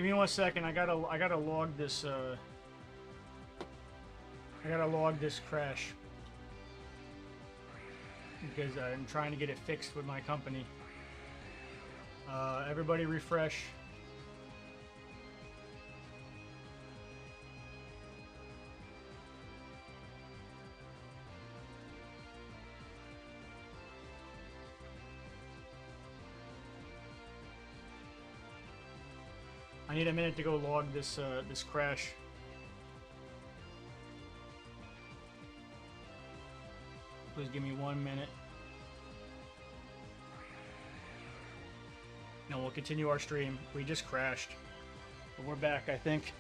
Give me 1 second. I gotta log this. I gotta log this crash because I'm trying to get it fixed with my company. Everybody refresh. I need a minute to go log this this crash. Please give me 1 minute. No, we'll continue our stream. We just crashed, but we're back, I think.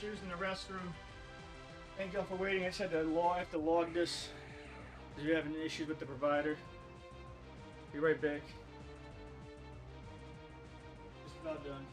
using the restroom. Thank y'all for waiting. I just had to have to log this. Because you're having issues with the provider. Be right back. Just about done.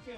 Kim.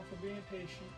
for being patient.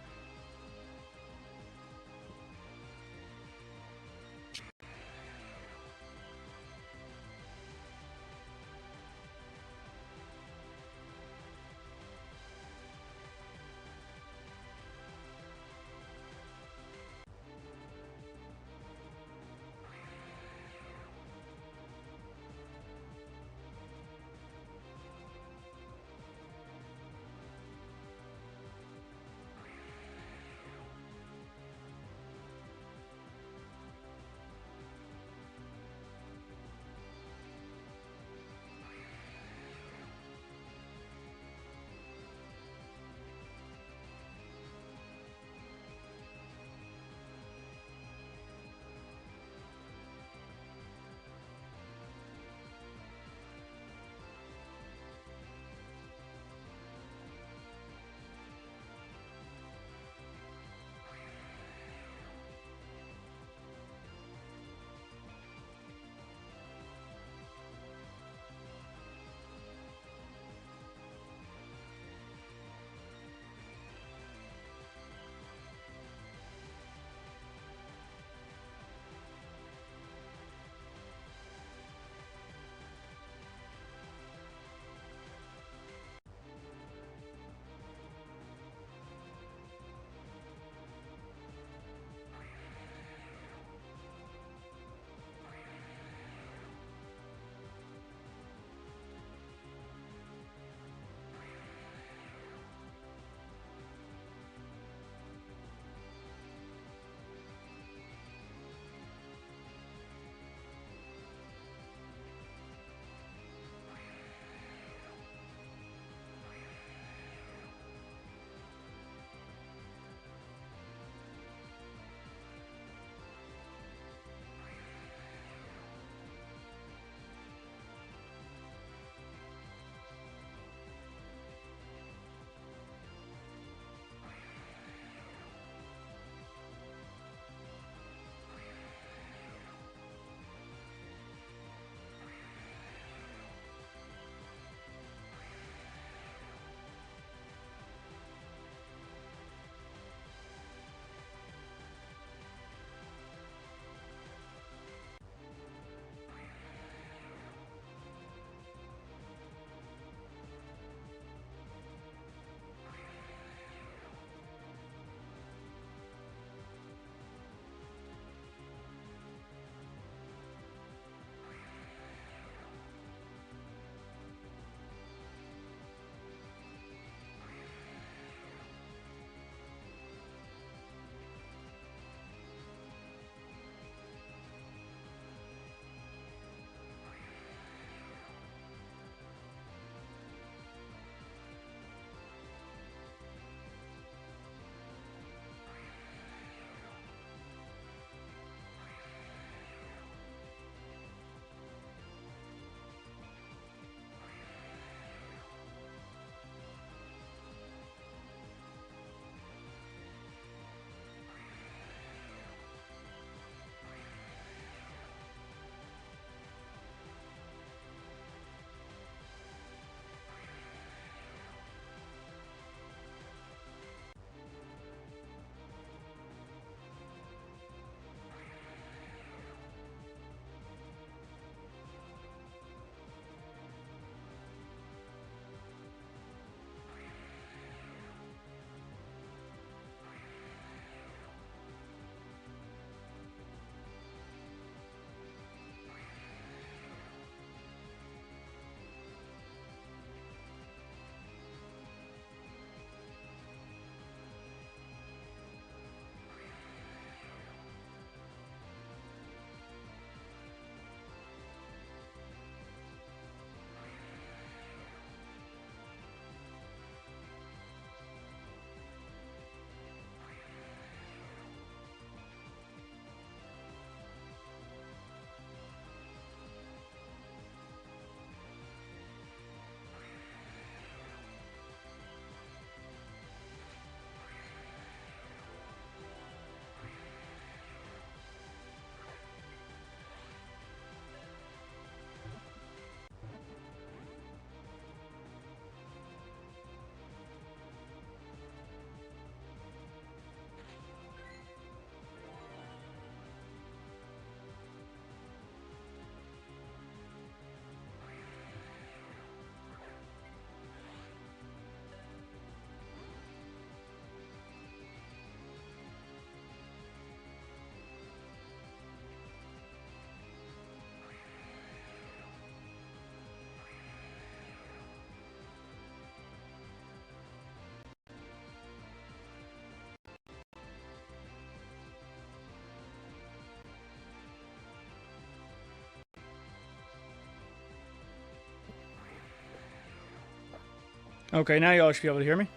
Okay, now y'all should be able to hear me.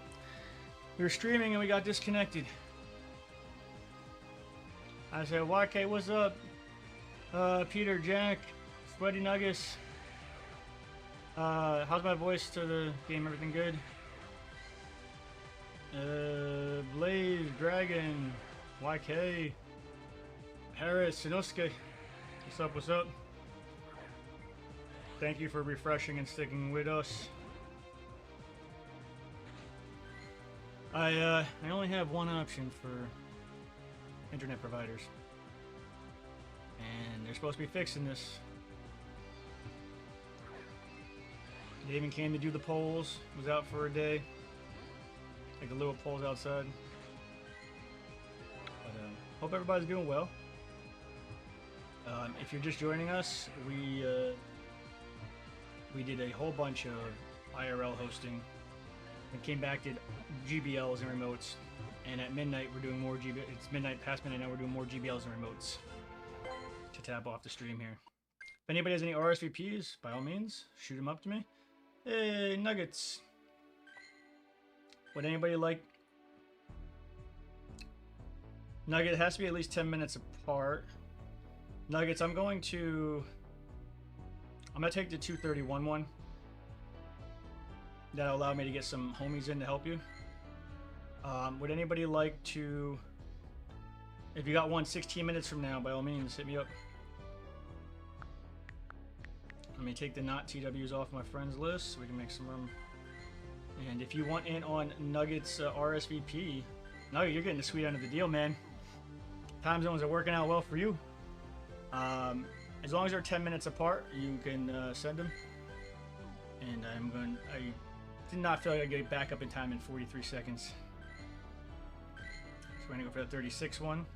We were streaming and we got disconnected. I said, YK, what's up? Peter, Jack, Sweaty Nuggets. How's my voice to the game? Everything good? Blaze, Dragon, YK, Harris, Sanosuke. What's up, what's up? Thank you for refreshing and sticking with us. I only have one option for internet providers. And they're supposed to be fixing this. They even came to do the polls. Was out for a day. Like the little polls outside. But hope everybody's doing well. If you're just joining us, we did a whole bunch of IRL hosting. We came back, did GBLs and remotes, and at midnight we're doing more GBLs. It's midnight, past midnight now. We're doing more GBLs and remotes to tap off the stream here. If anybody has any RSVPs, by all means, shoot them up to me. Hey, Nuggets. Would anybody like? Nugget, it has to be at least 10 minutes apart. Nuggets, I'm gonna take the 231 one. That'll allow me to get some homies in to help you. Would anybody like to, if you got one 16 minutes from now, by all means, hit me up. Let me take the not TWs off my friends list so we can make some room. And if you want in on Nuggets RSVP, Nugget, you're getting the sweet end of the deal, man. Time zones are working out well for you. As long as they're 10 minutes apart, you can send them. And I did not feel like I'd get back up in time in 43 seconds. So we're gonna go for the 36 one.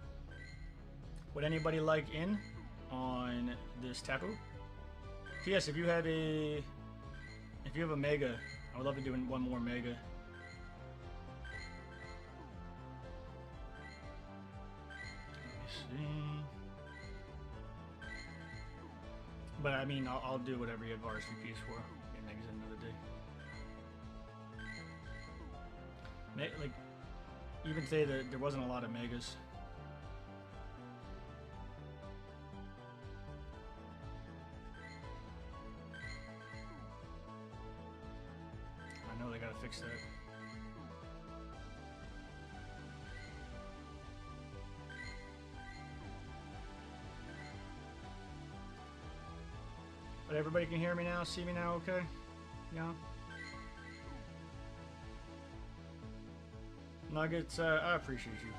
Would anybody like in on this Tapu? P.S. If you have a mega, I would love to do one more mega. Let me see. But I mean, I'll do whatever you have RSVPs for. Get megas in another day. Like, even say that there wasn't a lot of megas. I know they gotta fix that. But everybody can hear me now, see me now, okay? Yeah. Nuggets, I appreciate you.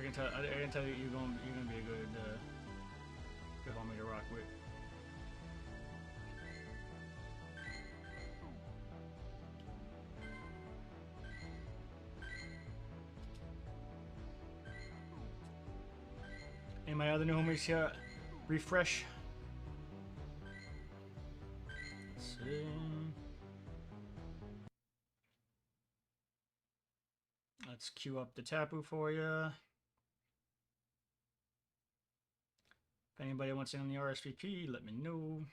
I can tell you you're gonna be a good homie to rock with. And my other new homies here, refresh. Let's see. Let's queue up the Tapu for you. If anybody wants in on the RSVP, let me know.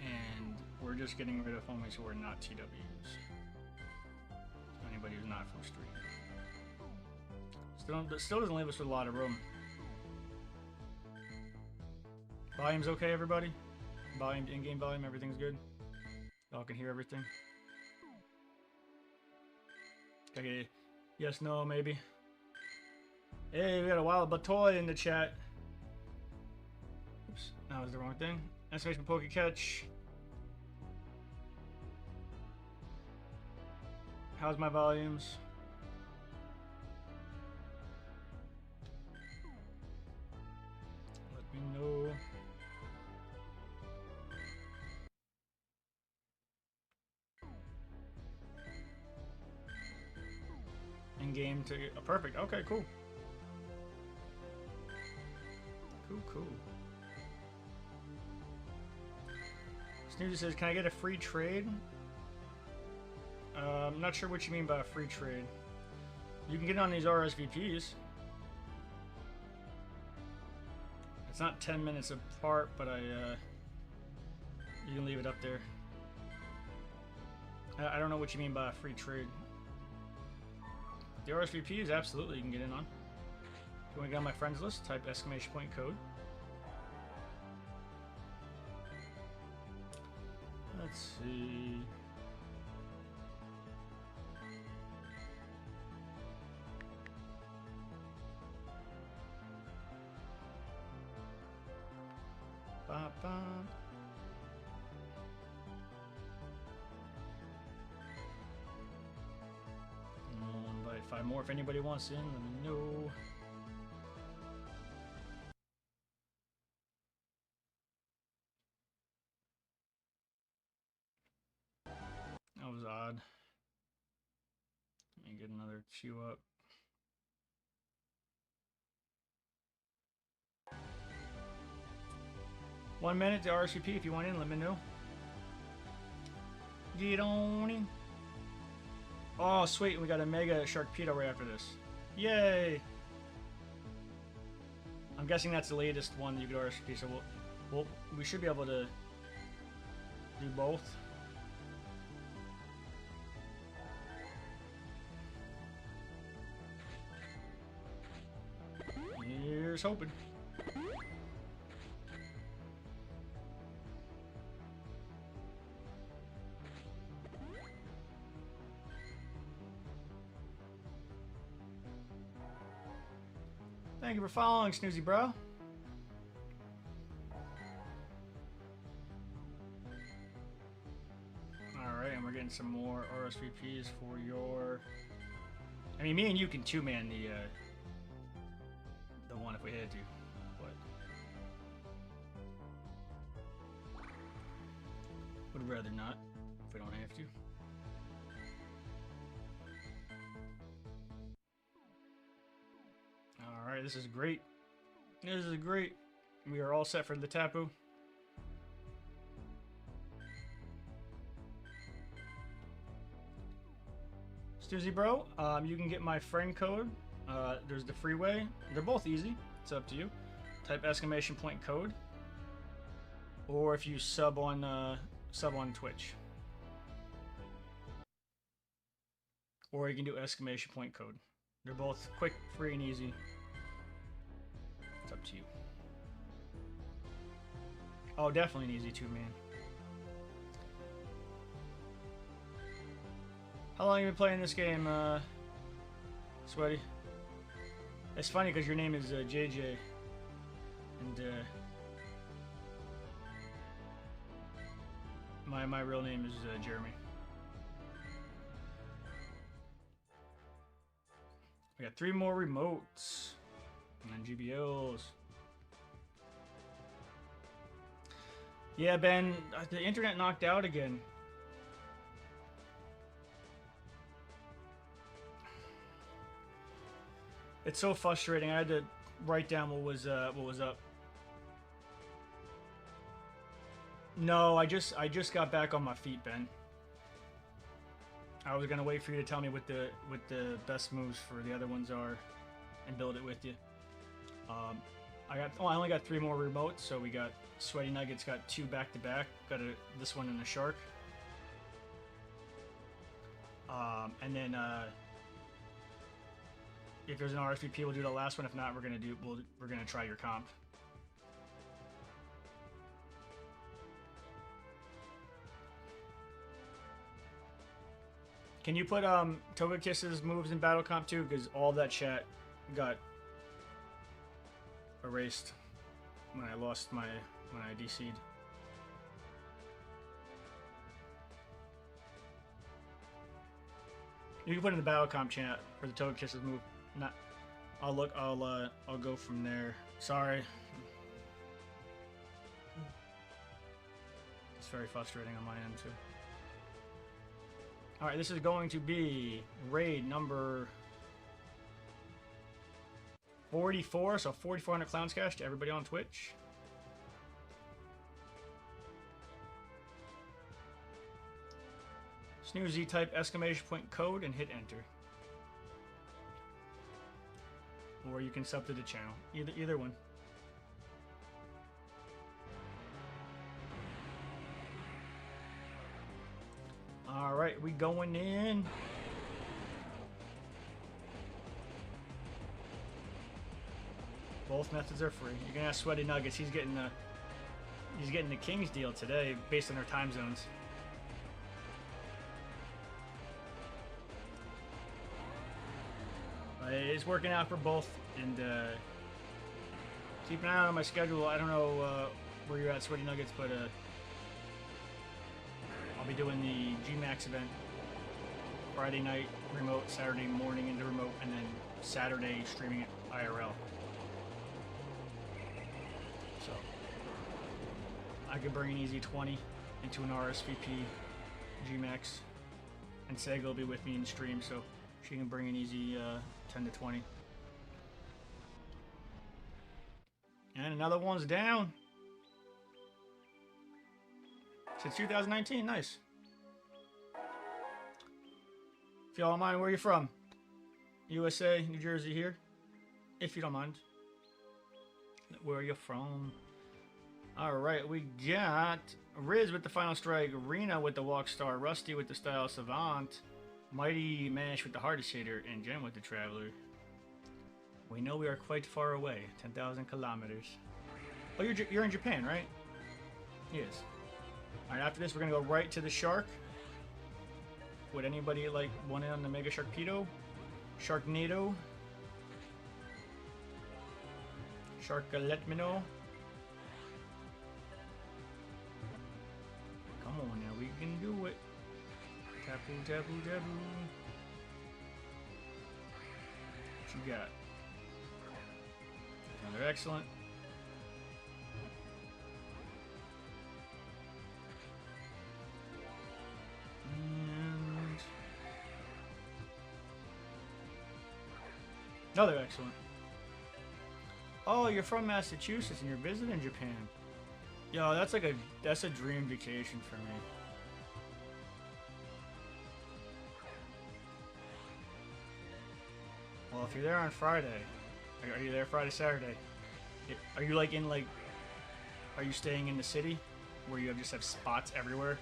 And we're just getting rid of homies who are not TWs. Anybody who's not from stream. Still doesn't leave us with a lot of room. Volume's okay, everybody? Volume, in-game volume, everything's good? Y'all can hear everything? Okay, yes, no, maybe. Hey, we got a wild Batoy in the chat. Oops, that was the wrong thing. Exclamation Poke Catch. How's my volumes? Let me know. In game to perfect. Okay, cool. Cool. Snoozy says, "Can I get a free trade?" I'm not sure what you mean by a free trade. You can get on these RSVPs. It's not 10 minutes apart, but you can leave it up there. I don't know what you mean by a free trade. The RSVPs, absolutely, you can get in on. If you want to get on my friends list, type exclamation point code. Let's see. Ba-ba. I'll invite 5 more if anybody wants in. Let me know. That was odd. Let me get another queue up. One minute to RSVP. If you want in, let me know. Get on in. Oh, sweet. We got a Mega Sharkpedo right after this. Yay! I'm guessing that's the latest one that you could RSVP, so we should be able to do both. Here's hoping. Thank you for following, Snoozy Bro. Alright, and we're getting some more RSVPs for your... I mean, me and you can two-man the one if we had to, but... Would rather not, if we don't have to. Alright, this is great. This is great. We are all set for the Tapu. Snoozy Bro, you can get my friend code. There's the freeway. They're both easy. It's up to you. Type exclamation point code. Or if you sub on Twitch. Or you can do exclamation point code. They're both quick, free, and easy. It's up to you. Oh, definitely an easy two-man. How long have you been playing this game, Sweaty? It's funny because your name is JJ. And my real name is Jeremy. We got 3 more remotes. And then GBLs. Yeah, Ben, the internet knocked out again. It's so frustrating. I had to write down what was up. No, I just got back on my feet, Ben. I was gonna wait for you to tell me what the best moves for the other ones are, and build it with you. I only got 3 more remotes, so we got Sweaty Nuggets got 2 back to back. Got this one and a shark. And then if there's an RSVP, we'll do the last one. If not, we're gonna try your comp. Can you put Togekiss's moves in Battle Comp too? Because all that chat got erased when I lost when I DC'd. You can put in the Battle Comp chat for the Togekiss's move. Not. I'll go from there. Sorry. It's very frustrating on my end too. Alright, this is going to be raid number 44, so 4,400 Clowns Cash to everybody on Twitch. Snooze Z-type exclamation point code and hit enter. Or you can sub to the channel. Either one. Alright, we going in. Both methods are free. You're gonna have Sweaty Nuggets. He's getting the King's deal today based on their time zones. It's working out for both, and keep an eye out on my schedule. I don't know where you're at, Sweaty Nuggets, but I'll be doing the GMAX event Friday night remote, Saturday morning into remote, and then Saturday streaming it IRL. So I could bring an easy 20 into an RSVP GMAX, and Sega will be with me in stream, so she can bring an easy 10 to 20. And another one's down. Since 2019, nice. If y'all don't mind, where you from? USA, New Jersey here? If you don't mind. Where are you from? Alright, we got Riz with the Final Strike, Rena with the Walk Star, Rusty with the Style Savant, Mighty Mash with the Hardest Hitter, and Jen with the Traveler. We know we are quite far away, 10,000 kilometers. Oh, you're in Japan, right? Yes. Alright, after this we're gonna go right to the Shark. Would anybody like one in on the Mega Sharkpedo? Sharknado? Let me know. Come on now, we can do it. Tapu, tapu, tapu. What you got? Another excellent. And another excellent. Oh, you're from Massachusetts and you're visiting Japan. Yo, that's a dream vacation for me. Well, if you're there on Friday, are you there Friday, Saturday? Are you are you staying in the city where you just have spots everywhere?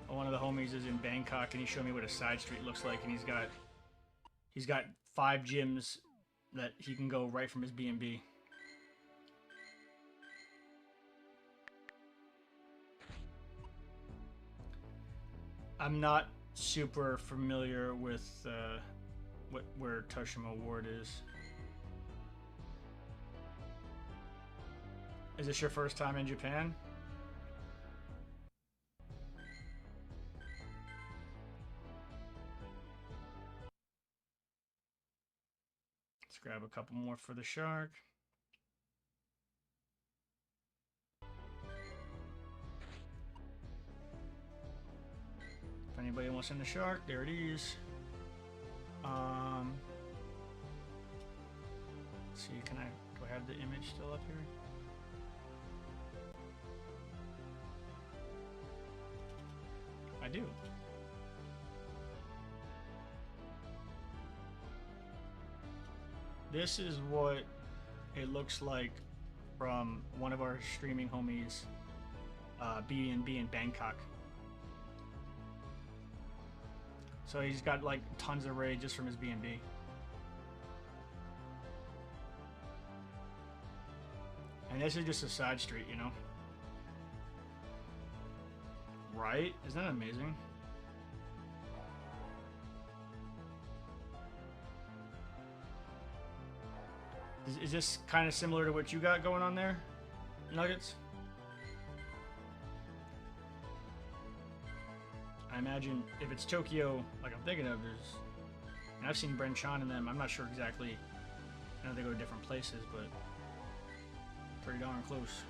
One of the homies is in Bangkok, and he showed me what a side street looks like, and he's got 5 gyms that he can go right from his B&B. I'm not super familiar with where Toshima Ward is. Is this your first time in Japan? Let's grab a couple more for the Shark. If anybody wants in the Shark, there it is. Let's see, do I have the image still up here? I do. This is what it looks like from one of our streaming homies, B&B in Bangkok. So he's got like tons of raid just from his B&B. And this is just a side street, you know? Right? Isn't that amazing? Is this kind of similar to what you got going on there, Nuggets? I imagine if it's Tokyo, like I'm thinking of, and I've seen Bren Chan and them, I'm not sure exactly, I know they go to different places, but pretty darn close.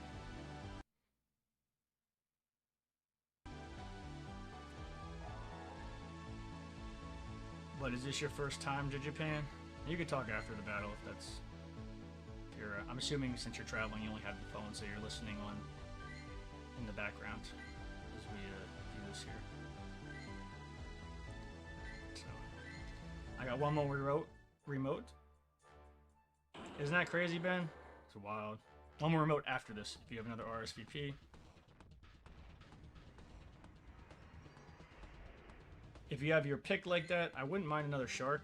But is this your first time to Japan? You could talk after the battle if that's... I'm assuming since you're traveling, you only have the phone, so you're listening on in the background as we do this here. So I got one more remote. Isn't that crazy, Ben? It's wild. One more remote after this if you have another RSVP. If you have your pick like that, I wouldn't mind another shark.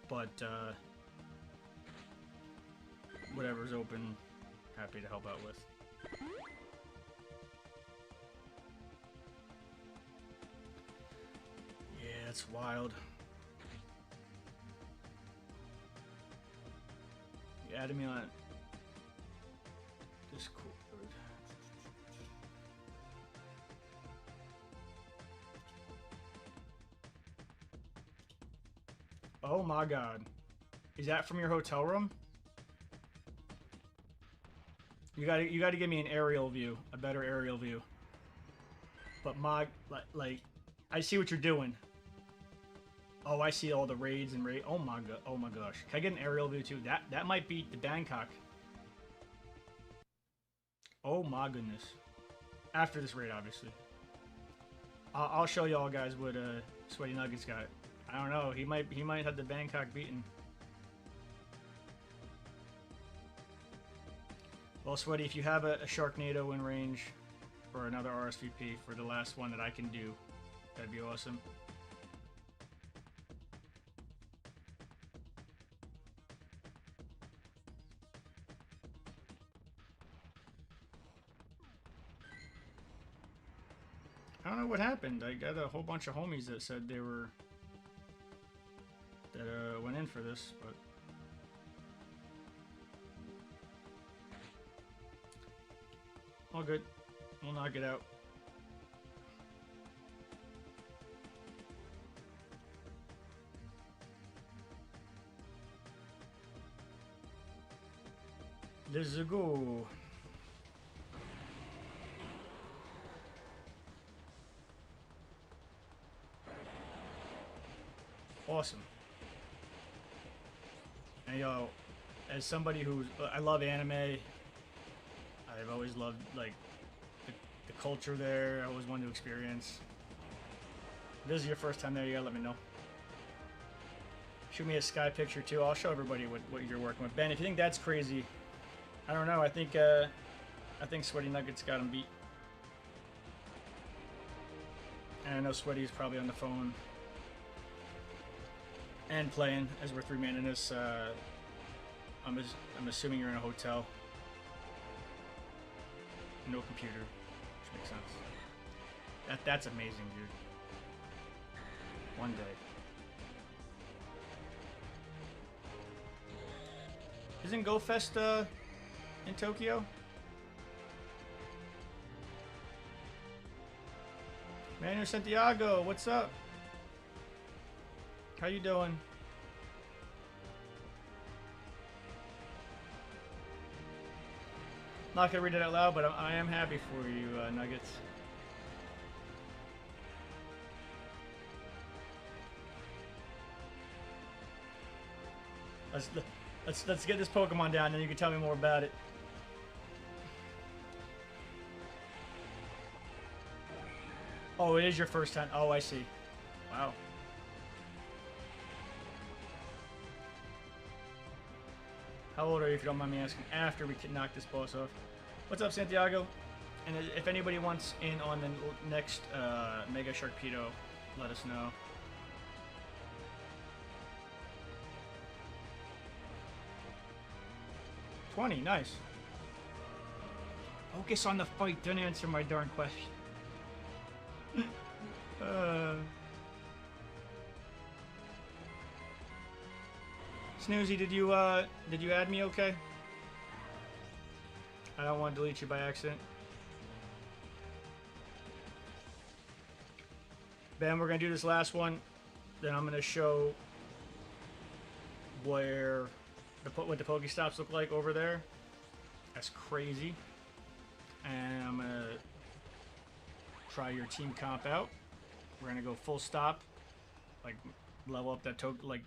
But whatever's open, happy to help out with. Yeah, it's wild. You added me on Discord. Oh my god. Is that from your hotel room? You gotta give me an aerial view, a better aerial view. But like, I see what you're doing. Oh, I see all the raids and raid. Oh my gosh. Can I get an aerial view too? That might beat the Bangkok. Oh my goodness. After this raid, obviously. I'll show y'all guys what Sweaty Nuggets got. I don't know. He might have the Bangkok beaten. Well, Sweaty, if you have a Sharknado in range for another RSVP for the last one that I can do, that'd be awesome. I don't know what happened. I got a whole bunch of homies that said they were went in for this, but all good. We'll knock it out. Let's go. Awesome. And yo, as somebody who's I love anime, I've always loved like the culture there. I always wanted to experience. If this is your first time there, you gotta let me know. Shoot me a sky picture too. I'll show everybody what you're working with. Ben, if you think that's crazy, I don't know. I think Sweaty Nuggets got him beat. And I know Sweaty's probably on the phone and playing as we're 3-manning this. I'm assuming you're in a hotel. No computer, which makes sense. That's amazing, dude. One day. Isn't GoFest in Tokyo? Manuel Santiago, what's up? How you doing? Not gonna read it out loud, but I am happy for you, Nuggets. Let's get this Pokemon down, then you can tell me more about it. Oh, it is your first time. Oh, I see. Wow. How old are you, if you don't mind me asking, after we can knock this boss off? What's up, Santiago? And if anybody wants in on the next Mega Sharkpedo, let us know. $20, nice. Focus on the fight, don't answer my darn question. Snoozy, did you add me okay? I don't want to delete you by accident. Ben, we're gonna do this last one. Then I'm gonna show where what the Pokestops look like over there. That's crazy. And I'm gonna try your team comp out. We're gonna go full stop, like level up that like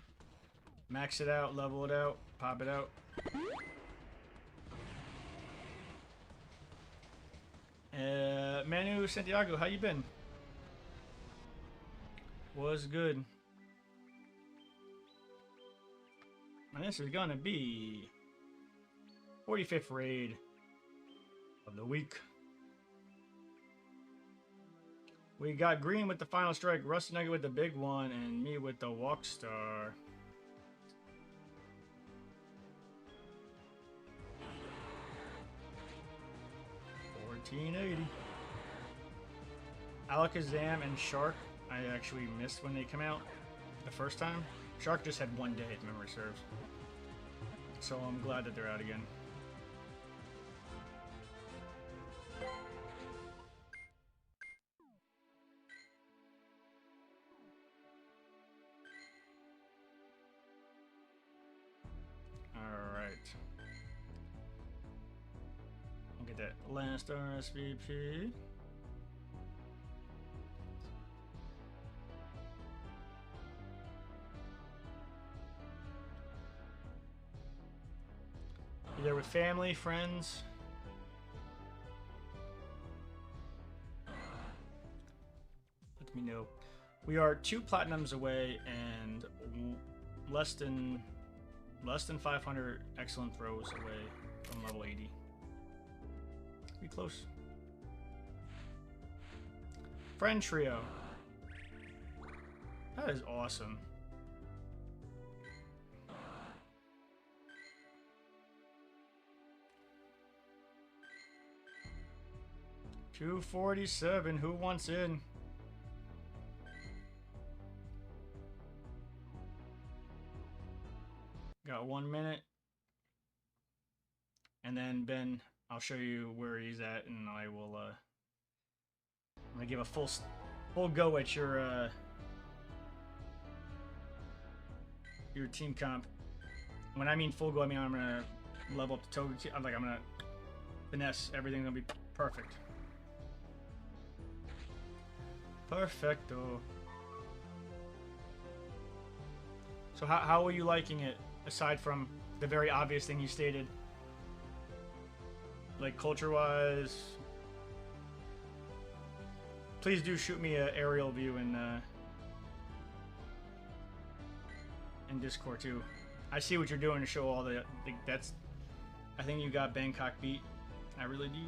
max it out, level it out, pop it out. Manu Santiago, how you been? Was good. And this is gonna be 45th raid of the week. We got Green with the final strike, Rusty Nugget with the big one, and me with the walk star. $14.80. Alakazam and Shark, I actually missed when they come out the first time. Shark just had one day, if memory serves. So I'm glad that they're out again. Alright. I'll get that last RSVP. You there with family, friends? Let me know. We are 2 platinums away and less than 500 excellent throws away from level 80. Be close. Friend trio. That is awesome. $247. Who wants in? Got 1 minute. And then Ben, I'll show you where he's at, and I will I'm gonna give a full go at your team comp. When I mean full go, I mean I'm gonna level up the token. I'm gonna finesse everything. Gonna be perfect. Perfecto. So how are you liking it, aside from the very obvious thing you stated? Like culture-wise, please do shoot me an aerial view in Discord too. I see what you're doing to show all the that's. I think you got Bangkok beat. I really do.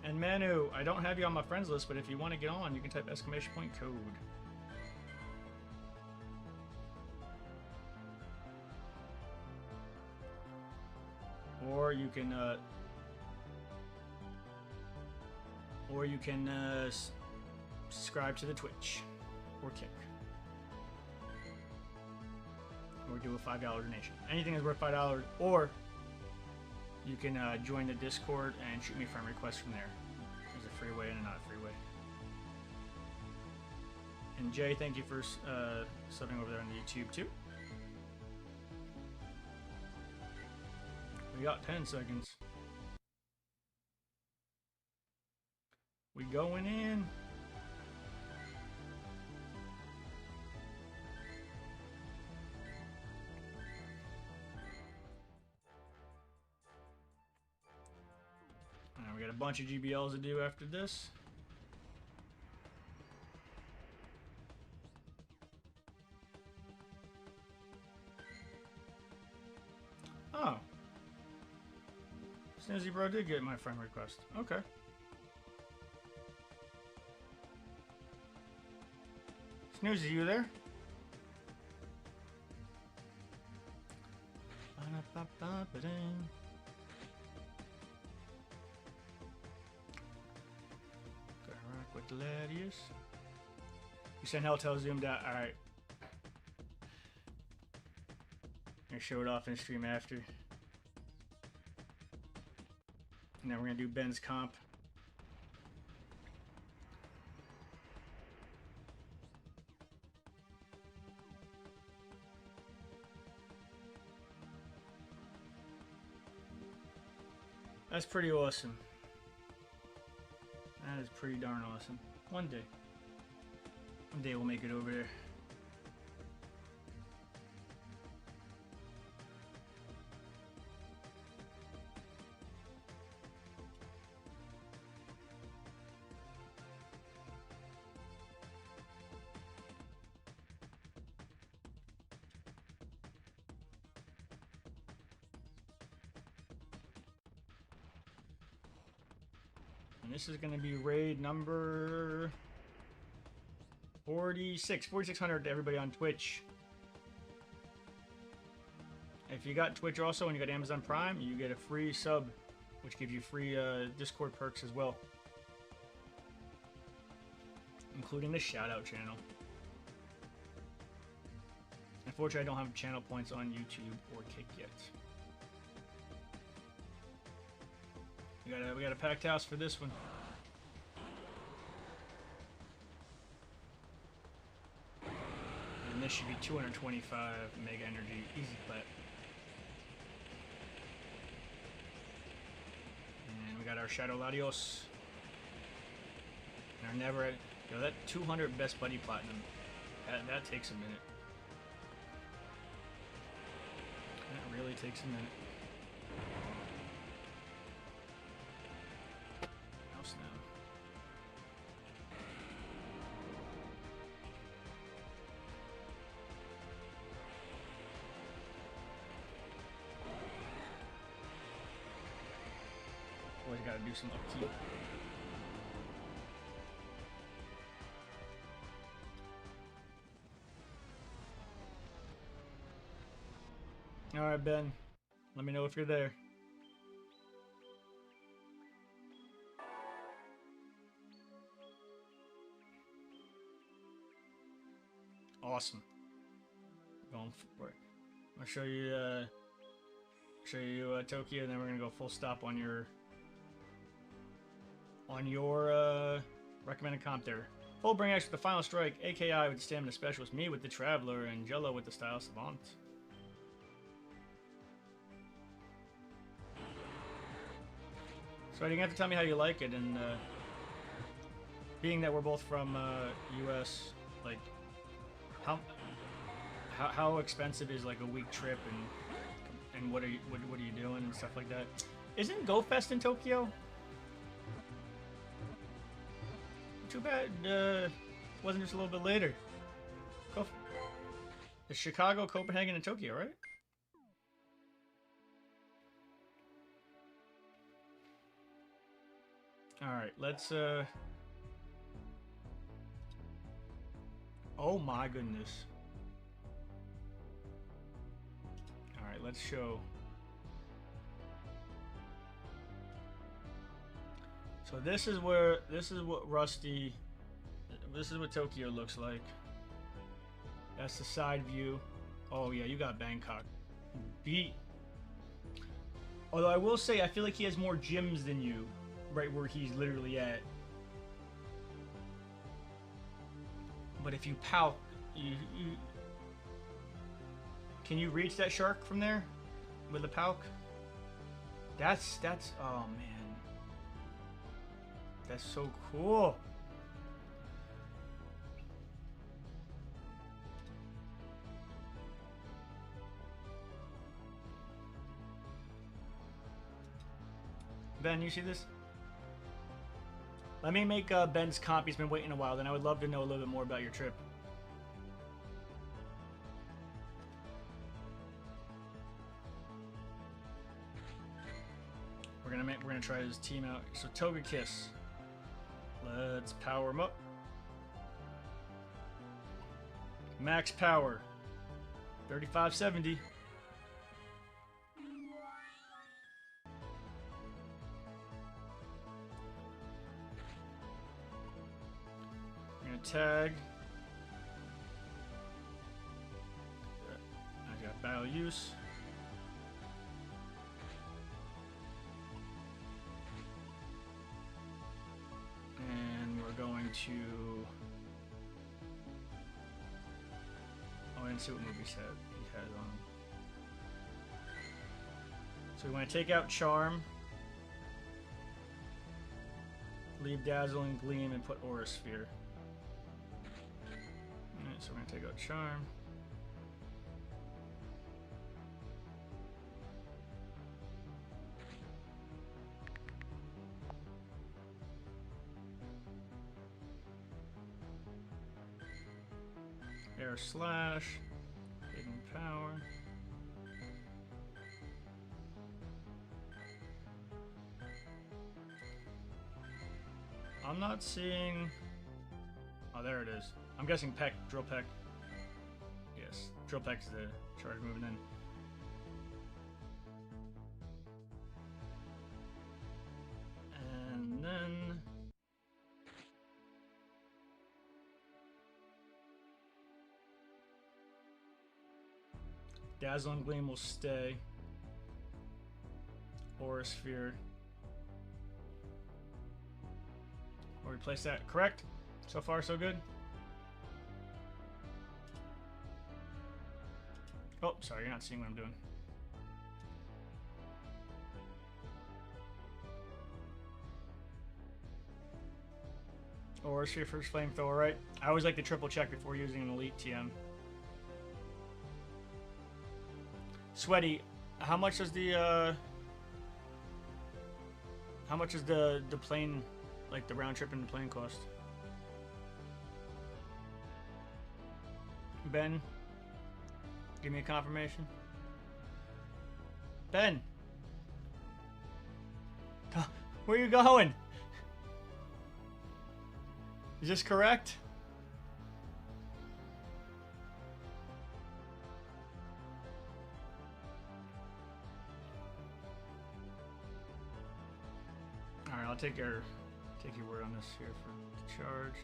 And Manu, I don't have you on my friends list, but if you want to get on, you can type exclamation point code. Or you can subscribe to the Twitch or Kick, or do a $5 donation. Anything is worth $5, or you can join the Discord and shoot me a friend request from there. There's a free way and a not free way. And Jay, thank you for subbing over there on YouTube too. We got 10 seconds. We going in. We got a bunch of GBLs to do after this. Oh. Snoozy Bro did get my friend request. Okay. Snoozy, you there? With Gladius. You sent Helltail zoomed out. Alright. I show it off in stream after. And then we're gonna do Ben's comp. That's pretty awesome. That is pretty darn awesome. One day. One day we'll make it over there. And this is going to be raid number 4,600 to everybody on Twitch. If you got Twitch also and you got Amazon Prime, you get a free sub, which gives you free Discord perks as well, including the shout-out channel. Unfortunately, I don't have channel points on YouTube or Kick yet. We got a packed house for this one. And this should be 225 mega energy, easy plat. And we got our Shadow Latios. And our never, yo, that 200 best buddy platinum. That takes a minute. That really takes a minute. House now. Always gotta do some upkeep. Alright, Ben. Let me know if you're there. Awesome. Going for it. I'll show you Tokyo, and then we're gonna go full stop on your recommended comp there. Full bring X with the final strike, AKI with the stamina specialist, me with the traveler, and Jello with the style savant. So you have to tell me how you like it, and being that we're both from US, like how expensive is like a week trip, and what are you doing and stuff like that? Isn't GoFest in Tokyo? Too bad wasn't just a little bit later. It's Chicago, Copenhagen, and Tokyo, right? Alright, let's oh my goodness. Alright, let's show. So this is what Tokyo looks like. That's the side view. Oh yeah, you got Bangkok beat. Although I will say, I feel like he has more gyms than you. Right where he's literally at. But if you pout, can you reach that shark from there with the Pauk? That's oh man, that's so cool. Ben, you see this? Let me make Ben's comp. He's been waiting a while. Then I would love to know a little bit more about your trip. We're gonna try his team out. So Toga Kiss. Let's power him up. Max power. 3570. Tag. I got battle use. And we're going to. Oh, I didn't see what movie he had on. So we want to take out Charm. Leave Dazzle and Gleam and put Aura Sphere. Alright, so we're gonna take out Charm. Air Slash, Hidden Power. I'm not seeing... Oh, there it is. I'm guessing Peck, Drill Peck. Yes, Drill Peck's the charge moving in. And then... Dazzle and Gleam will stay. Aura Sphere. We'll replace that. Correct? So far, so good? Oh, sorry, you're not seeing what I'm doing. Aura Sphere first Flamethrower, right? I always like to triple check before using an Elite TM. Sweaty, how much is the plane, like the round trip and the plane cost? Ben, give me a confirmation. Ben, where are you going? Is this correct? All right, I'll take your word on this here for charged.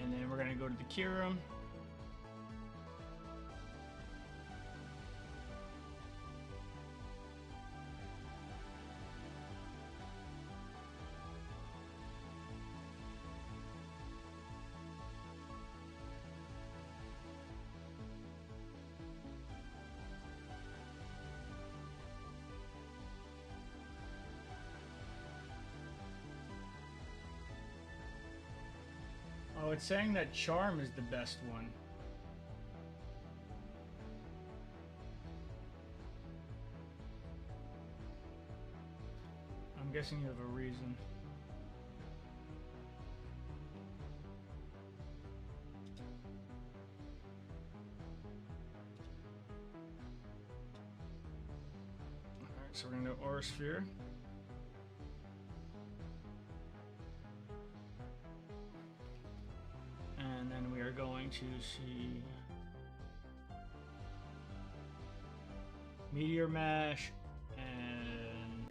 And then we're gonna go to the Kyurem. Oh, it's saying that Charm is the best one. I'm guessing you have a reason. Alright, so we're gonna do Aura Sphere. And then we are going to see Meteor Mash and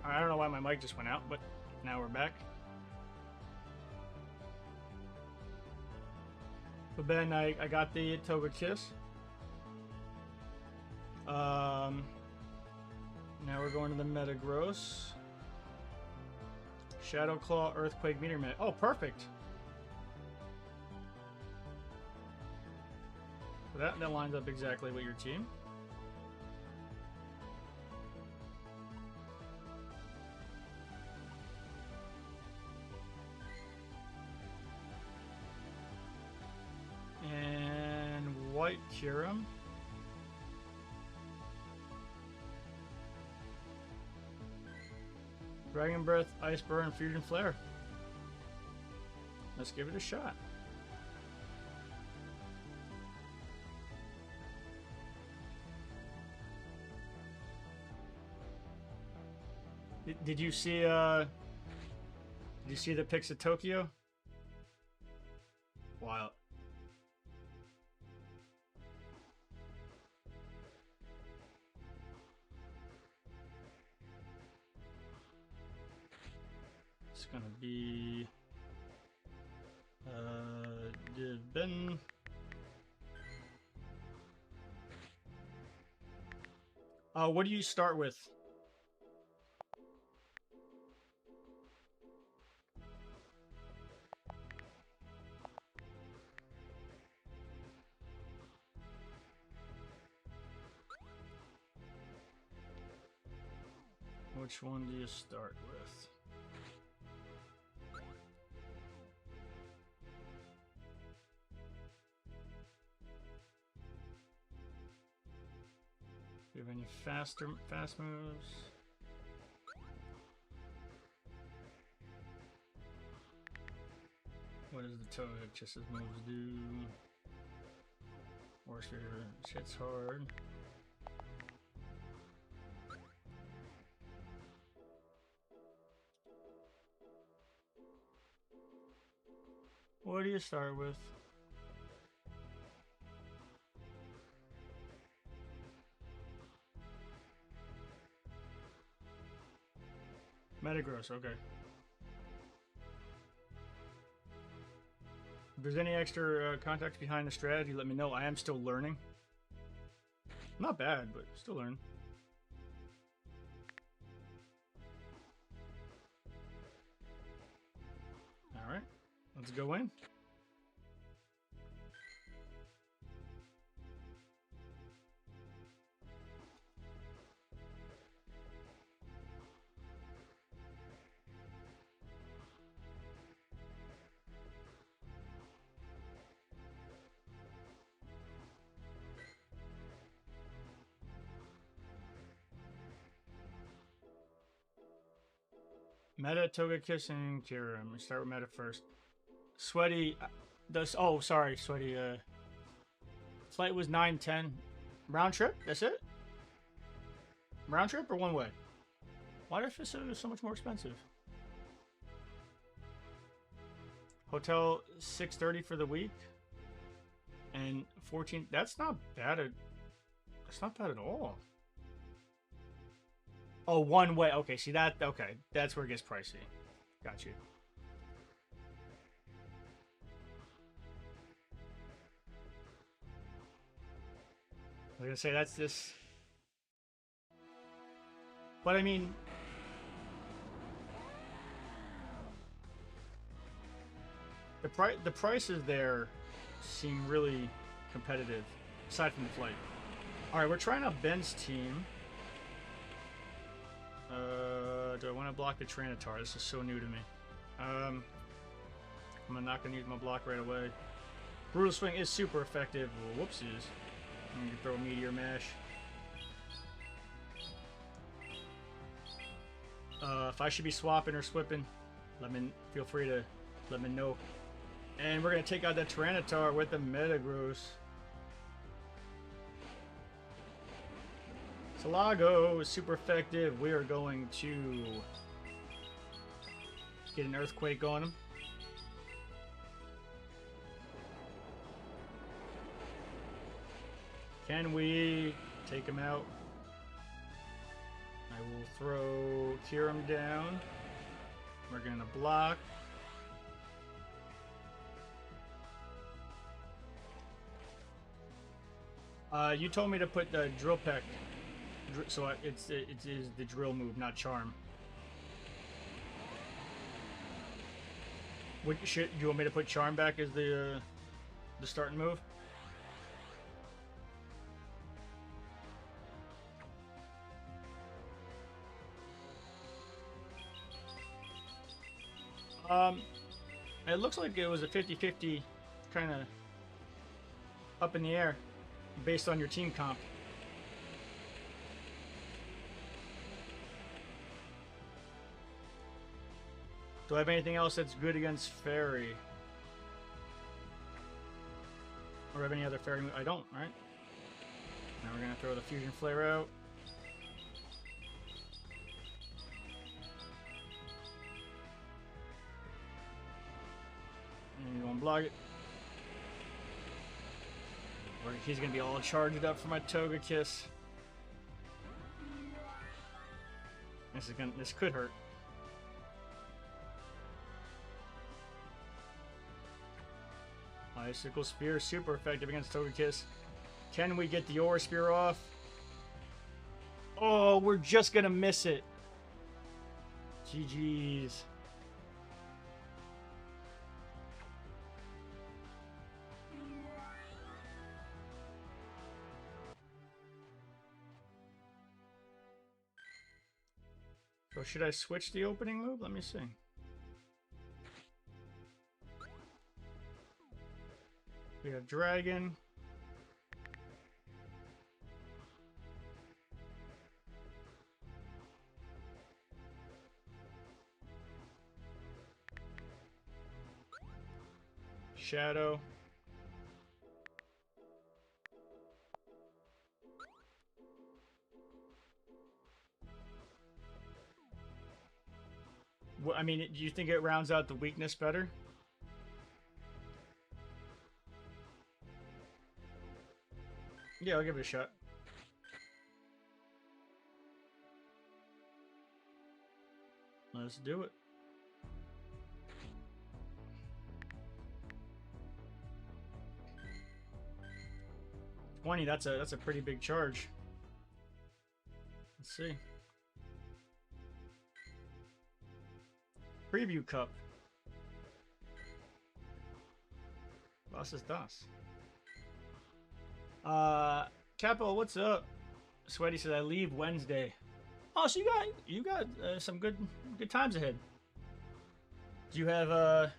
I don't know why my mic just went out, but now we're back. But Ben, I got the Togekiss. Now we're going to the Metagross. Shadow Claw, Earthquake, Meteor Mash. Oh, perfect. So that lines up exactly with your team. And white Kyurem. Dragon Breath, Ice Burn, Fusion Flare. Let's give it a shot. Did you see the pics of Tokyo? Wow. It's gonna be Ben. What do you start with? Which one do you start with? Do you have any fast moves? What does the Togekiss just as moves do? Horse Feeder hits hard. What do you start with? Metagross, okay. If there's any extra context behind the strategy, let me know. I am still learning. Not bad, but still learning. Alright, let's go in. Meta, Togekiss, and Kyurem. We start with Meta first. Sweaty does. Oh, sorry, Sweaty. Flight was 9:10. Round trip. That's it. Round trip or one way? Why did it was so much more expensive? Hotel 630 for the week, and 14. That's not bad. That's not bad at all. Oh, one way. Okay, see that? Okay, that's where it gets pricey. Got you. I was gonna say that's this, but I mean, the prices there seem really competitive, aside from the flight. All right, we're trying out Ben's team. Do I want to block the Tyranitar? This is so new to me. I'm not going to use my block right away. Brutal Swing is super effective. Whoopsies. I'm going to throw a Meteor Mash. If I should be swapping or swipping, feel free to let me know. And we're going to take out that Tyranitar with the Metagross. Salago is super effective. We are going to get an Earthquake on him. Can we take him out? I will throw Kyurem down. We're going to block. You told me to put the Drill Peck. So it is the drill move, not charm. Do you want me to put charm back as the starting move? It looks like it was a 50-50 kind of up in the air based on your team comp. Do I have anything else that's good against Fairy? Or have any other Fairy move? I don't, right? Now we're going to throw the Fusion Flare out. And you want to block it. Or he's going to be all charged up for my Togekiss. This could hurt. Icicle Spear, super effective against Togekiss. Can we get the Aura Spear off? Oh, we're just gonna miss it. GG's. So should I switch the opening move? Let me see. We have Dragon. Shadow. Well, I mean, do you think it rounds out the weakness better? Yeah, I'll give it a shot. Let's do it. That's a pretty big charge. Let's see. Preview Cup. Was ist das? Capo, what's up? Sweaty says I leave Wednesday. Oh, so you got some good times ahead. Do you have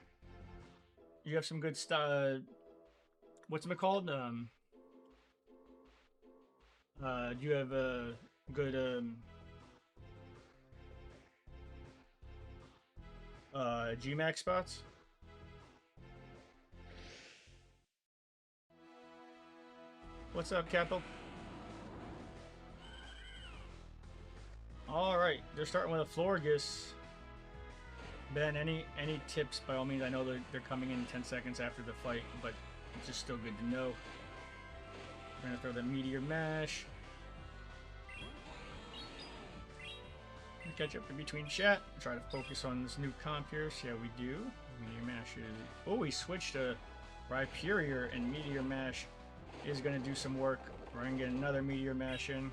some good stuff? What's it called? Do you have good GMAX spots? What's up, Capo? All right, they're starting with a Florges. Ben, any tips? By all means, I know they're coming in 10 seconds after the fight, but it's just still good to know. We're gonna throw the Meteor Mash. Catch up in between chat. Try to focus on this new comp here. See how we do. Meteor Mash is. Oh, we switched to Rhyperior, and Meteor Mash is going to do some work. We're going to get another Meteor Mash in.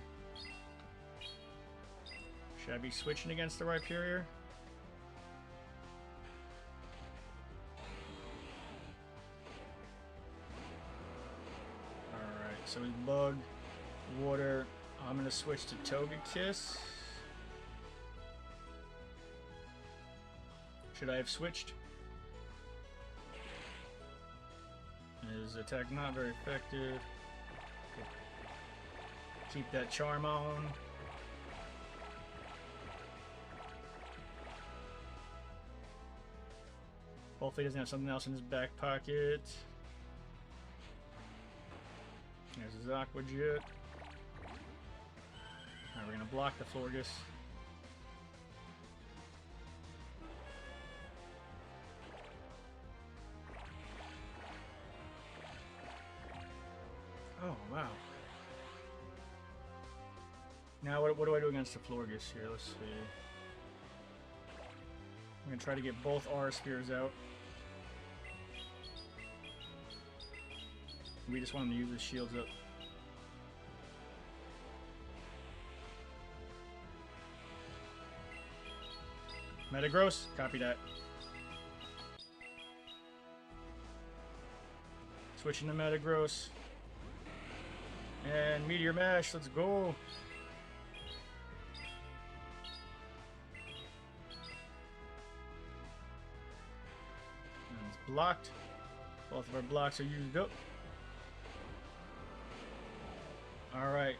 Should I be switching against the Rhyperior? Alright, so we Bug, Water. I'm going to switch to Togekiss. Should I have switched? His attack not very effective. Okay. Keep that charm on. Hopefully he doesn't have something else in his back pocket. There's his Aqua Jet. Alright, we're gonna block the Florges. Oh, wow. Now, what do I do against the Florges here? Let's see. I'm going to try to get both Aura Spears out. We just want him to use his shields up. Metagross, copy that. Switching to Metagross. And Meteor Mash, let's go. blocked. Both of our blocks are used up. Alright.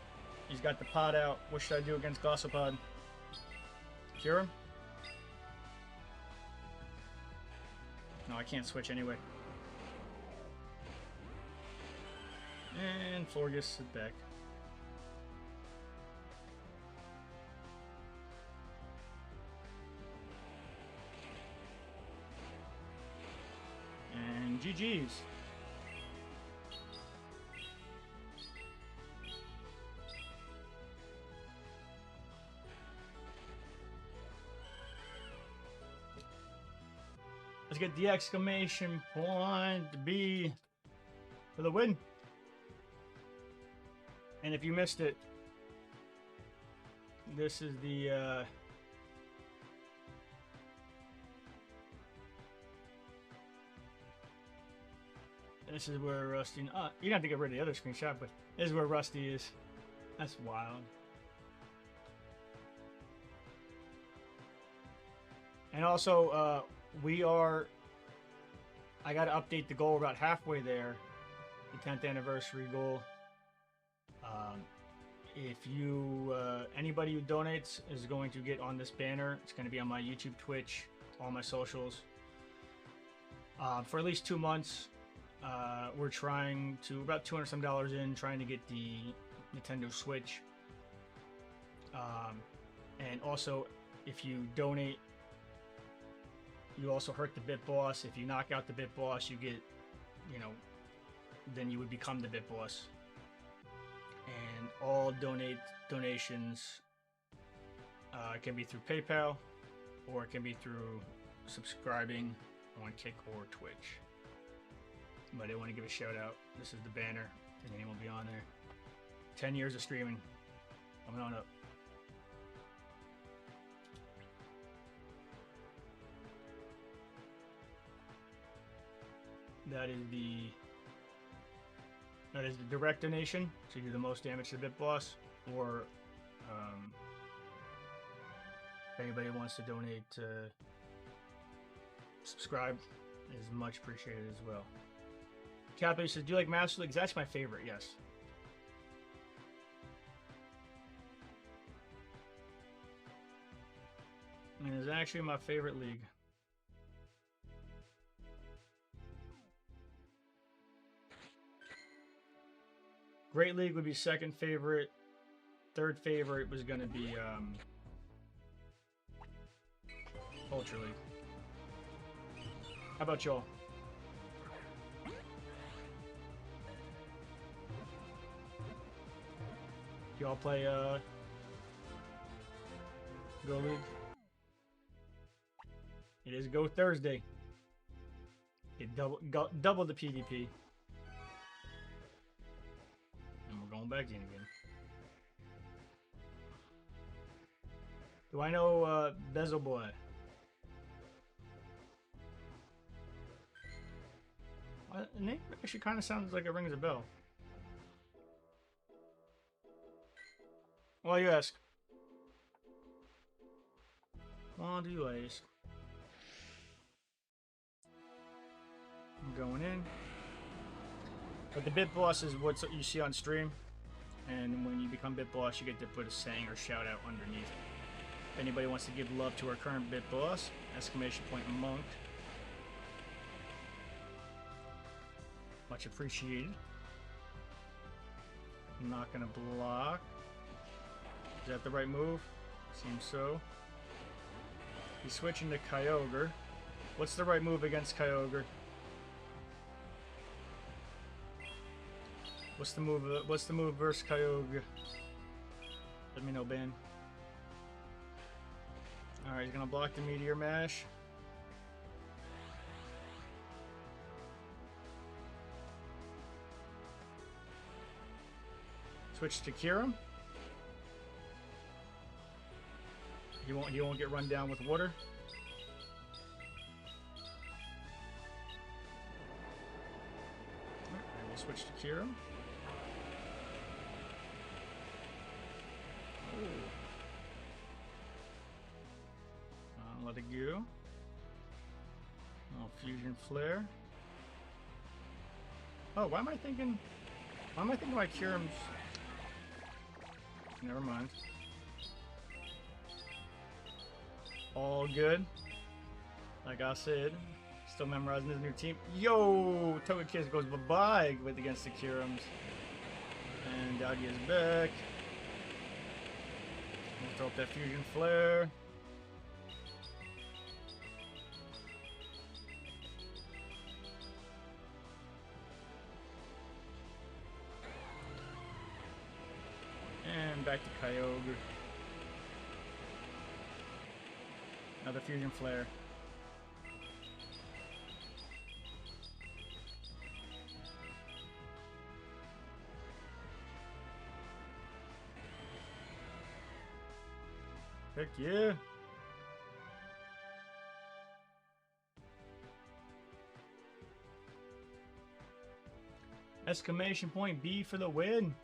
He's got the pod out. What should I do against Gossipod? Cure him? No, I can't switch anyway. And Florgus is back. And GG's. Let's get the exclamation point B for the win. And if you missed it, this is the this is where Rusty. You don't have to get rid of the other screenshot, but this is where Rusty is. That's wild. And also, I got to update the goal about halfway there, the 10th anniversary goal. If you, anybody who donates is going to get on this banner. It's going to be on my YouTube, Twitch, all my socials. For at least 2 months, we're trying to, about $200 some in, trying to get the Nintendo Switch. And also, if you donate, you also hurt the Bit Boss. If you knock out the Bit Boss, you get, then you would become the Bit Boss. And all donations can be through PayPal, or it can be through subscribing on Kick or Twitch. But I want to give a shout out. This is the banner. The name will be on there. 10 years of streaming. Coming on up. That is the direct donation, so you do the most damage to the Bit Boss, or if anybody wants to donate to subscribe, is much appreciated as well. Cappy says, do you like Master Leagues? That's my favorite, yes. And it's actually my favorite league. Great League would be second favorite. Third favorite was going to be Ultra League. How about y'all? Y'all play Go League? It is Go Thursday. Get double the PvP. Going back in again. Do I know Bezel Boy? The name actually kind of sounds like it rings a bell. Why you ask? Why do you ask? I'm going in. But the Bit Boss is what you see on stream, and when you become Bit Boss, you get to put a saying or shout out underneath. If anybody wants to give love to our current Bit Boss, exclamation point Monk. Much appreciated. I'm not gonna block. Is that the right move? Seems so. He's switching to Kyogre. What's the right move against Kyogre? What's the move? What's the move versus Kyogre? Let me know, Ben. All right, he's gonna block the Meteor Mash. Switch to Kieran. He won't get run down with water. Alright, we'll switch to Kieran. Let it go. Oh, fusion flare. Oh, why am I thinking my Curum's? Never mind. All good. Like I said, still memorizing his new team. Yo, Togekiss goes bye-bye with against the Curums. And Doggy is back. We'll throw up that fusion flare. And back to Kyogre. Another fusion flare. Heck yeah. Exclamation point B for the win.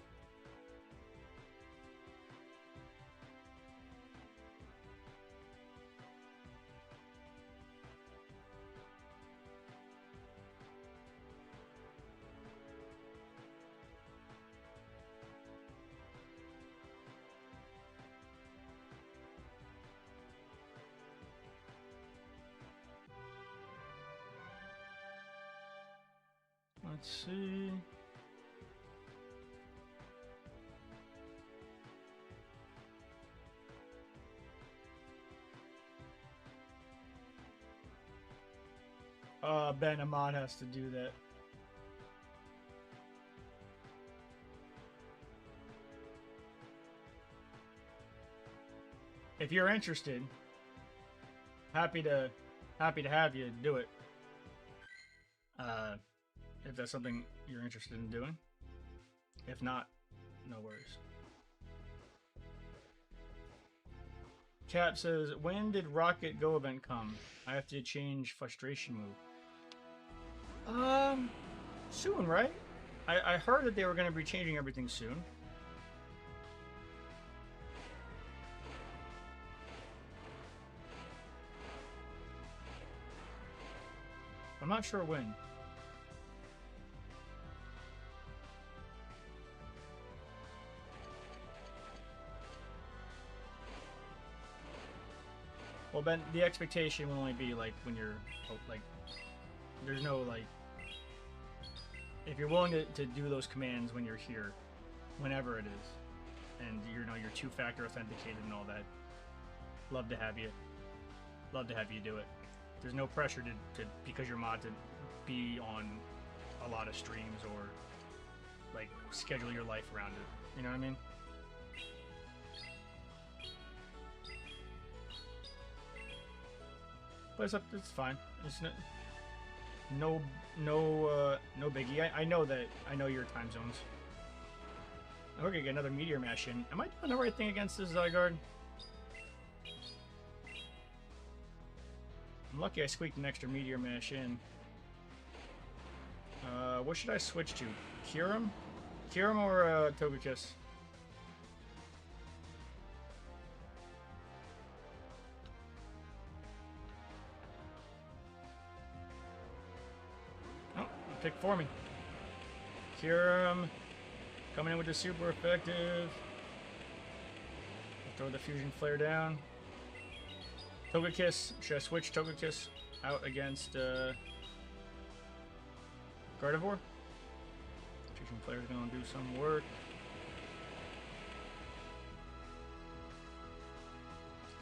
Let's see. Ben Ahmad has to do that. If you're interested, happy to have you do it. If that's something you're interested in doing. If not, no worries. Cap says, when did Rocket Go event come? I have to change frustration move. Soon, right? I heard that they were going to be changing everything soon. I'm not sure when. Well, Ben, the expectation will only be like when you're like, there's no like, if you're willing to do those commands when you're here, whenever it is, and you know you're two-factor authenticated and all that, love to have you do it. There's no pressure to because you're mod to be on a lot of streams or like schedule your life around it. You know what I mean? But it's fine. It's no biggie. I know your time zones. We're gonna get another Meteor Mash in. Am I doing the right thing against this Zygarde? I'm lucky I squeaked an extra Meteor Mash in. What should I switch to? Kyurem? Kyurem or Togekiss? Oh, pick for me. Kyurem coming in with the super effective. Throw the fusion flare down. Togekiss. Should I switch Togekiss out against Gardevoir? Fusion Flare's gonna do some work.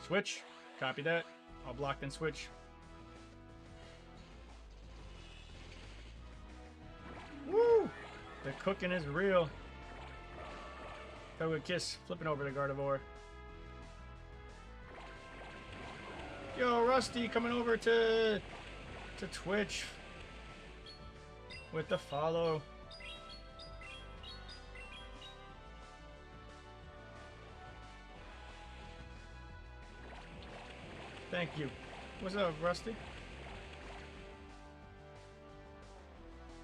Switch. Copy that. I'll block then switch. Woo! The cooking is real. Togekiss flipping over to Gardevoir. Yo, Rusty coming over to Twitch with the follow. Thank you. What's up, Rusty?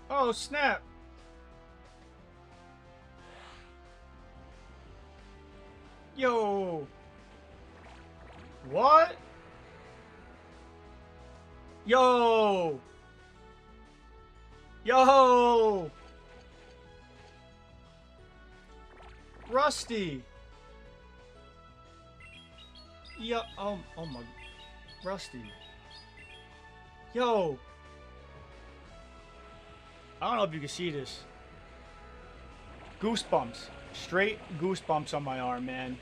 Oh, snap! Yo! What? Yo! Yo! Rusty! Yo, oh my, Rusty. Yo! I don't know if you can see this. Goosebumps. Straight goosebumps on my arm, man.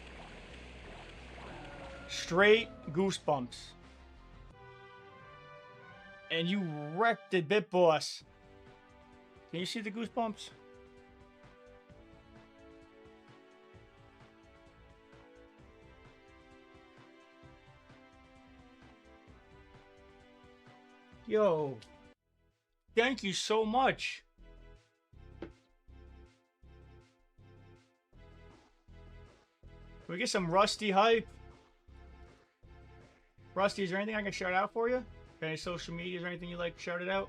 Straight goosebumps. And you wrecked it, Bit Boss. Can you see the goosebumps? Yo. Thank you so much. Can we get some Rusty hype? Rusty, is there anything I can shout out for you? Any social medias or anything you'd like shouted out?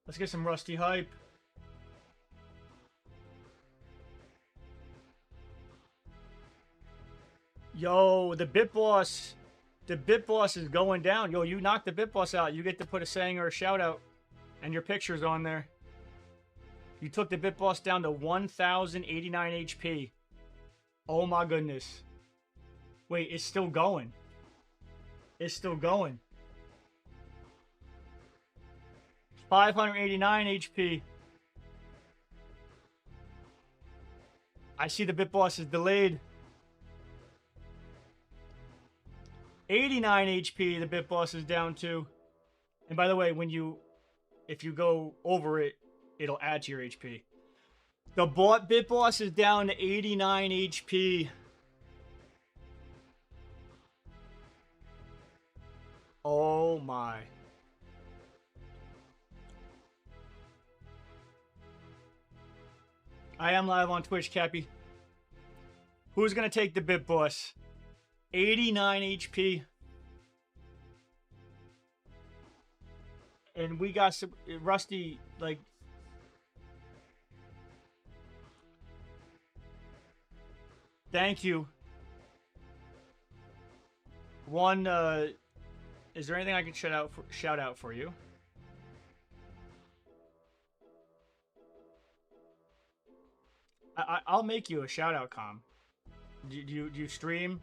Let's get some Rusty hype. Yo, the Bit Boss. The Bit Boss is going down. Yo, you knocked the Bit Boss out. You get to put a saying or a shout out. And your picture's on there. You took the Bit Boss down to 1,089 HP. Oh my goodness. Wait, it's still going. It's still going. 589 HP. I see the Bit Boss is delayed. 89 HP the Bit Boss is down to. And by the way, if you go over it, it'll add to your HP. The Bit Boss is down to 89 HP. Oh my. I am live on Twitch, Cappy. Who's gonna take the Bit Boss? 89 HP. And we got some Rusty, like... Thank you. One, is there anything I can shout out for you? I'll make you a shout out, Com. Do you stream?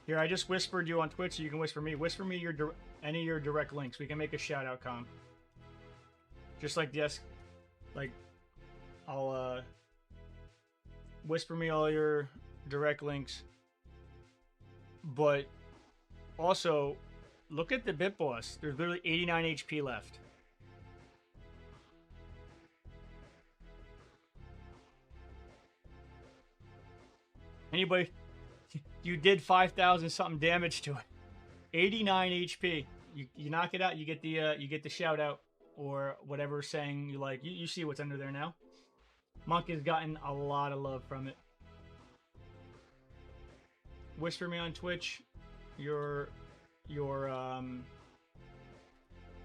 Here, I just whispered you on Twitch, so you can whisper me. Whisper me any of your direct links. We can make a shout out, Com. Just like yes, like I'll whisper me all your direct links. But also, look at the Bit Boss. There's literally 89 HP left. Anybody? You did 5,000 something damage to it. 89 HP. You knock it out, you get the shout out or whatever saying you like. You see what's under there now. Monk has gotten a lot of love from it. Whisper me on Twitch your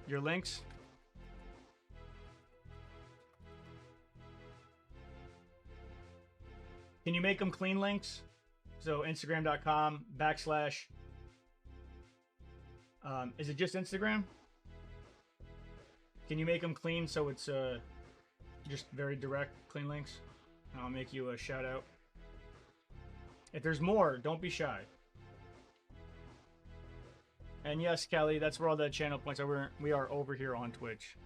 links. Can you make them clean links? So Instagram.com / is it just Instagram? Can you make them clean so it's just very direct, clean links? And I'll make you a shout out. If there's more, don't be shy. And yes, Kelly, that's where all the channel points are. We are over here on Twitch.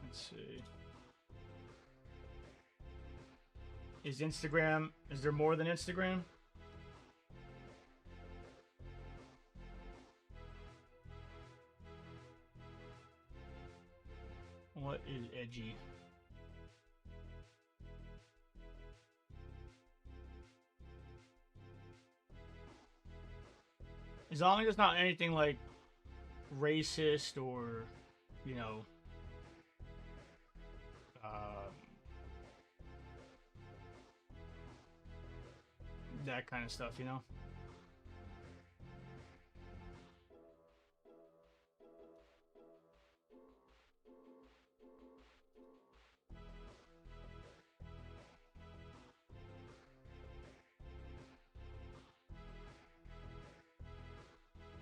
Let's see. Is there more than Instagram? What is edgy? As long as it's not anything like racist or, you know, that kind of stuff, you know?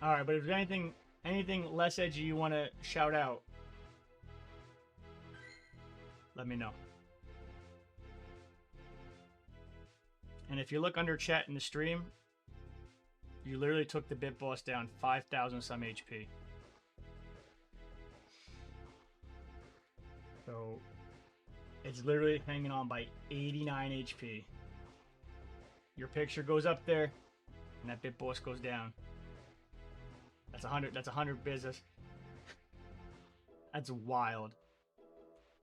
All right, but if there's anything less edgy you want to shout out, let me know. And if you look under chat in the stream, you literally took the Bit Boss down 5,000 some HP. So it's literally hanging on by 89 HP. Your picture goes up there, and that Bit Boss goes down. That's 100. That's 100 business. That's wild.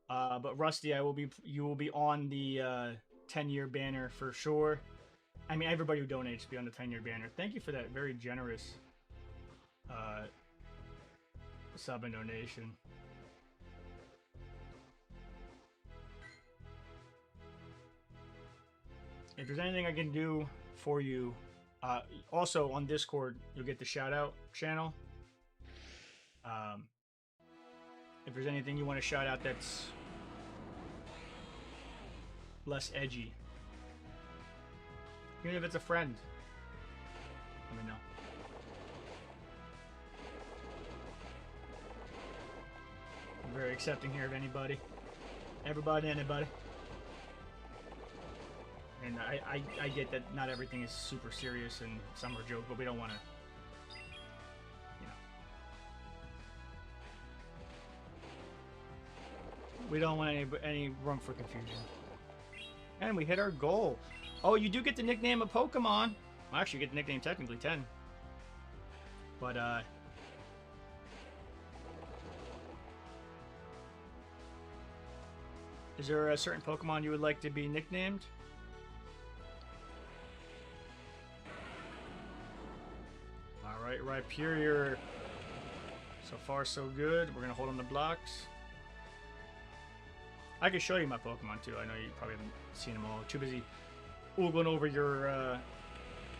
But Rusty, you will be on the 10-year banner for sure. I mean, everybody who donates will be on the 10-year banner. Thank you for that very generous sub and donation. If there's anything I can do for you, also on Discord, you'll get the shout out channel. If there's anything you want to shout out that's less edgy, even if it's a friend, let me know. I'm very accepting here of anybody, everybody, anybody. And I get that not everything is super serious and some are joke, but we don't want to, you know, we don't want any room for confusion. And we hit our goal. Oh, you do get the nickname of Pokemon. Well, actually, you get the nickname technically 10. But is there a certain Pokemon you would like to be nicknamed? Alright, Rhyperior. So far, so good. We're going to hold on the blocks. I can show you my Pokemon, too. I know you probably haven't seen them all. Too busy oogling over your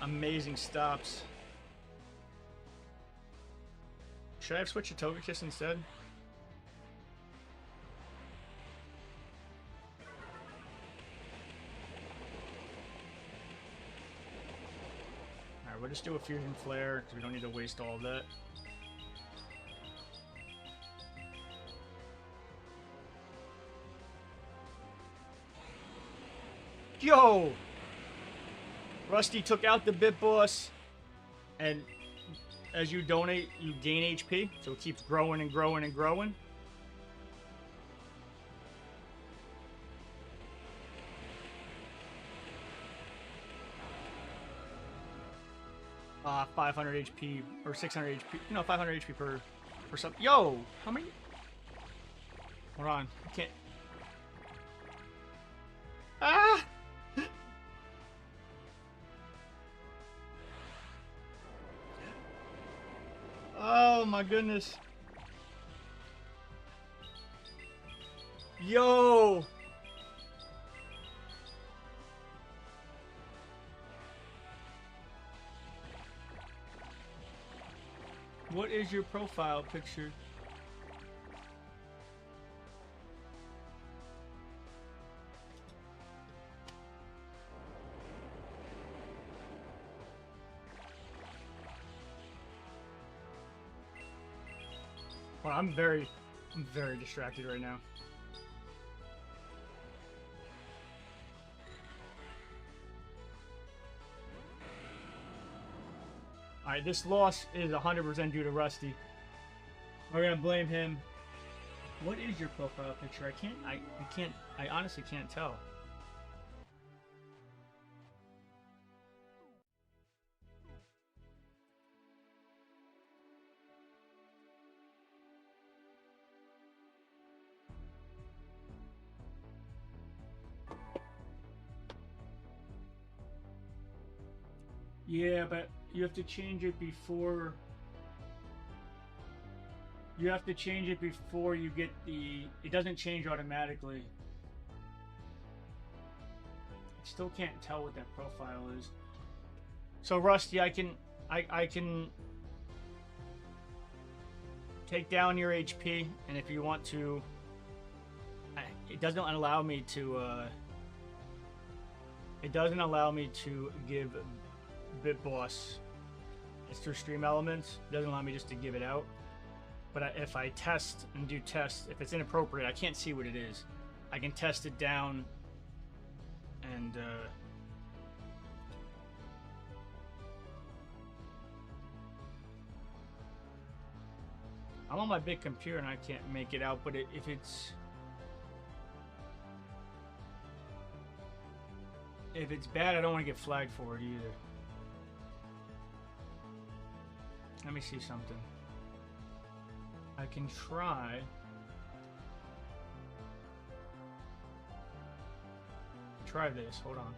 amazing stops. Should I have switched to Togekiss instead? Alright, we'll just do a Fusion Flare, because we don't need to waste all of that. Yo! Rusty took out the Bit Boss, and as you donate, you gain HP, so it keeps growing and growing and growing. Uh, 500 HP, or 600 HP, no, 500 HP per something. Yo! How many? Hold on, I can't. Ah! Oh my goodness. Yo! What is your profile picture? Well, I'm very distracted right now. Alright, this loss is 100% due to Rusty. We're gonna blame him. What is your profile picture? I honestly can't tell. Yeah, but you have to change it before. You have to change it before you get the. It doesn't change automatically. I still can't tell what that profile is. So Rusty, I can take down your HP, and if you want to, it doesn't allow me to. It doesn't allow me to give BitBoss. It's through Stream Elements. It doesn't allow me just to give it out. But if I test and do tests, if it's inappropriate, I can't see what it is. I can test it down, and I'm on my big computer and I can't make it out. But if it's bad, I don't want to get flagged for it either. Let me see something. I can try. Try this. Hold on.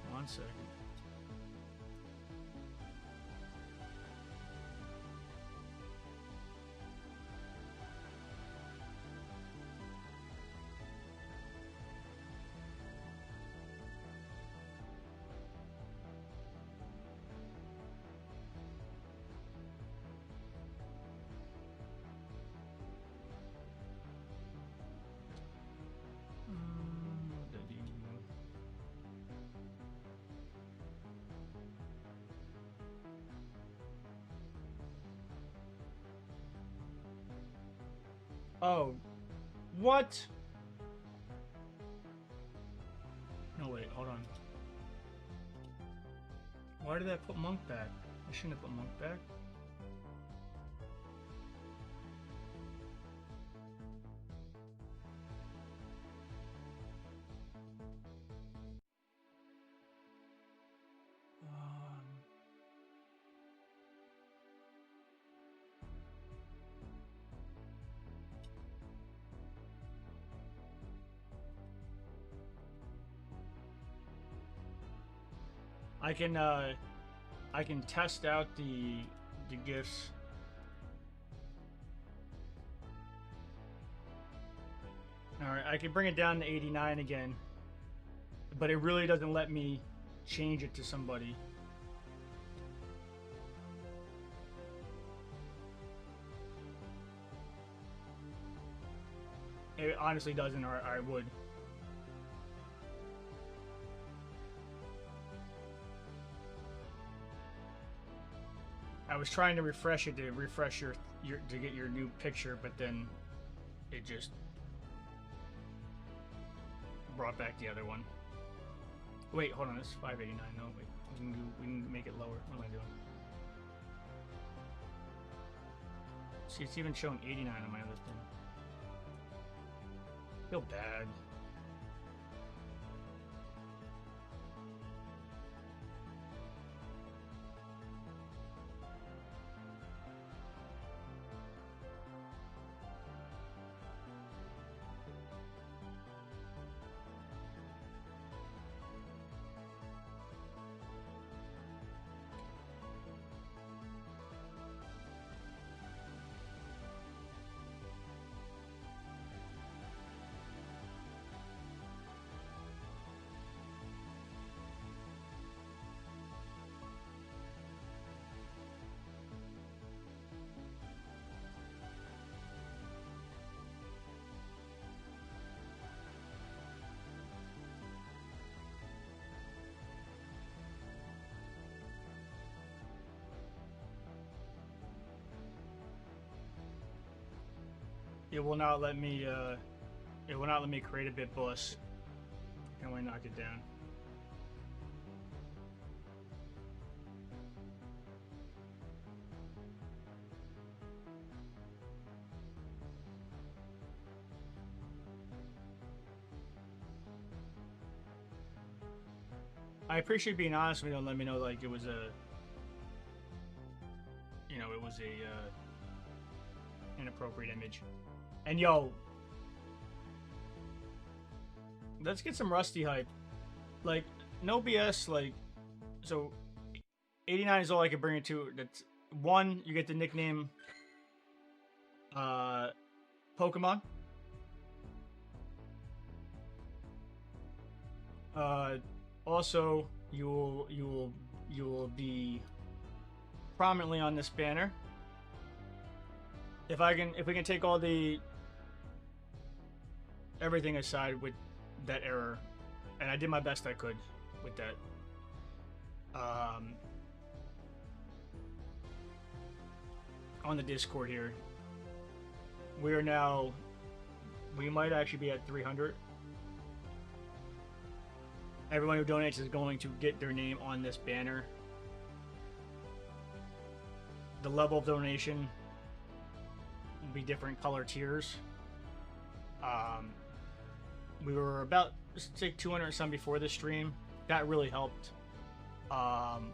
One second. Oh, what? No, wait, hold on. Why did I put Monk back? I shouldn't have put Monk back. I can test out the gifts. All right, I can bring it down to 89 again, but it really doesn't let me change it to somebody. It honestly doesn't, or I would. I was trying to refresh it to refresh your to get your new picture, but then it just brought back the other one. Wait, hold on, this is 589. No, wait, we can make it lower. What am I doing? See, it's even showing 89 on my other thing. I feel bad. It will not let me. It will not let me create a bit bus. Can we knock it down? I appreciate being honest with me. Don't let me know like it was a. You know, it was a inappropriate image. And yo, let's get some Rusty hype. Like, no BS. Like, so 89 is all I can bring it to. That's one. You get the nickname Pokemon. Also, you will be prominently on this banner. If we can take all the everything aside with that error, and I did my best I could with that. On the Discord here, we might actually be at 300. Everyone who donates is going to get their name on this banner. The level of donation will be different color tiers. We were about, let's say, 200 and some before the stream. That really helped. And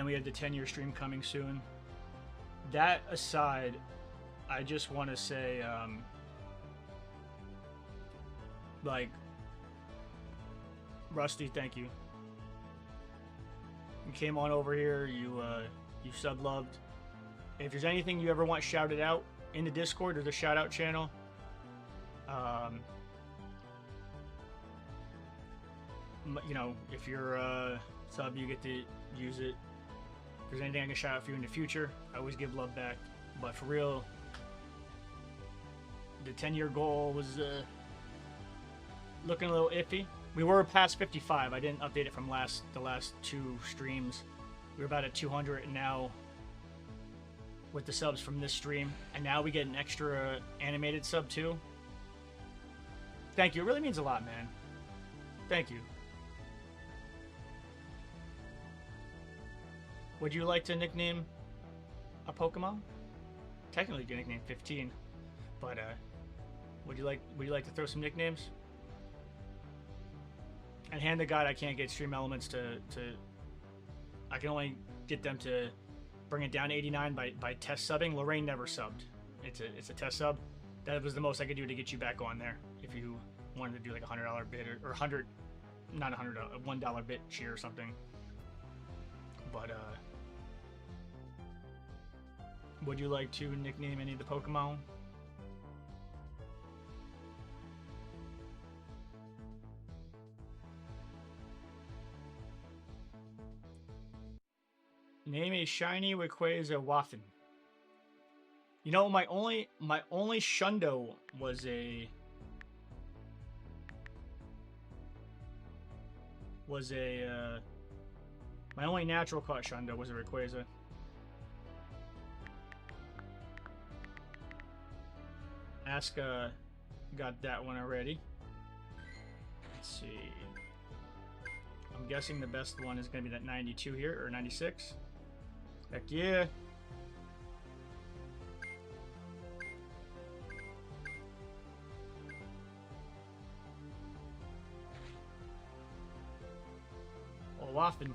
we had the 10-year stream coming soon. That aside, I just want to say, like, Rusty, thank you. You came on over here. You sub-loved. If there's anything you ever want shouted out in the Discord or the shout-out channel, you know, if you're a sub, you get to use it. If there's anything I can shout out for you in the future, I always give love back. But for real, the 10-year goal was looking a little iffy. We were past 55. I didn't update it from the last two streams. We were about at 200, and now with the subs from this stream, and now we get an extra animated sub too. Thank you. It really means a lot, man. Thank you. Would you like to nickname a Pokemon? Technically, you can nickname 15, but would you like to throw some nicknames? And hand to God, I can't get Stream Elements to. I can only get them to bring it down to 89 by test subbing. Lorraine never subbed. It's a test sub. That was the most I could do to get you back on there. If you wanted to do like a $100 bid or 100, not $100, $1 bit cheer or something. But would you like to nickname any of the Pokemon? Name a shiny Rayquaza Waffin. You know, my only Shundo was my only natural caught Shundo was a Rayquaza. Aska got that one already. Let's see. I'm guessing the best one is going to be that 92 here, or 96. Heck yeah. Oh, often.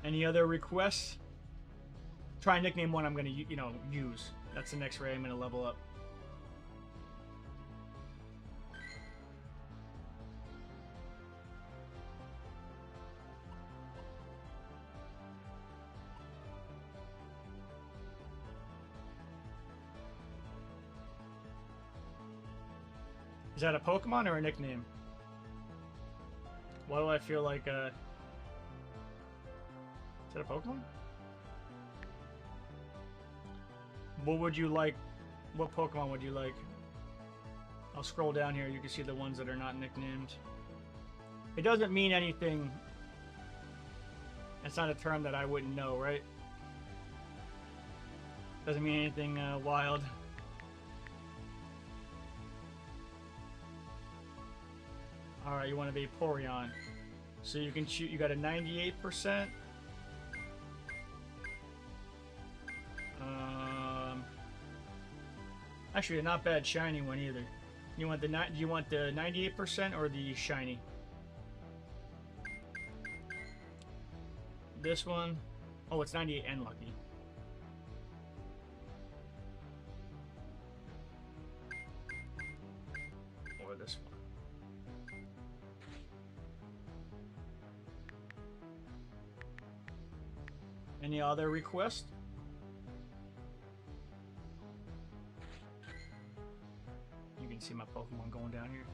Any other requests? Try and nickname one I'm going to, use. That's the next ray I'm going to level up. Is that a Pokemon or a nickname? Why do I feel like, is that a Pokemon? What would you like? What Pokemon would you like? I'll scroll down here. You can see the ones that are not nicknamed. It doesn't mean anything. It's not a term that I wouldn't know, right? Doesn't mean anything wild. Alright, you want to be Porygon. So you can shoot, you got a 98%. Actually, a not bad shiny one either. You want the do you want the 98% or the shiny? this one. Oh, it's 98 and lucky. Or this one. Any other requests? You can see my Pokemon going down here.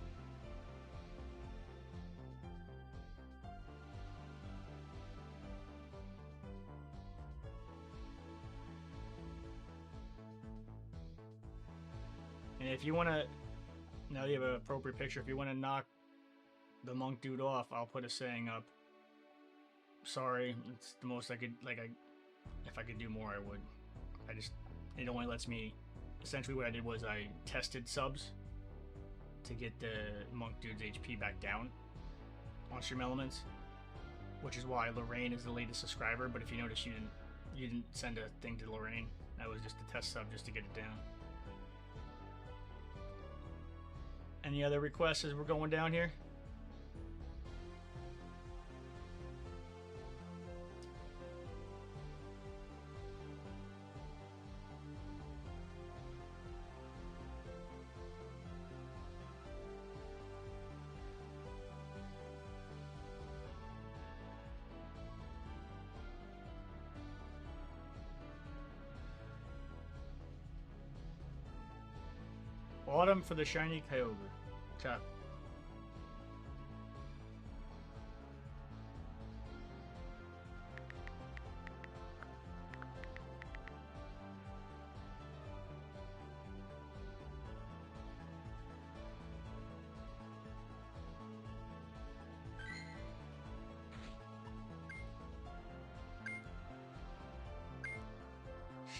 And if you want to, now you have an appropriate picture, if you want to knock the monk dude off, I'll put a saying up. Sorry, it's the most I could, like, if I could do more, I would. It only lets me, essentially what I did was I tested subs to get the monk dude's HP back down on Stream Elements, which is why Lorraine is the latest subscriber, but if you notice, you didn't send a thing to Lorraine. That was just a test sub just to get it down. Any other requests as we're going down here? Autumn for the shiny Kyogre. Okay.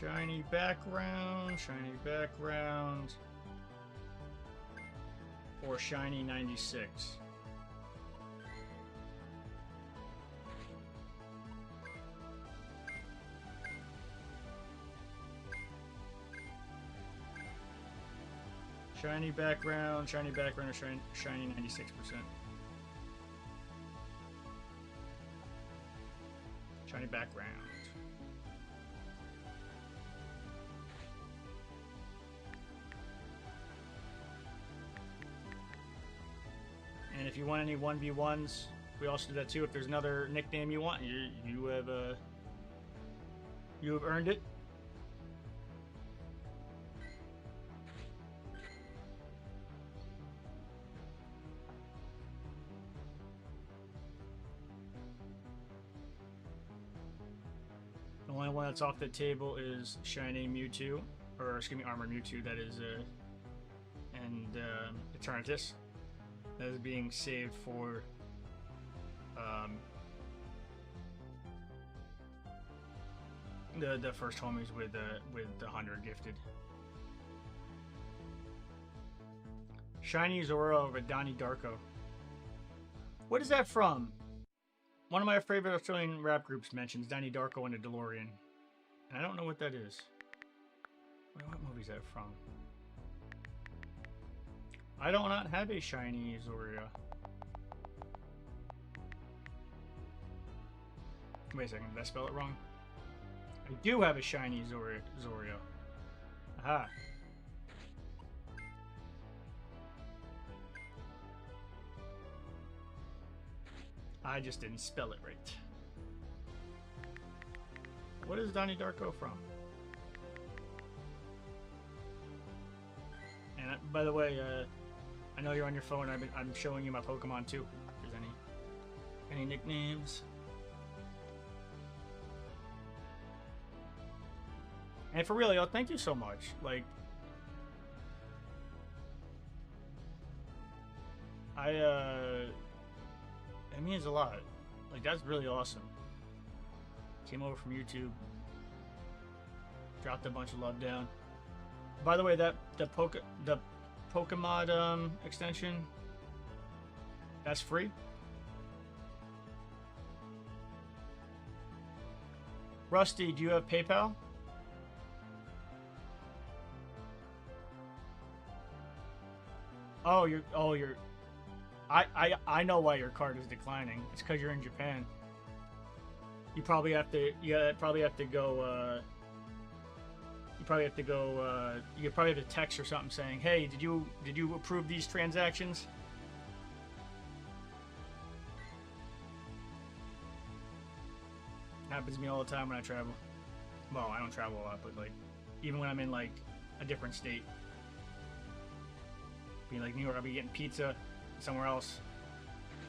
Shiny background, shiny background. Or shiny 96. Shiny background, or shiny 96%. Shiny background. And if you want any 1v1s, we also do that too. If there's another nickname you want, you have earned it. The only one that's off the table is shiny Mewtwo, or excuse me, Armor Mewtwo. That is, and Eternatus. That is being saved for the first homies with the 100 gifted. Shiny Zora over Donnie Darko. What is that from? One of my favorite Australian rap groups mentions Donnie Darko and a DeLorean, and I don't know what that is. What movie is that from? I do not have a shiny Zoria. Wait a second, did I spell it wrong? I do have a shiny Zoria. Aha. I just didn't spell it right. What is Donnie Darko from? And by the way, I know you're on your phone. I'm showing you my Pokemon too. If there's any nicknames. And for real, yo, thank you so much. Like, it means a lot. Like, that's really awesome. Came over from YouTube. Dropped a bunch of love down. By the way, the Pokemon extension, that's free. Rusty, do you have PayPal? I know why your card is declining. It's because you're in Japan. You probably have to. Yeah, probably have to go. You probably have to go. You probably have to text or something saying, "Hey, did you approve these transactions?" Happens to me all the time when I travel. Well, I don't travel a lot, but like, even when I'm in like a different state, being like New York, I'll be getting pizza somewhere else,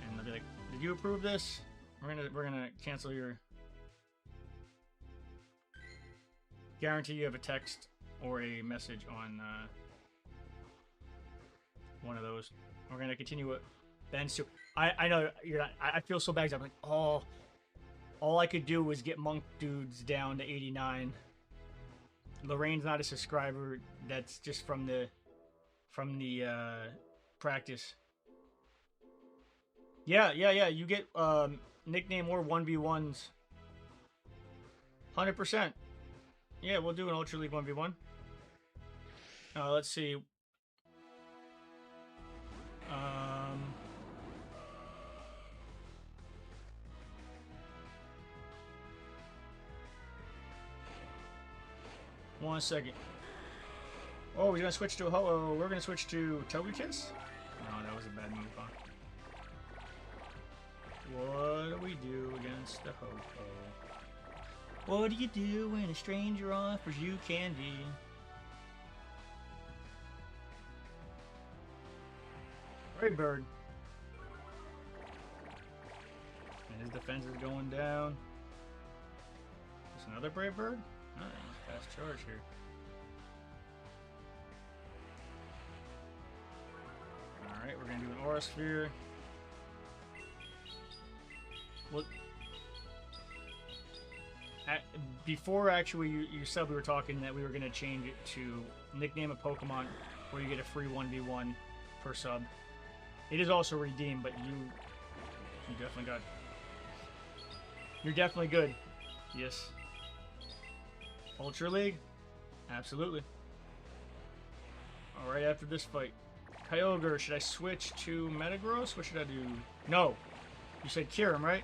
and they'll be like, "Did you approve this? We're gonna cancel your." Guarantee you have a text or a message on one of those. We're gonna continue with Ben's too. I know you're not. I feel so bad. I'm like, oh, all I could do was get Monk Dudes down to 89. Lorraine's not a subscriber. That's just from the practice. Yeah. You get nickname or 1v1s. 100%. Yeah, we'll do an Ultra League 1v1. Let's see. One second. Oh, we're gonna switch to Ho-Oh. We're gonna switch to Togekiss? No, that was a bad move, huh? What do we do against the Ho-Oh? What do you do when a stranger offers you candy? Brave Bird. And his defense is going down. There's another Brave Bird? Nice. Fast charge here. Alright, we're going to do an Aura Sphere. Well, before actually you said we were talking that we were going to change it to nickname a Pokemon where you get a free 1v1 per sub. It is also redeemed, but you definitely got... You're definitely good. Yes. Ultra League? Absolutely. Alright, after this fight. Kyogre, should I switch to Metagross? What should I do? No. You said cure him, right?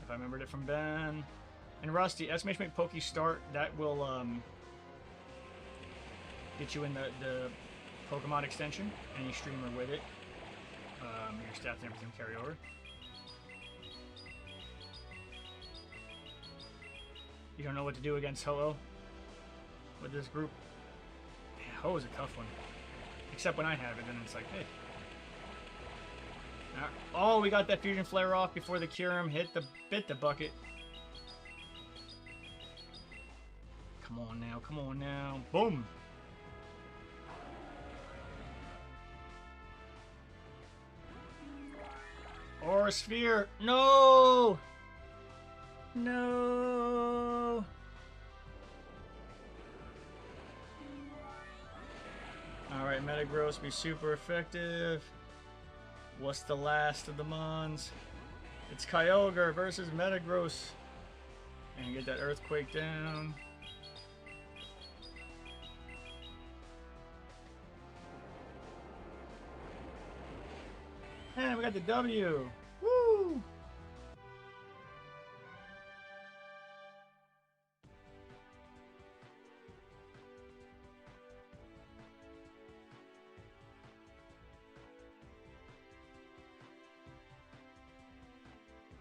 If I remembered it from Ben. And Rusty, estimation make Poke Start. That will get you in the Pokemon extension. Any streamer with it. Your stats and everything carry over. You don't know what to do against Ho-Oh with this group. Yeah, Ho is a tough one. Except when I have it, then it's like, hey. Oh, we got that Fusion Flare off before the Kyurem bit the bucket. Come on now, come on now. Boom! Aura Sphere! No! No! Alright, Metagross be super effective. What's the last of the Mons? It's Kyogre versus Metagross. And get that Earthquake down. And we got the W! Woo!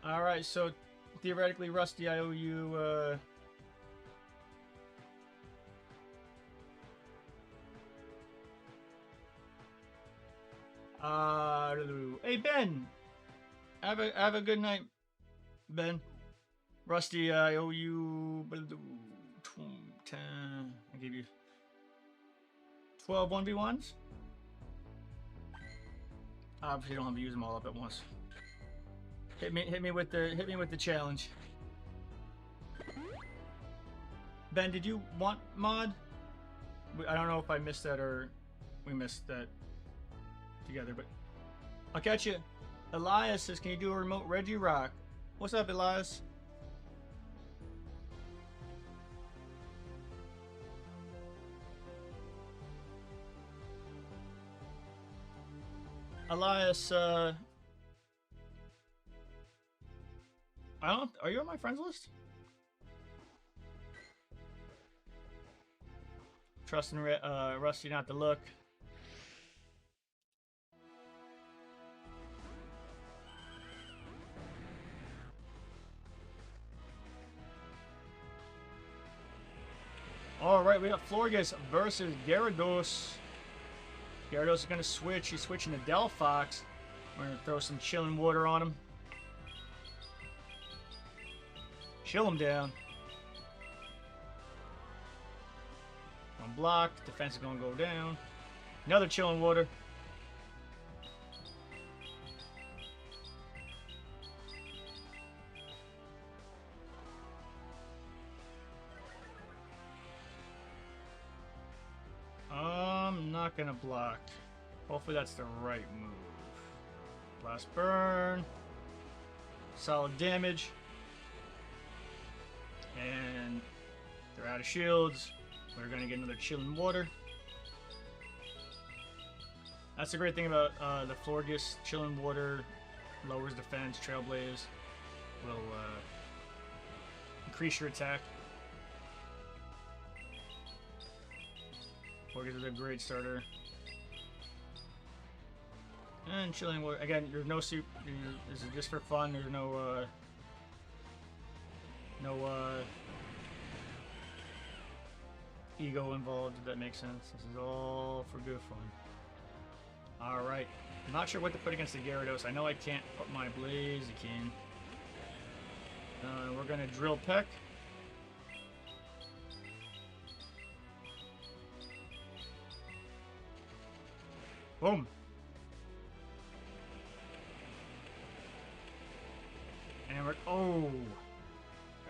Alright, so theoretically, Rusty, I owe you, hey Ben! Have a good night, Ben. Rusty, I owe you 10. I gave you 12 1v1s. Obviously, don't have to use them all up at once. Hit me with the challenge. Ben, did you want mod? I don't know if I missed that or we missed that together, but I'll catch you. Elias says, can you do a remote Reggie Rock? What's up, Elias? Elias, are you on my friends list? Trusting Rusty not to look. Alright, we got Florges versus Gyarados. Gyarados is going to switch. He's switching to Delphox. We're going to throw some chilling water on him. Chill him down. One block. Defense is going to go down. Another chilling water. I'm not gonna block. Hopefully that's the right move. Blast burn. Solid damage. And they're out of shields. We're gonna get another chilling water. That's the great thing about the Florges. Chilling water lowers defense. Trailblaze will increase your attack. Florges is a great starter. And chilling water again. There's no soup. This is just for fun. There's no ego involved. If that makes sense. This is all for good fun. All right. I'm not sure what to put against the Gyarados. I know I can't put my Blaziken. We're gonna Drill Peck. Boom. And we're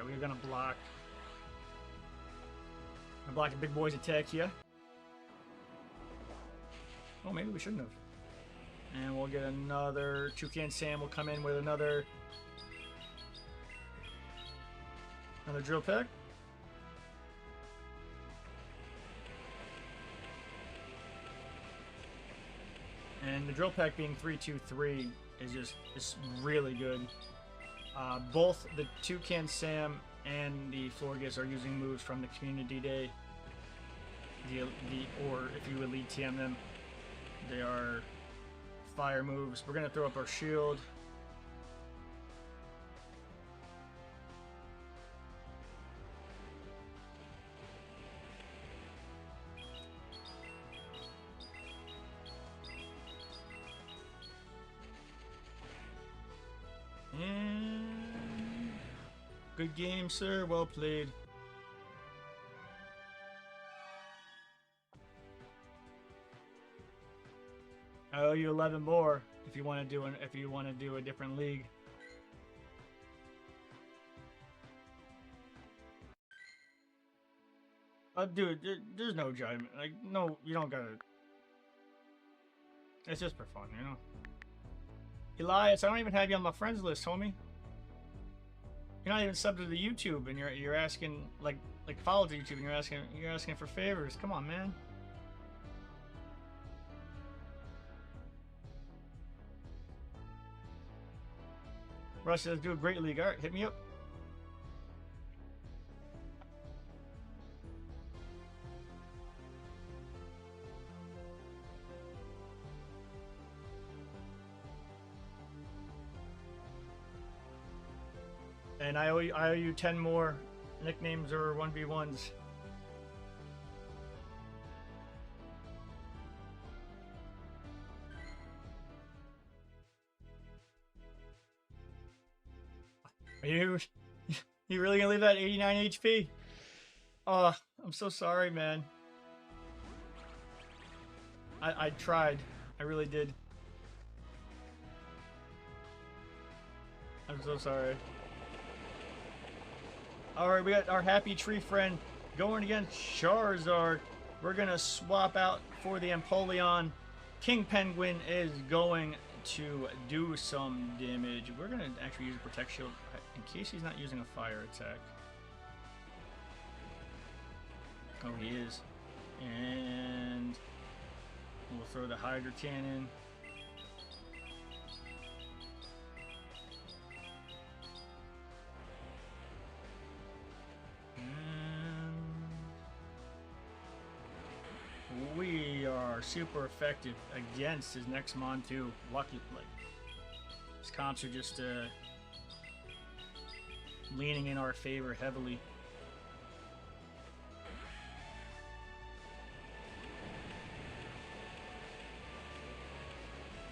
we're gonna block. Gonna block the big boy's attack here. Oh, maybe we shouldn't have. And we'll get another Toucan Sam will come in with another Drill Peck. And the Drill Peck being 3-2-3 is really good. Both the Toucan Sam and the Florges are using moves from the Community Day. Or if you Elite TM them, they are fire moves. We're gonna throw up our shield. And good game, sir. Well played. I owe you 11 more if you want to do a different league. Dude, there's no judgment. Like, no, you don't gotta. It's just for fun, you know. Elias, I don't even have you on my friends list, homie. You're not even subbed to the YouTube, and you're asking like follow the YouTube, and you're asking for favors. Come on, man. Rush, let's do a great league. All right, hit me up. And I owe you 10 more nicknames or 1v1s. Are you really gonna leave that 89 HP? Oh, I'm so sorry, man. I tried. I really did. I'm so sorry. Alright, we got our happy tree friend going against Charizard. We're gonna swap out for the Empoleon. King Penguin is going to do some damage. We're gonna actually use a Protect Shield in case he's not using a fire attack. Oh, he is. And we'll throw the Hydro Cannon. are super effective against his next Mon too. Lucky, like his comps are just leaning in our favor heavily.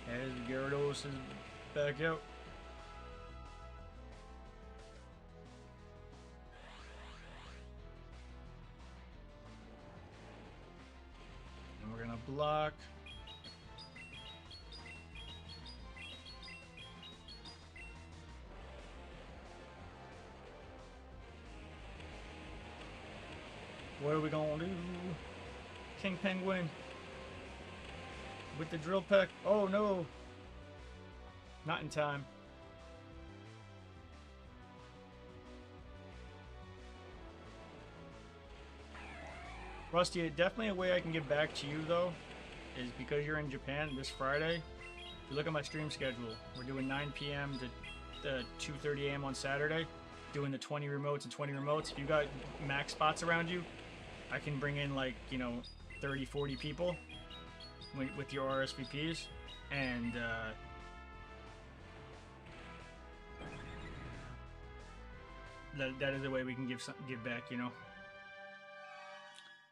As Gyarados is back out. And we're gonna block. What are we gonna do? King Penguin. With the drill peck. Oh no. Not in time. Rusty, definitely a way I can get back to you though is because you're in Japan this Friday. If you look at my stream schedule, we're doing 9 p.m. to 2:30 a.m. on Saturday, doing the 20 remotes and 20 remotes. If you got max spots around you, I can bring in like, you know, 30, 40 people with your RSVPs, and that is a way we can give back, you know.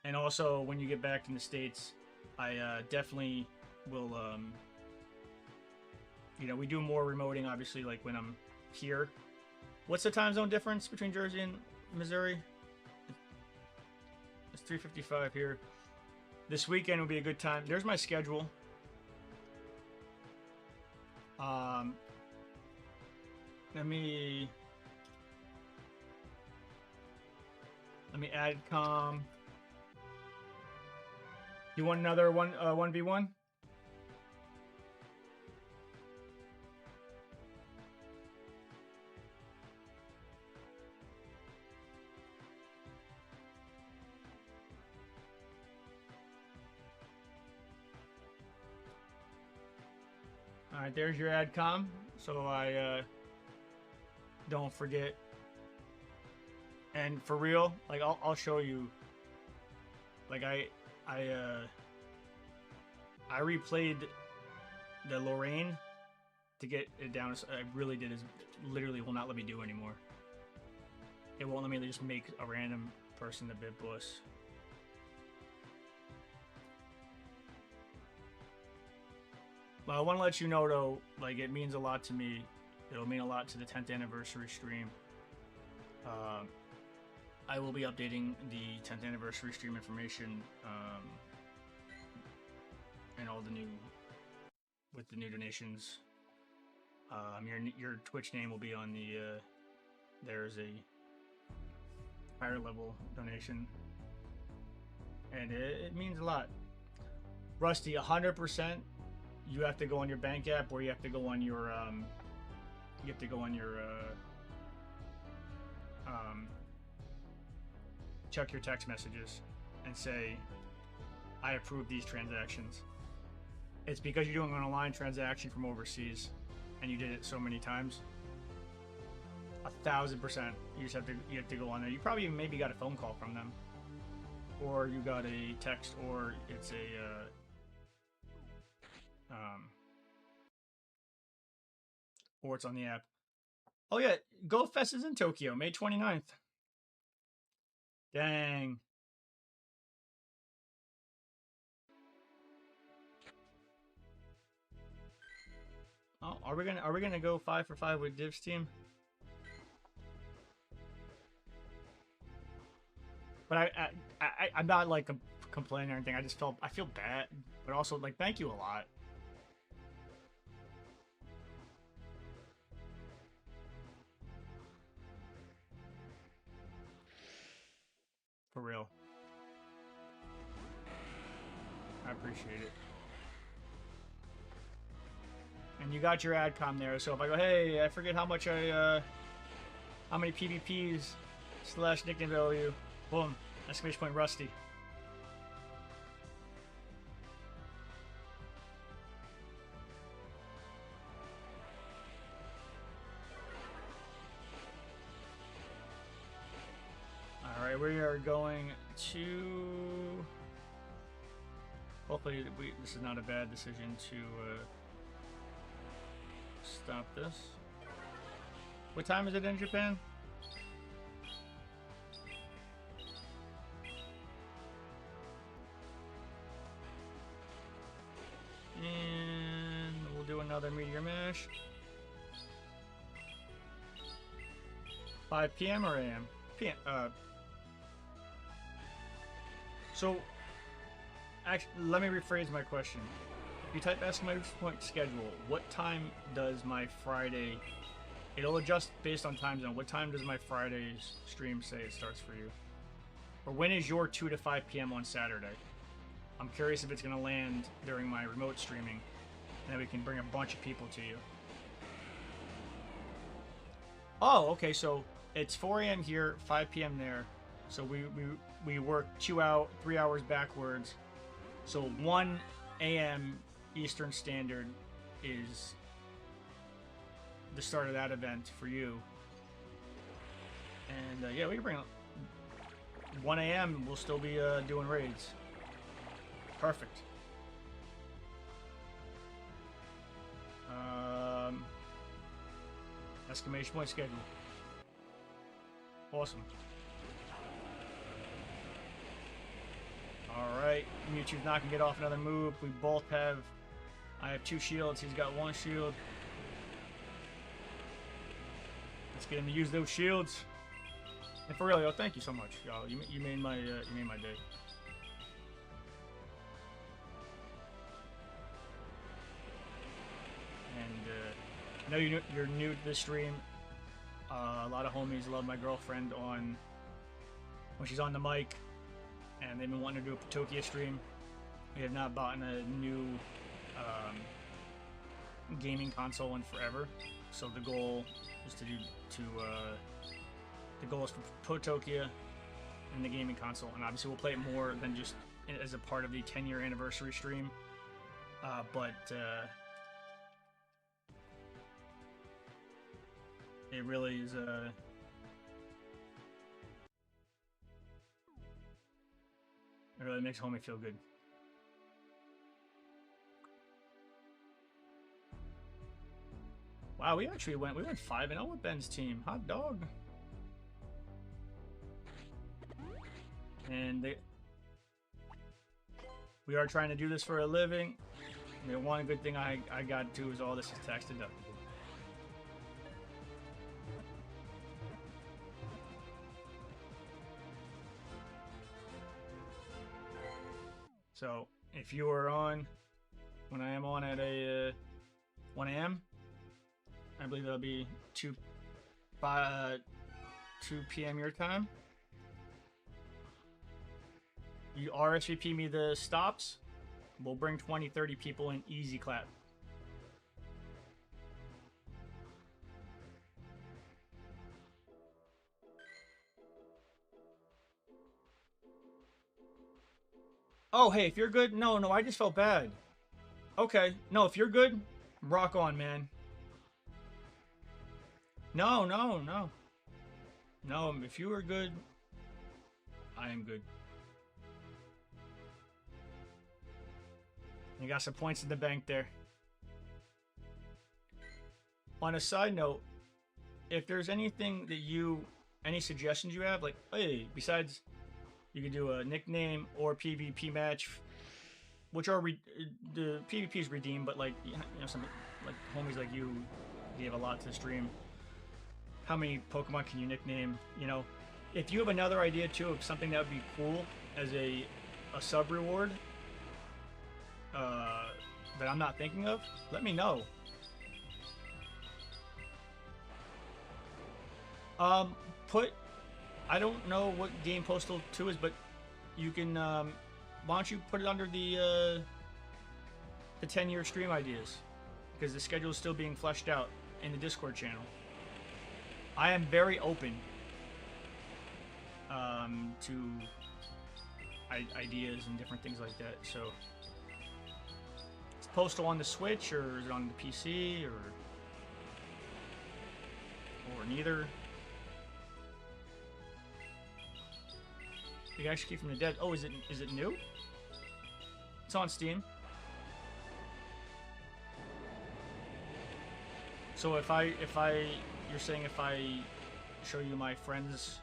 And also, when you get back in the States, I definitely will, you know, we do more remoting, obviously, like when I'm here. What's the time zone difference between Jersey and Missouri? It's 3:55 here. This weekend would be a good time. There's my schedule. Let me add com. You want another 1v1? All right, there's your ad com, so I don't forget. And for real, like I'll show you. Like I replayed the Lorraine to get it down. I really did. It literally will not let me do anymore. It won't let me just make a random person the bit boss. Well, I want to let you know though, like it means a lot to me. It'll mean a lot to the 10th anniversary stream. I will be updating the 10th anniversary stream information and all the new with the new donations. Your Twitch name will be on the. There's a higher level donation, and it means a lot. Rusty, 100%. You have to go on your bank app, or you have to go on your check your text messages and say, I approve these transactions. It's because you're doing an online transaction from overseas and you did it so many times. 1,000%. You just have to go on there. You probably maybe got a phone call from them, or you got a text, or it's or it's on the app. Oh yeah, Go Fest is in Tokyo, May 29th. Dang. Oh, are we gonna go 5 for 5 with Div's team? But I'm not like complaining or anything. I feel bad, but also like thank you a lot. For real. I appreciate it. And you got your adcom there, so if I go, hey, I forget how many PvPs / nickname value, boom, exclamation point Rusty. Alright, we are going to Hopefully, this is not a bad decision to stop this. What time is it in Japan? And we'll do another Meteor Mash. 5 p.m. or a.m.? PM. So, actually, let me rephrase my question. If you type exclamation point schedule, what time does my Friday... It'll adjust based on time zone. What time does my Friday's stream say it starts for you? Or when is your 2 to 5 p.m. on Saturday? I'm curious if it's going to land during my remote streaming. And then we can bring a bunch of people to you. Oh, okay, so it's 4 a.m. here, 5 p.m. there. So we work 3 hours backwards. So 1 a.m. Eastern Standard is the start of that event for you. And yeah, we can bring 1 a.m. We'll still be doing raids. Perfect. Exclamation point schedule. Awesome. Alright, Mewtwo's not gonna get off another move. We both have... I have 2 shields, he's got 1 shield. Let's get him to use those shields. And for real, yo, thank you so much, y'all. You made my day. And I know you're new to this stream. A lot of homies love my girlfriend when she's on the mic, and they've been wanting to do a Patokia stream. We have not bought a new gaming console in forever, so the goal is the goal is for Patokia and the gaming console, and obviously we'll play it more than just as a part of the 10-year anniversary stream. But it really is it really makes homie feel good. Wow, we went 5-0 with Ben's team. Hot dog. And we are trying to do this for a living. And the one good thing I got to is all this is tax deductible. So if you are on when I am on at a 1 a.m., I believe that'll be 2 p.m. your time. You RSVP me the stops. We'll bring 20, 30 people in easy clap. Oh, hey, if you're good, no, I just felt bad. Okay, no, if you're good, rock on, man. No, if you are good, I am good. You got some points in the bank there. On a side note, if there's anything that any suggestions you have, like, hey, besides, you could do a nickname or PvP match, which are the PvP is redeemed, but like, you know, some like homies like you gave a lot to the stream. How many Pokemon can you nickname? You know, if you have another idea too of something that would be cool as a sub reward that I'm not thinking of, let me know. I don't know what game Postal 2 is, but you can, why don't you put it under the 10-year stream ideas, because the schedule is still being fleshed out in the Discord channel. I am very open to ideas and different things like that. So, is Postal on the Switch, or is it on the PC, or neither? You can actually keep from the dead. Oh, is it new? It's on Steam. So if you're saying if I show you my friend's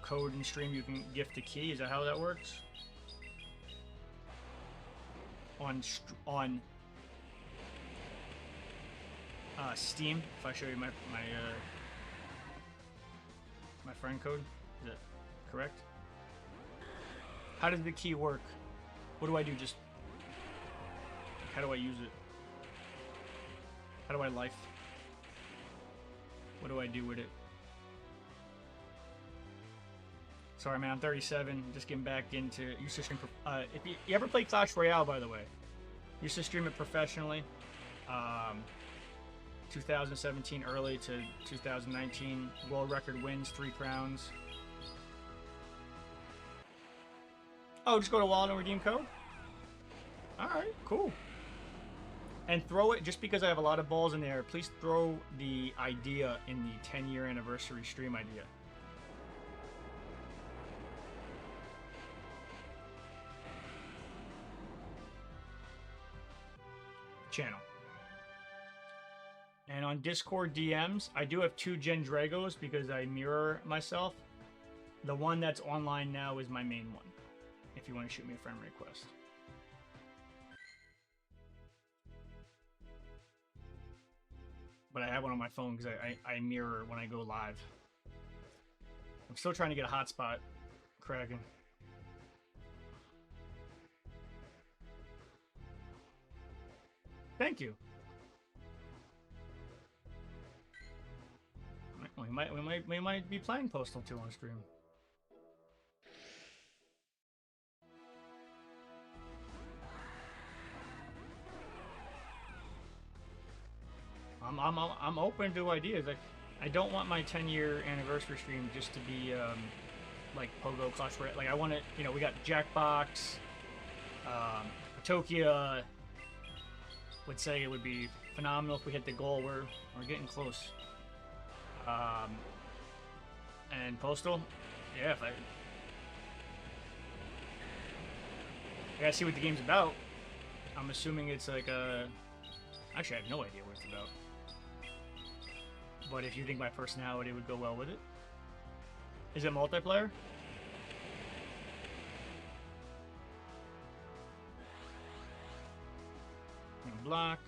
code and stream, you can gift a key. Is that how that works? On Steam, if I show you my friend code, is that correct? How does the key work? What do I do? Just how do I use it? How do I life? What do I do with it? Sorry, man. I'm 37. Just getting back into. Used to stream. If you ever play Clash Royale, by the way, used to stream it professionally. 2017 early to 2019 world record wins, 3 crowns. Oh, just go to wallet and redeem code. All right, cool. And throw it, just because I have a lot of balls in there, please throw the idea in the 10-year anniversary stream idea. Channel. And on Discord DMs, I do have 2 Gen Dragos because I mirror myself. The one that's online now is my main one, if you want to shoot me a friend request. But I have one on my phone because I mirror when I go live. I'm still trying to get a hotspot cracking. Thank you. We might be playing Postal 2 on stream. I'm open to ideas. I don't want my 10-year anniversary stream just to be like Pogo Clash Royale. Like I want it. You know, we got Jackbox, Tokia. Would say it would be phenomenal if we hit the goal. We're getting close. And Postal, yeah. If I gotta see what the game's about. I'm assuming it's like a. Actually, I have no idea what it's about. But if you think my personality would go well with it, is it multiplayer? Block.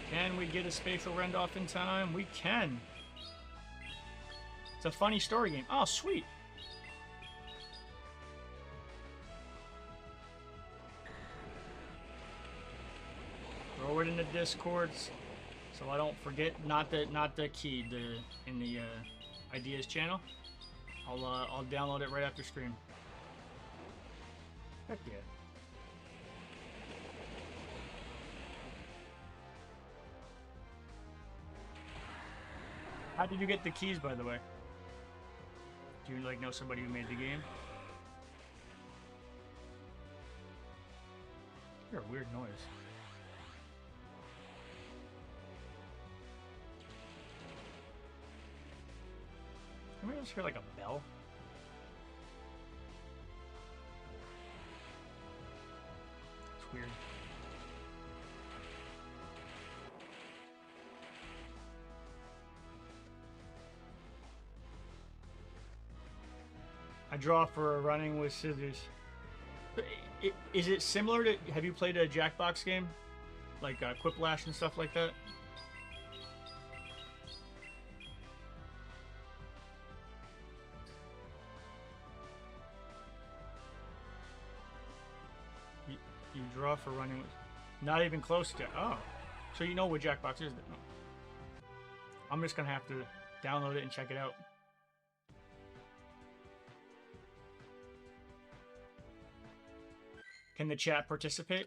Can we get a spatial rend off in time? We can. It's a funny story game. Oh, sweet. Throw it in the Discords so I don't forget. Not the key. In the ideas channel. I'll download it right after stream. Heck yeah. How did you get the keys, by the way? Do you like know somebody who made the game? You're a weird noise. Maybe I just hear like a bell. It's weird. I draw for running with scissors. Is it similar to? Have you played a Jackbox game, like Quiplash and stuff like that? You draw for running with. Not even close to. Oh, so you know what Jackbox is? No. I'm just gonna have to download it and check it out. Can the chat participate?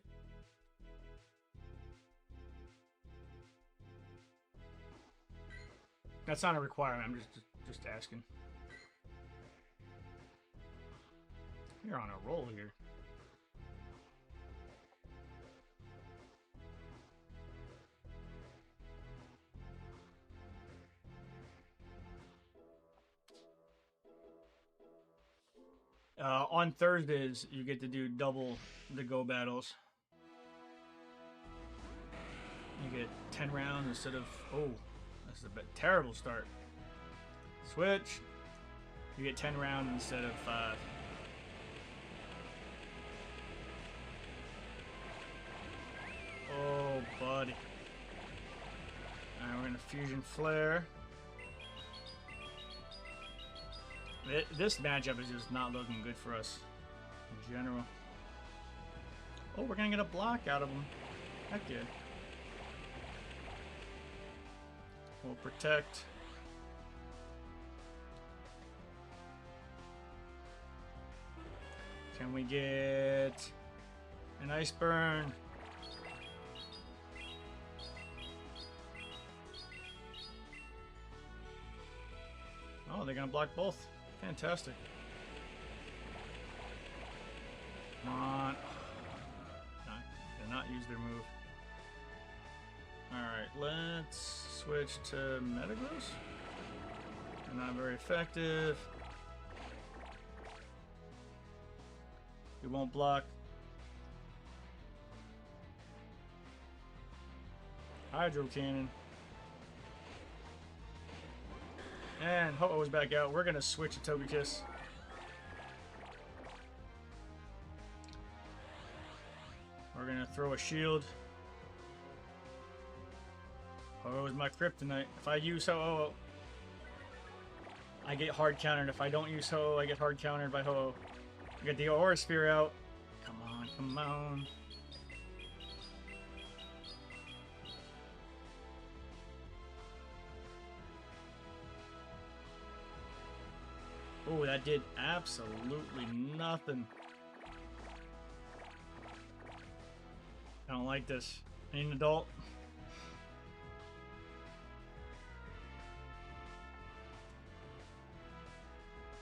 That's not a requirement. I'm just asking. You're on a roll here. On Thursdays, you get to do double the Go battles. You get 10 rounds instead of... Oh, that's a terrible start. Switch. You get 10 rounds instead of 5. Oh, buddy. Alright, we're going to Fusion Flare. This matchup is just not looking good for us in general. Oh, we're going to get a block out of him. Heck yeah. We'll protect. Can we get an Ice Burn? Oh, they're gonna block both. Fantastic. Come on. No, did not use their move. Alright, let's switch to Metagross. They're not very effective. We won't block. Hydro Cannon. And Ho-Oh's back out. We're going to switch to Togekiss. We're going to throw a shield. Ho-Oh is my kryptonite. If I use Ho-Oh, I get hard countered. If I don't use Ho-Oh, I get hard countered by Ho-Oh. Get the Aura Sphere out. Come on, come on. Oh, that did absolutely nothing. I don't like this. I need an adult.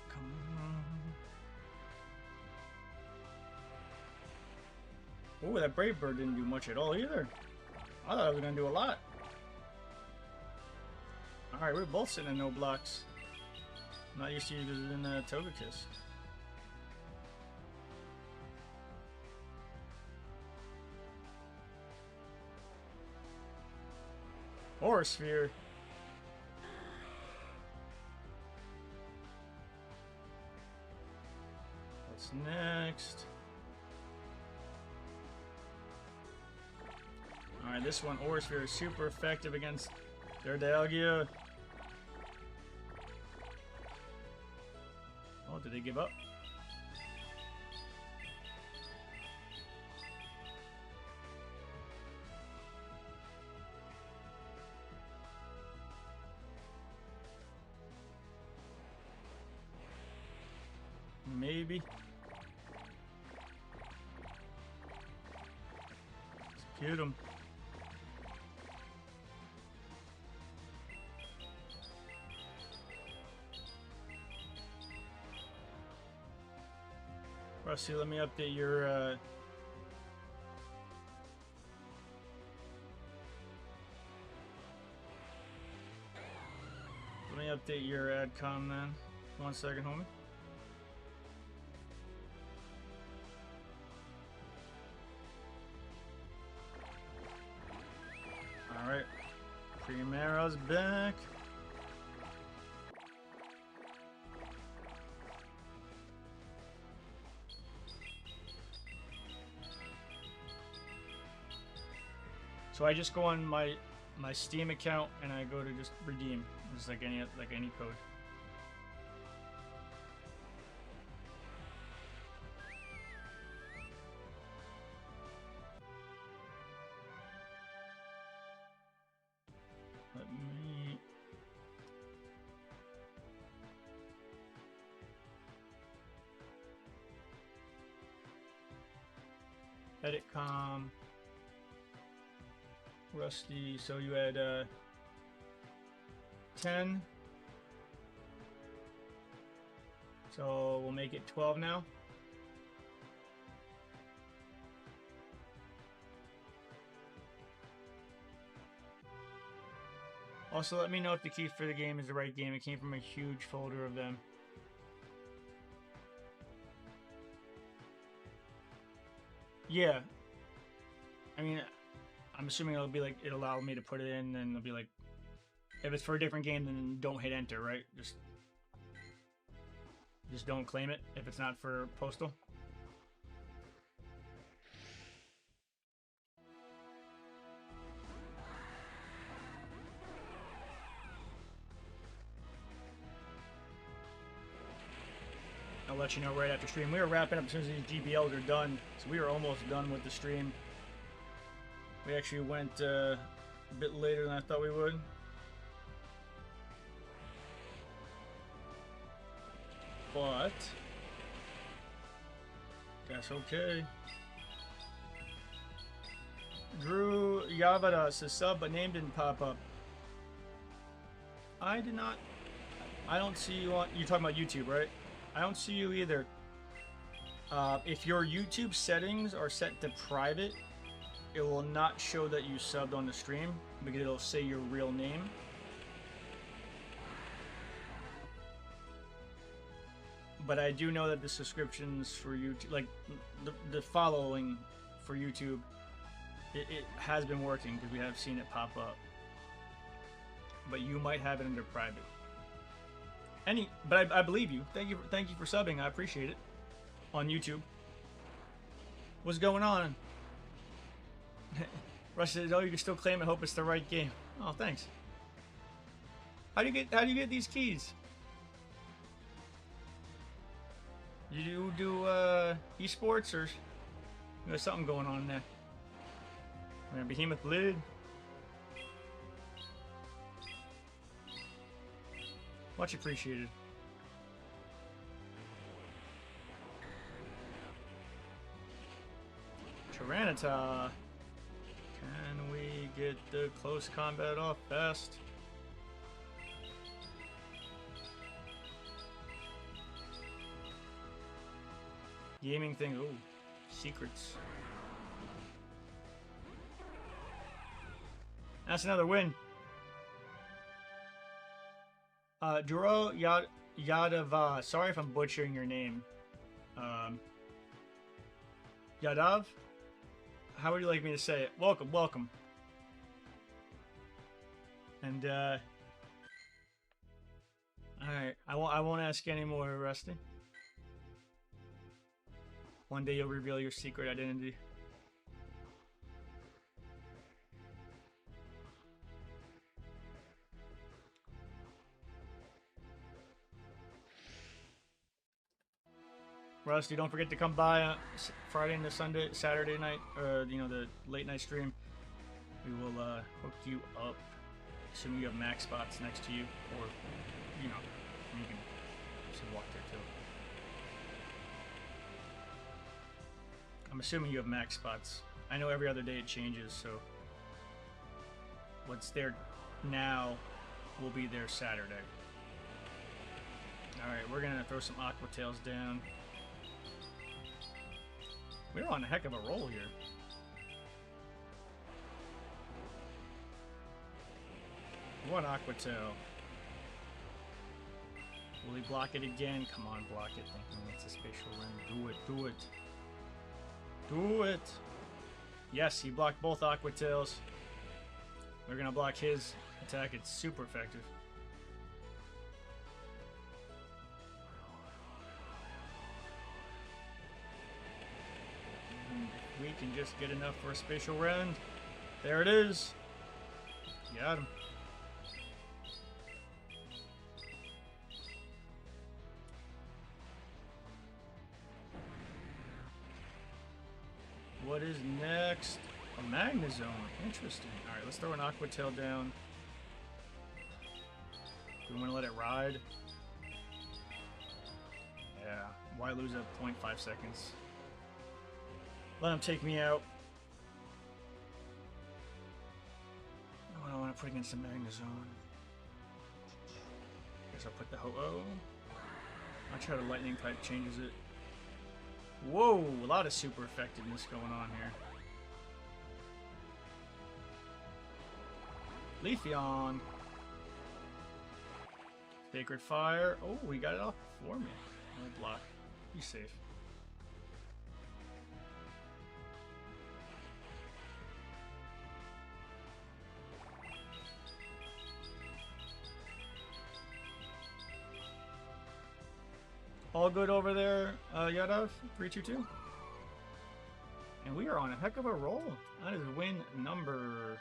Come on. Oh, that Brave Bird didn't do much at all either. I thought I was going to do a lot. Alright, we're both sitting in no blocks. I'm not used to using Togekiss. Aura Sphere. What's next? Alright, this one, Aura Sphere, is super effective against their Dialga. Oh, did they give up? Maybe. Let's him. Rusty, let me update your adcom then. 1 second, homie. Alright. Primaro's back. So I just go on my Steam account and I go to just redeem, just like any code. Let me. Edit com. Rusty, so you had 10. So we'll make it 12 now. Also, let me know if the key for the game is the right game. It came from a huge folder of them. Yeah. I mean, I'm assuming it'll be like, it'll allow me to put it in, and it'll be like, if it's for a different game, then don't hit enter, right? Just don't claim it if it's not for Postal. I'll let you know right after stream. We are wrapping up as soon as these GBLs are done, so we are almost done with the stream. We actually went a bit later than I thought we would. But that's okay. Drew Yavada says sub, but name didn't pop up. I did not. I don't see you on. You're talking about YouTube, right? I don't see you either. If your YouTube settings are set to private, it will not show that you subbed on the stream because it'll say your real name. But I do know that the subscriptions for YouTube, like the following for YouTube, it has been working because we have seen it pop up. But you might have it under private. But I believe you. Thank you for subbing. I appreciate it. On YouTube. What's going on? Rush says, "Oh, you can still claim it. Hope it's the right game." Oh, thanks. How do you get these keys? You do esports, or there's something going on there? Behemoth lid. Much appreciated. Tyranitar. Can we get the close combat off fast? Gaming thing. Ooh, secrets. That's another win. Duro Yadav. Sorry if I'm butchering your name. Yadav? How would you like me to say it? Welcome, welcome. And, alright. I won't ask you anymore, Rusty. One day you'll reveal your secret identity. Rusty, don't forget to come by Friday into Saturday night, you know, the late night stream. We will hook you up, assuming you have max spots next to you, or, you know, you can just walk there too. I'm assuming you have max spots. I know every other day it changes, so what's there now will be there Saturday. Alright, we're gonna throw some Aqua Tails down. We're on a heck of a roll here. One Aqua Tail. Will he block it again? Come on, block it. Thinking it's a spatial ring. Do it, do it. Do it! Yes, he blocked both Aqua Tails. We're gonna block his attack. It's super effective. We can just get enough for a spatial rend. There it is. Got him. What is next? A Magnezone. Interesting. Alright, let's throw an Aqua Tail down. Do we want to let it ride? Yeah. Why lose at 0.5 seconds? Let him take me out. Oh, I don't want to put against the Magnezone. Guess I'll put the Ho-Oh. I'll try to Lightning type changes it. Whoa, a lot of super effectiveness going on here. Leafeon. Sacred Fire. Oh, we got it off before me. No block. Be safe. All good over there, Yadav? 322? And we are on a heck of a roll. That is win number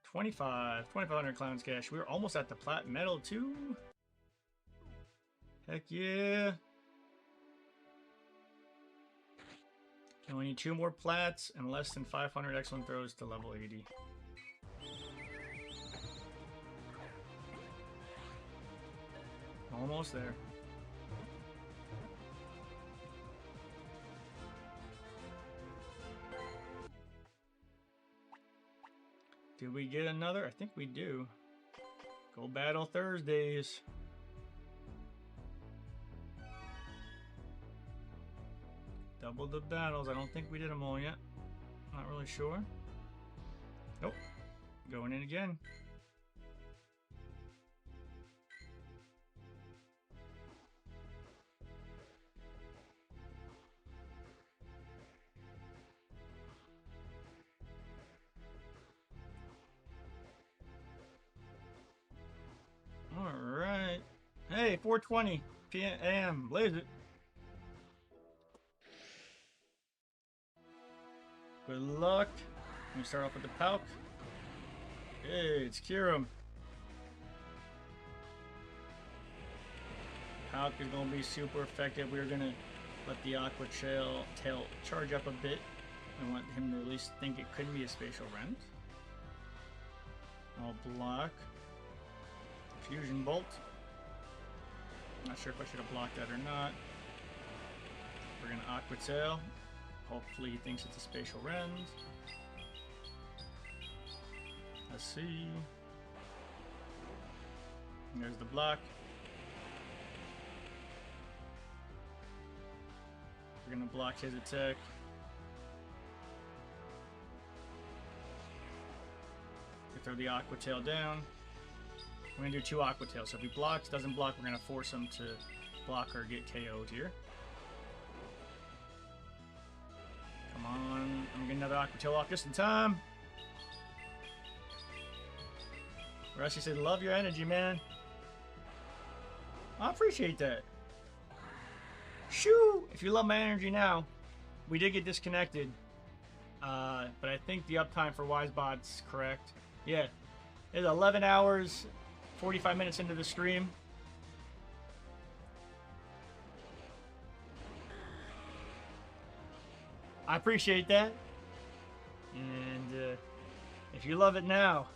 25. 2,500 Clowns Cash. We're almost at the Plat Medal, too. Heck yeah. And we need 2 more Plats and less than 500 excellent throws to level 80. Almost there. Did we get another? I think we do. Go Battle Thursdays. Double the battles. I don't think we did them all yet. Not really sure. Nope. Going in again. Alright. Hey, 4:20 p.m. Blaze it. Good luck. Let me start off with the Palk. Hey, it's Kiram. Palk is going to be super effective. We're going to let the Aqua tail charge up a bit. I want him to at least think it could be a spatial rend. I'll block. Fusion Bolt. Not sure if I should have blocked that or not. We're going to Aqua Tail. Hopefully he thinks it's a spatial rend. Let's see. And there's the block. We're gonna block his attack. We throw the Aqua Tail down. We're gonna do 2 Aqua Tails. So if he blocks, doesn't block, we're gonna force him to block or get KO'd here. Come on, I'm getting another Aqua Tail off just in time. Rusty said, love your energy, man. I appreciate that. Shoo! If you love my energy now, we did get disconnected. But I think the uptime for WiseBot's correct. Yeah. It's 11 hours, 45 minutes into the stream. I appreciate that. And if you love it now,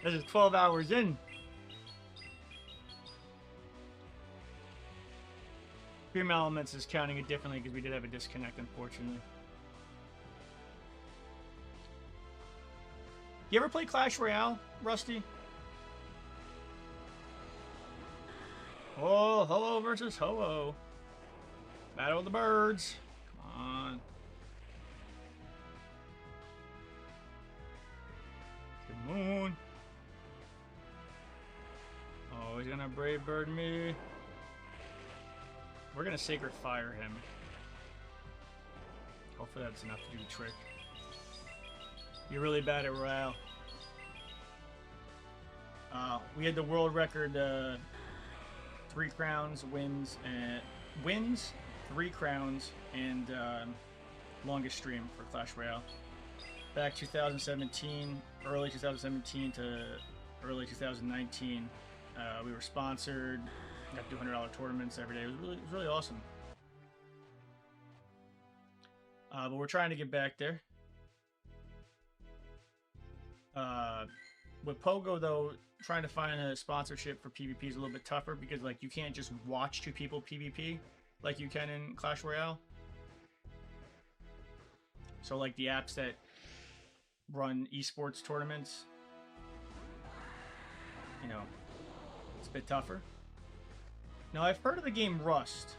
this is 12 hours in. Premium Elements is counting it differently because we did have a disconnect, unfortunately. You ever play Clash Royale, Rusty? Oh, Ho-Oh versus Ho-Oh. Battle of the Birds. Come on. Good moon. Oh, he's gonna Brave Bird me. We're gonna Sacred Fire him. Hopefully that's enough to do the trick. You're really bad at Royale. We had the world record 3 crowns, wins, 3 crowns, and longest stream for Clash Royale. Back 2017, early 2017 to early 2019, we were sponsored. Got to do $100 tournaments every day. It was really awesome. But we're trying to get back there. With Pogo, though, trying to find a sponsorship for PvP is a little bit tougher because, like, you can't just watch 2 people PvP like you can in Clash Royale. So, like, the apps that run esports tournaments, you know, it's a bit tougher. Now, I've heard of the game Rust.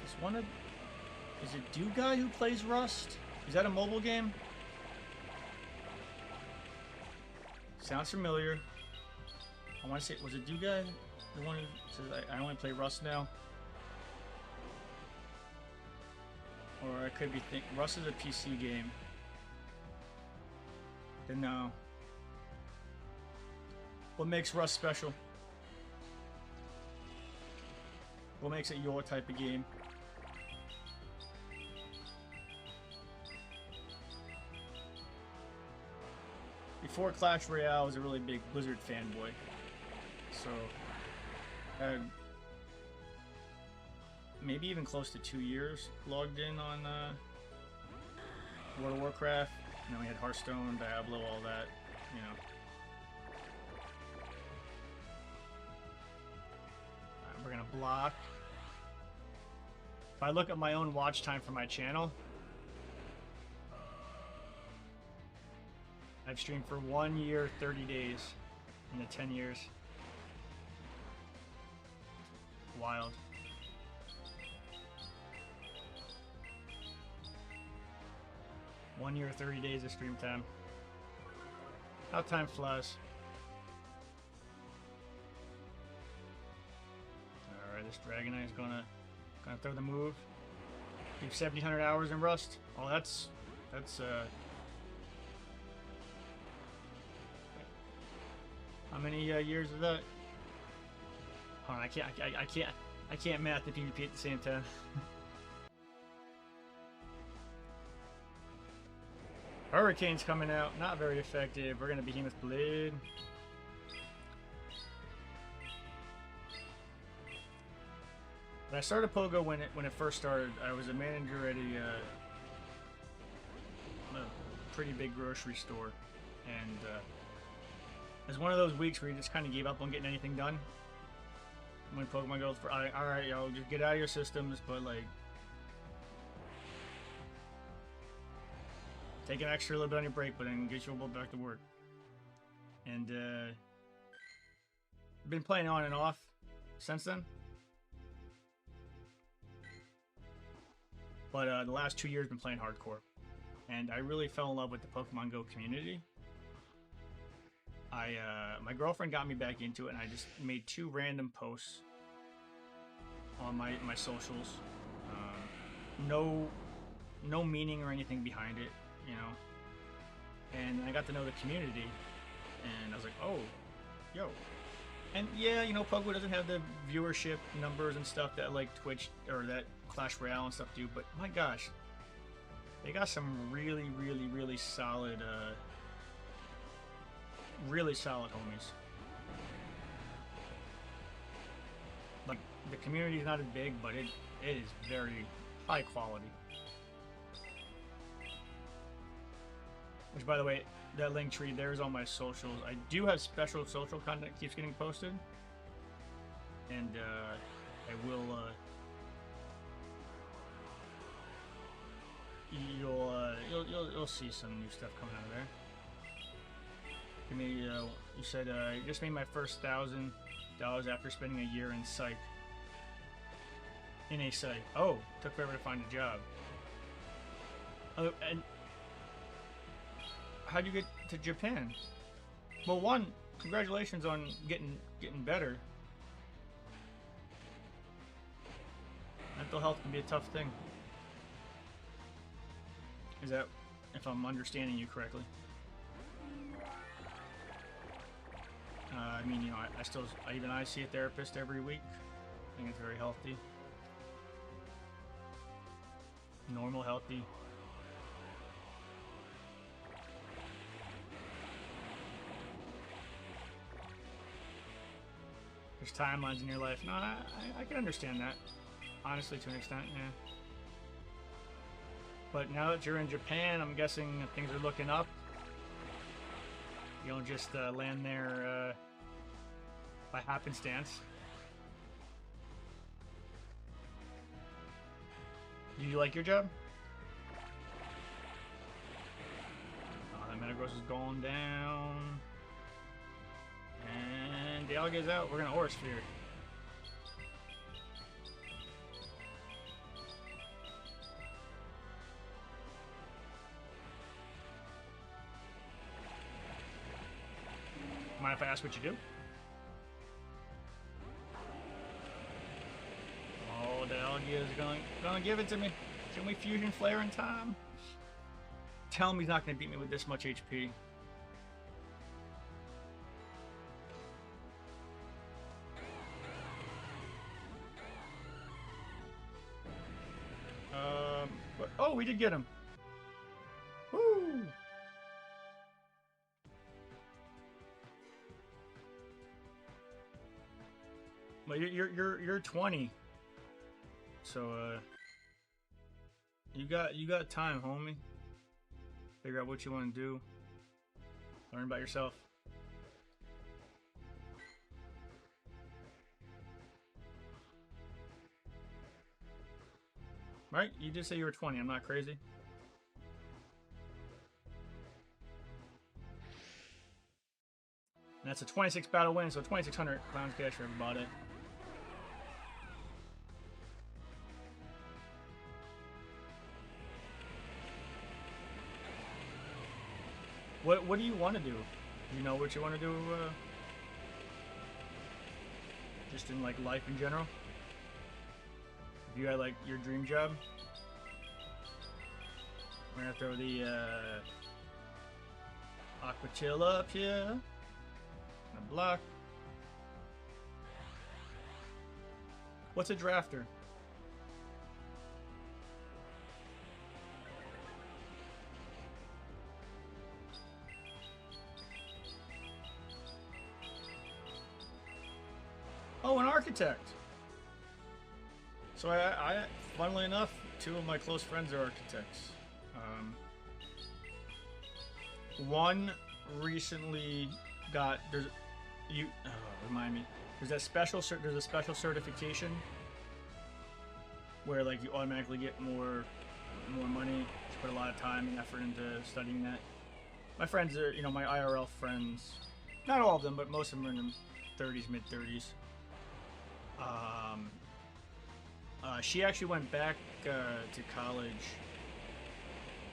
Is it Do Guy who plays Rust? Is that a mobile game? Sounds familiar. I want to say, was it Do Guy? The one who says, I only play Rust now? Or I could be thinking, Rust is a PC game. Then no. What makes Rust special? What makes it your type of game? Before Clash Royale, I was a really big Blizzard fanboy. So, maybe even close to 2 years logged in on World of Warcraft. You know, we had Hearthstone, Diablo, all that, you know. Alright, we're gonna block. If I look at my own watch time for my channel, I've streamed for 1 year, 30 days in the 10 years. Wild. One year, 30 days of stream time. How time flies. Alright, this Dragon Knight is gonna throw the move. Keep 1,700 hours in Rust. Oh, that's how many years is that? Hold on, I can't math the PvP at the same time. Hurricane's coming out, not very effective. We're gonna Behemoth Blade. When I started Pogo when it first started, I was a manager at a pretty big grocery store, and it was one of those weeks where you just kind of gave up on getting anything done. When Pokemon goes for alright, y'all, just get out of your systems, but like take an extra little bit on your break, but then get your butt back to work. And been playing on and off since then. But the last 2 years been playing hardcore, and I really fell in love with the Pokemon Go community. My girlfriend got me back into it, and I just made 2 random posts on my socials. No meaning or anything behind it, you know. And I got to know the community, and I was like, oh, yo. And yeah, you know, Pogo doesn't have the viewership numbers and stuff that like Twitch or that Clash Royale and stuff do, but my gosh, they got some really solid homies. Like, the community is not as big, but it is very high quality. Which, by the way, that link tree there is on my socials. I do have special social content that keeps getting posted, and I will. You'll see some new stuff coming out of there. Give me. You said you just made my first $1,000 after spending a year in psych. In a psych. Oh, took forever to find a job. Oh, and how'd you get to Japan? Well, one, congratulations on getting better. Mental health can be a tough thing. Is that, if I'm understanding you correctly? I mean, you know, I see a therapist every week. I think it's very healthy. Normal, healthy. There's timelines in your life. No, I can understand that. Honestly, to an extent, yeah. But now that you're in Japan, I'm guessing things are looking up. You don't just land there by happenstance. Do you like your job? Oh, the Metagross is going down. And the Alga's out. We're going to Aura Sphere. Mind if I ask what you do? Oh, the Algae is gonna give it to me. Can we Fusion Flare in time? Tell him he's not gonna beat me with this much HP. we did get him. Woo! But you're 20, so you got time, homie. Figure out what you want to do. Learn about yourself. Right? You did say you were 20. I'm not crazy. And that's a 26 battle win, so 2,600 clowns cash for everybody. What do you want to do? Do you know what you want to do? Just in like life in general? If you had like your dream job? We're gonna throw the Aquatilla up here. A block. What's a drafter? Oh, an architect. So I funnily enough, two of my close friends are architects. One recently got remind me. There's a special certification where like you automatically get more money. You put a lot of time and effort into studying that. My friends are, my IRL friends. Not all of them, but most of them are in their 30s, mid 30s. She actually went back to college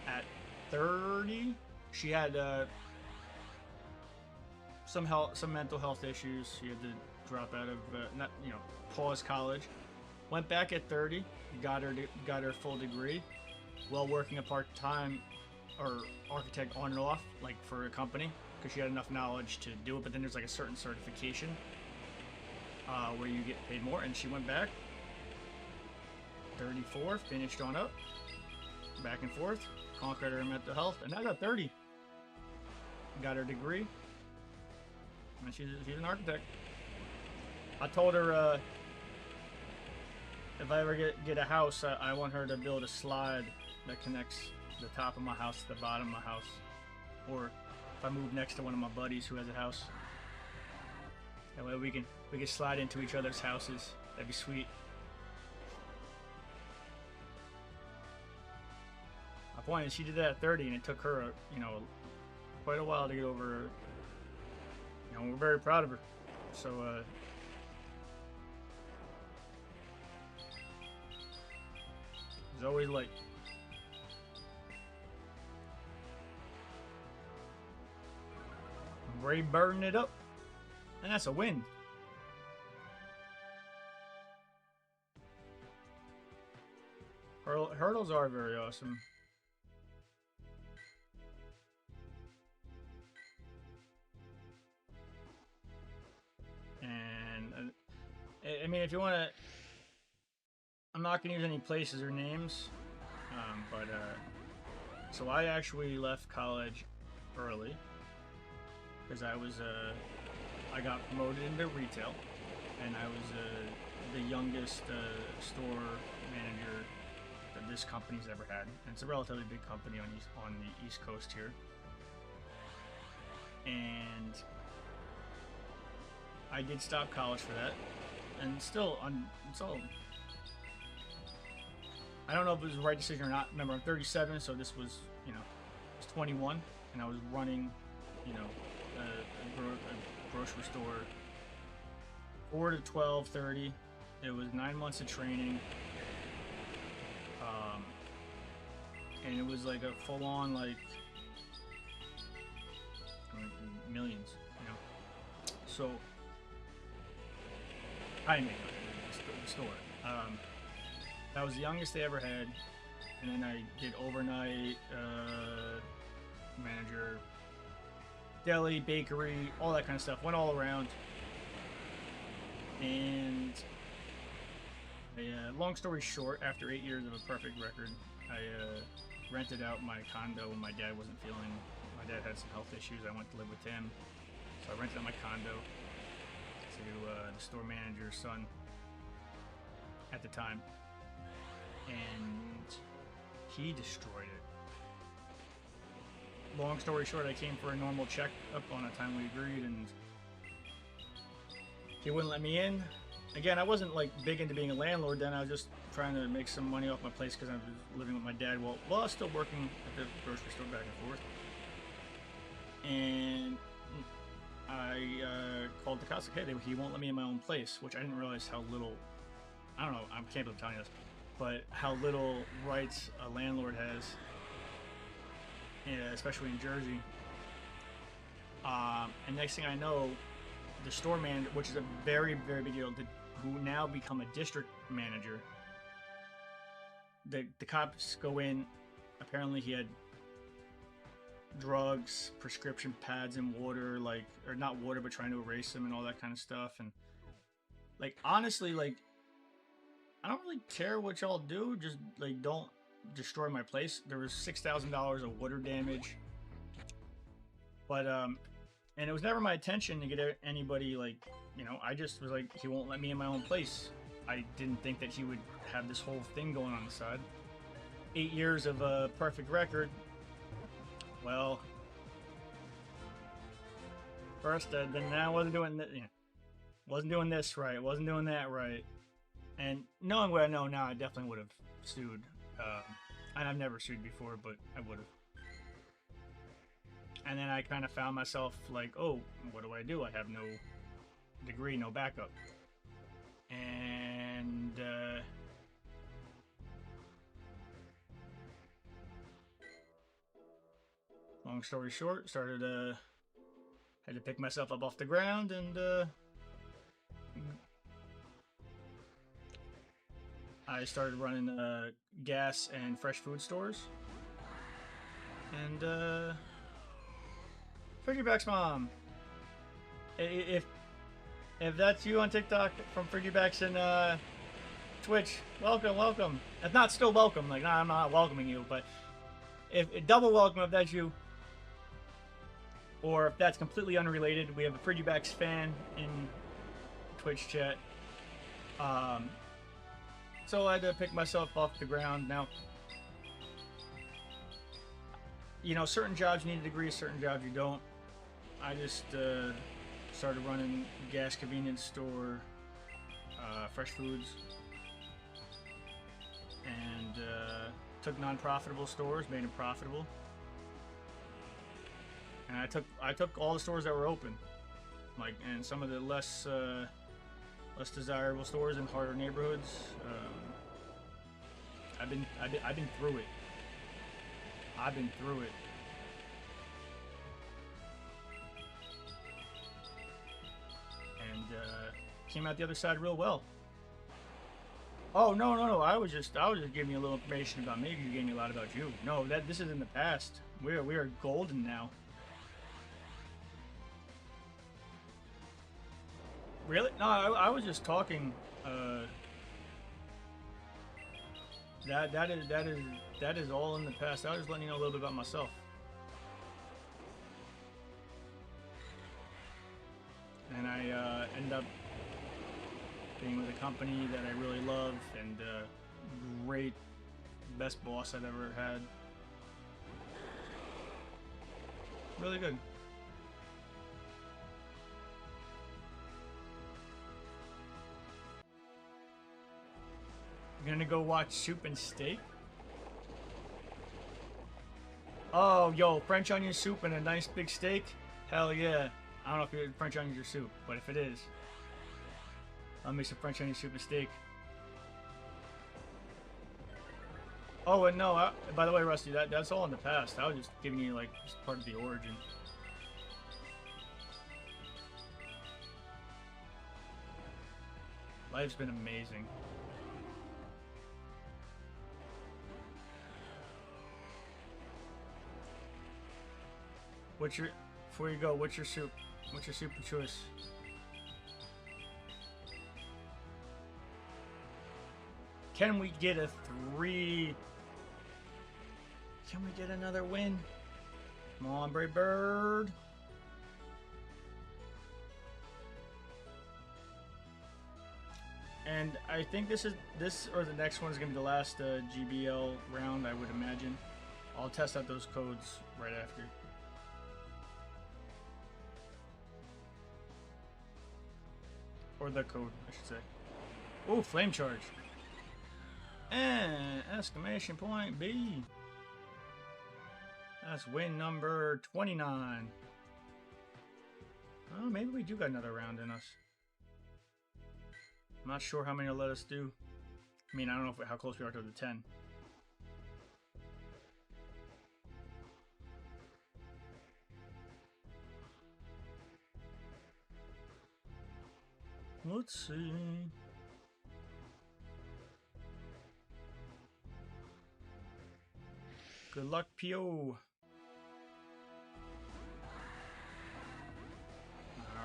at 30. She had some mental health issues. She had to drop out of pause college. Went back at 30. Got her full degree, while working a part-time or architect on and off, like for a company, because she had enough knowledge to do it. But then there's like a certain certification where you get paid more, and she went back. 34, finished on up, back and forth, conquered her mental health, and now got 30. Got her degree, and she's an architect. I told her if I ever get a house, I want her to build a slide that connects the top of my house to the bottom of my house, or if I move next to one of my buddies who has a house, that way we can slide into each other's houses. That'd be sweet. My point is, she did that at 30, and it took her, quite a while to get over. We're very proud of her. So, there's always light. Ray burning it up, and that's a win. Hurdles are very awesome. And I mean, if you want to, I'm not going to use any places or names, but so I actually left college early because I got promoted into retail, and I was the youngest store manager that this company's ever had. And it's a relatively big company on the East Coast here, and I did stop college for that, and still, I don't know if it was the right decision or not. Remember, I'm 37, so this was, I was 21, and I was running, a grocery store, 4 to 12:30. It was 9 months of training, and it was like a full-on, like, millions, So I didn't make the store. That was the youngest they ever had, and then I did overnight, manager, deli, bakery, all that kind of stuff. Went all around, and long story short, after 8 years of a perfect record, I rented out my condo when my dad wasn't feeling. My dad had some health issues. I went to live with him, so I rented out my condo to the store manager's son at the time, and he destroyed it. Long story short, I came for a normal check up on a time we agreed, and he wouldn't let me in. Again, I wasn't like big into being a landlord then. I was just trying to make some money off my place because I was living with my dad while I was still working at the grocery store back and forth. And I called the cops like, hey, he won't let me in my own place, which I didn't realize how little, I don't know, I can't believe I'm telling you this, but how little rights a landlord has, especially in Jersey. And next thing I know, the store manager, which is a very, very big deal, who now become a district manager, the cops go in. Apparently he had drugs, prescription pads, and water, like, or not water, but trying to erase them and all that kind of stuff. And like, honestly, like, I don't really care what y'all do, just like don't destroy my place. There was $6,000 of water damage, but and it was never my intention to get anybody, like, you know, I just was like, he won't let me in my own place. I didn't think that he would have this whole thing going on the side. 8 years of a perfect record. Well, first, then I wasn't doing that. Wasn't doing this right. Wasn't doing that right. And knowing what I know now, I definitely would have sued. And I've never sued before, but I would have. And then I kind of found myself like, oh, what do? I have no degree, no backup. And long story short, had to pick myself up off the ground, and I started running gas and fresh food stores. And Friggyback's mom, if that's you on TikTok from Friggyback's and Twitch, welcome. If not, still welcome. Like, nah, I'm not welcoming you, but if double welcome if that's you. Or if that's completely unrelated, we have a Friggyback's fan in Twitch chat. So I had to pick myself off the ground. Now, you know, certain jobs you need a degree, certain jobs you don't. I just started running gas convenience store, fresh foods, and took non-profitable stores, made them profitable. And I took all the stores that were open, like, and some of the less desirable stores in harder neighborhoods. I've been through it. I've been through it. And came out the other side real well. Oh no! I was just giving you a little information about me. You gave me a lot about you. No, this is in the past. We are golden now. Really? No, I was just talking. That is all in the past. I was just letting you know a little bit about myself. And I ended up being with a company that I really love, and great, best boss I've ever had. Really good. Gonna go watch Soup and Steak? Oh, yo, French onion soup and a nice big steak? Hell yeah. I don't know if it's French onions or soup, but if it is, I'll make some French onion soup and steak. Oh, and no, by the way, Rusty, that's all in the past. I was just giving you, like, just part of the origin. Life's been amazing. Before you go, what's your soup? What's your soup of choice? Can we get a 3 Can we get another win? Come on, Brave Bird. And I think this or the next one is going to be the last GBL round, I would imagine. I'll test out those codes right after. Or the code, I should say. Oh, flame charge. And exclamation point B. That's win number 29. Oh, maybe we do got another round in us. I'm not sure how many will let us do. I mean, I don't know how close we are to the 10. Let's see. Good luck, P.O.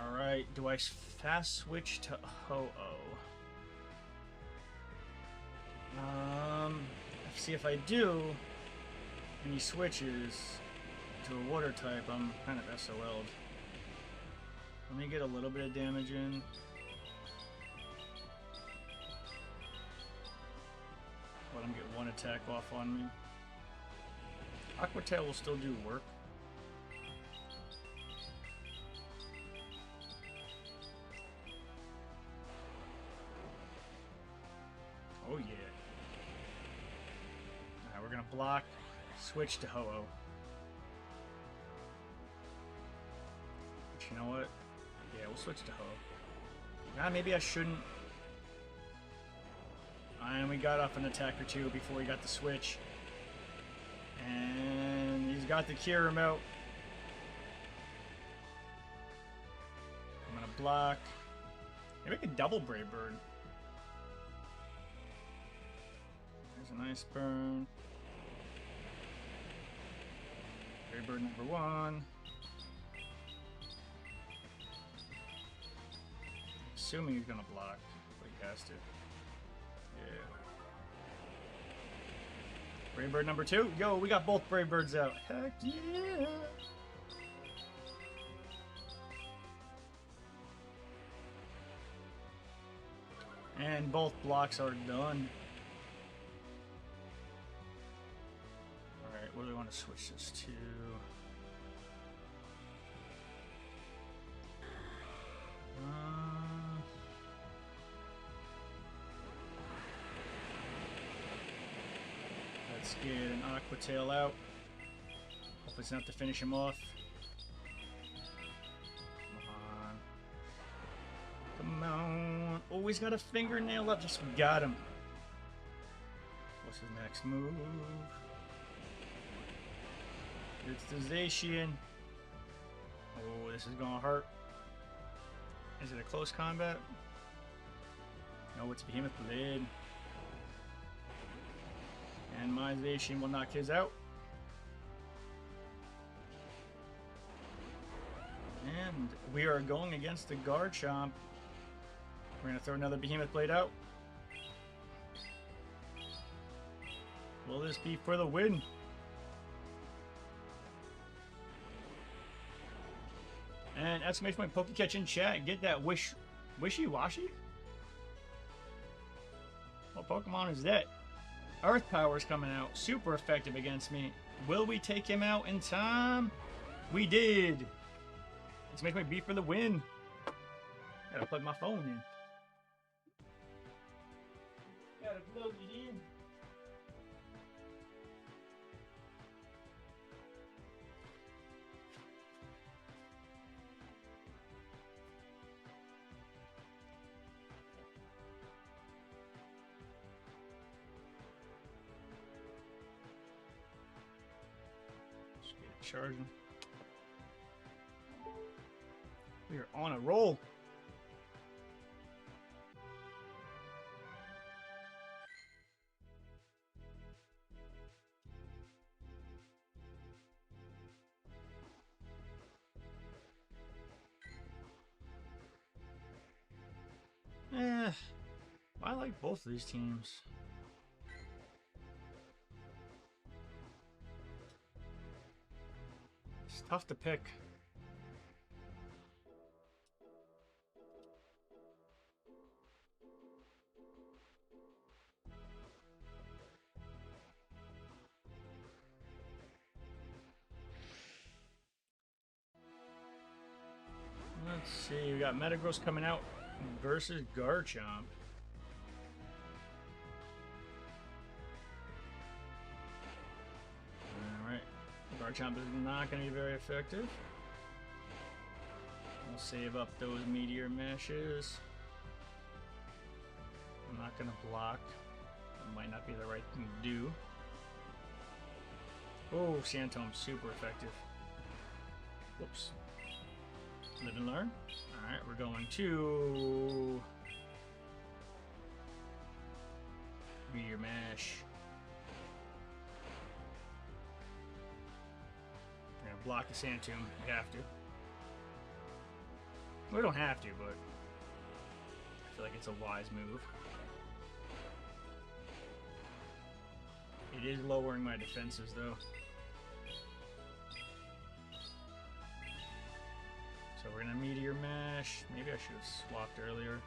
Alright, do I fast switch to Ho-Oh? See if I do, and he switches to a water type, I'm kind of SOL'd. Let me get a little bit of damage in. Let him get one attack off on me. Aqua Tail will still do work. Oh yeah. Alright, we're gonna block, switch to Ho-Oh. But you know what? Yeah, we'll switch to Ho-Oh. Maybe I shouldn't. And we got off an attack or two before we got the switch. And he's got the cure remote. I'm gonna block. Maybe I could double Brave Bird. There's a nice burn. Brave Bird number 1. Assuming he's gonna block, but he has to. Yeah. Brave Bird number 2. Yo, we got both Brave Birds out. Heck yeah! And both blocks are done. Alright, what do we want to switch this to? Let's get an Aqua Tail out. Hope it's enough to finish him off. Come on. Come on. Oh, he's got a fingernail up. Just got him. What's his next move? It's the Zacian. Oh, this is gonna hurt. Is it a close combat? No, it's Behemoth Blade. And my Zacian will knock his out. And we are going against the Garchomp. We're going to throw another Behemoth Blade out. Will this be for the win? And exclamation point Pokecatch in chat. Get that Wishy-Washy? What Pokemon is that? Earth Power is coming out. Super effective against me. Will we take him out in time? We did. Let's make my beat for the win. Gotta plug my phone in. Gotta plug it in. Charging. We are on a roll. I like both of these teams. tough to pick. Let's see, we got Metagross coming out versus Garchomp. Alright, Garchomp is not going to be very effective. We'll save up those Meteor Meshes. I'm not going to block. That might not be the right thing to do. Oh, Sandtone's super effective. Whoops. Live and learn. Alright, we're going to Meteor Mash. We're gonna block the Sand Tomb. We have to. We don't have to, but I feel like it's a wise move. It is lowering my defenses though. So we're gonna Meteor Mash. Maybe I should have swapped earlier.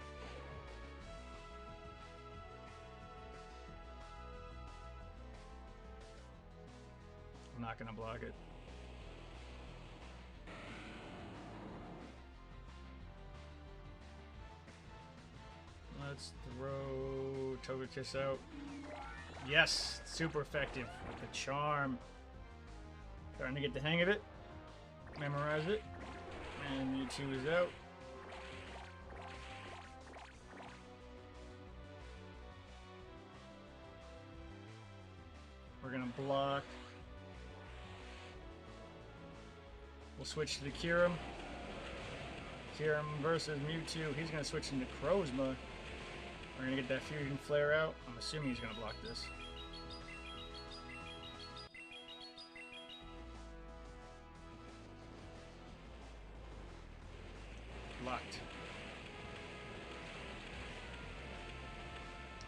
I'm not gonna block it. Let's throw Togekiss out. Yes, super effective with the charm. Starting to get the hang of it. Memorize it. And Mewtwo is out. We're gonna block. We'll switch to the Kyurem. Kyurem versus Mewtwo. He's gonna switch into Crozma. We're gonna get that Fusion Flare out. I'm assuming he's gonna block this. Blocked.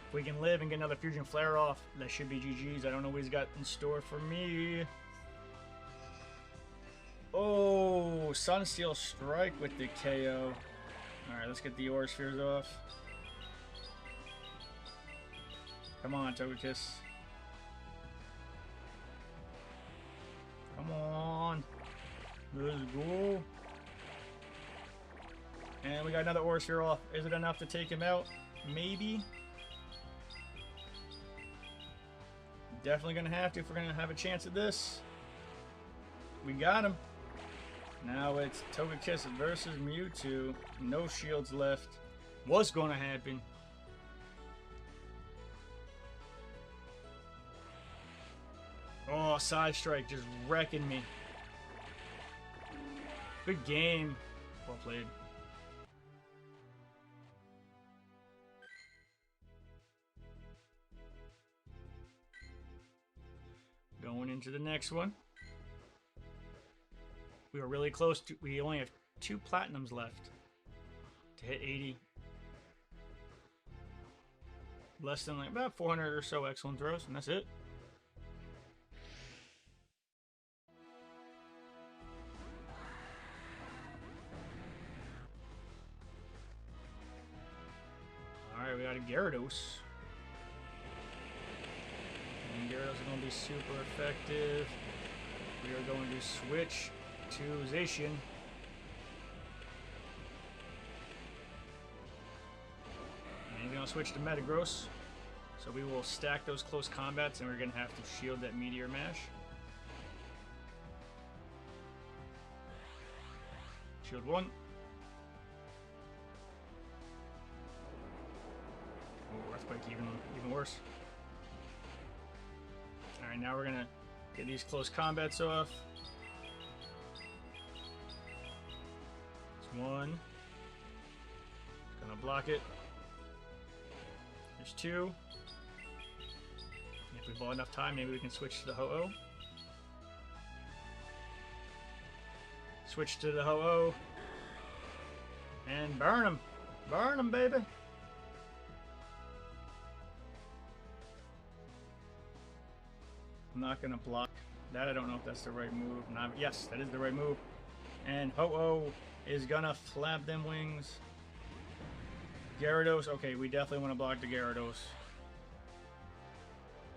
If we can live and get another Fusion Flare off, that should be GG's. I don't know what he's got in store for me. Oh, Sunsteel Strike with the KO. Alright, let's get the Aura Spheres off. Come on, Togekiss. Come on. Let's go. And we got another Aura Sphere off. Is it enough to take him out? Maybe. Definitely gonna have to if we're gonna have a chance at this. We got him. Now it's Togekiss versus Mewtwo. No shields left. What's gonna happen? Oh, Side Strike just wrecking me. Good game. Well played. Going into the next one. We were really close to, we only have 2 platinums left to hit 80. Less than like about 400 or so excellent throws, and that's it. Alright, we got a Gyarados. And Gyarados is going to be super effective. We are going to switch to Zacian. And he's going to switch to Metagross. So we will stack those close combats and we're going to have to shield that Meteor Mash. Shield 1. Oh, Earthquake even worse. Alright, now we're going to get these close combats off. There's 1. Gonna block it. There's 2. If we bought enough time, maybe we can switch to the Ho-Oh. Switch to the Ho-Oh. And burn him! Burn him, baby! I'm not gonna block. That I don't know if that's the right move. Not, yes, that is the right move. And Ho-Oh is gonna flap them wings. Gyarados. Okay, we definitely want to block the Gyarados.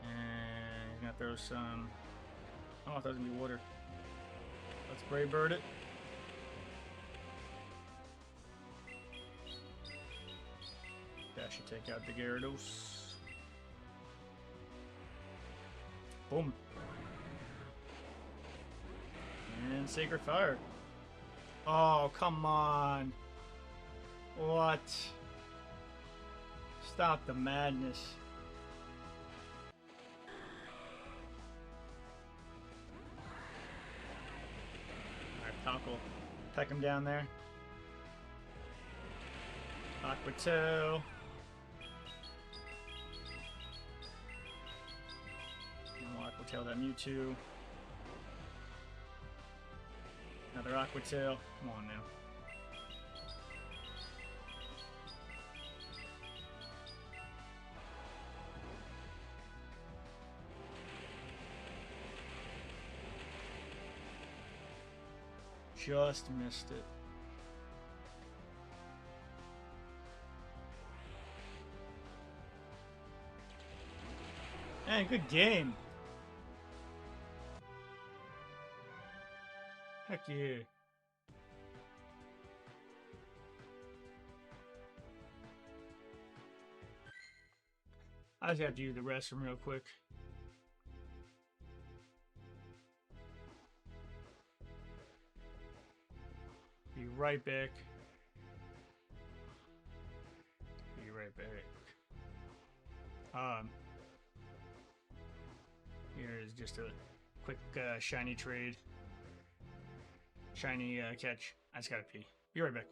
And he's gonna throw some... Oh, I thought it was gonna be water. Let's Brave Bird it. That should take out the Gyarados. Boom. And Sacred Fire. Oh, come on. What? Stop the madness. Alright, Tackle. Peck him down there. Aqua Tail. And we'll Aqua Tail that Mewtwo. Another Aqua Tail. Come on now. Just missed it. Man, good game. Heck yeah. I just have to use the restroom real quick. Be right back. Be right back. Here is just a quick shiny trade. Shiny catch. I just gotta pee. Be right back.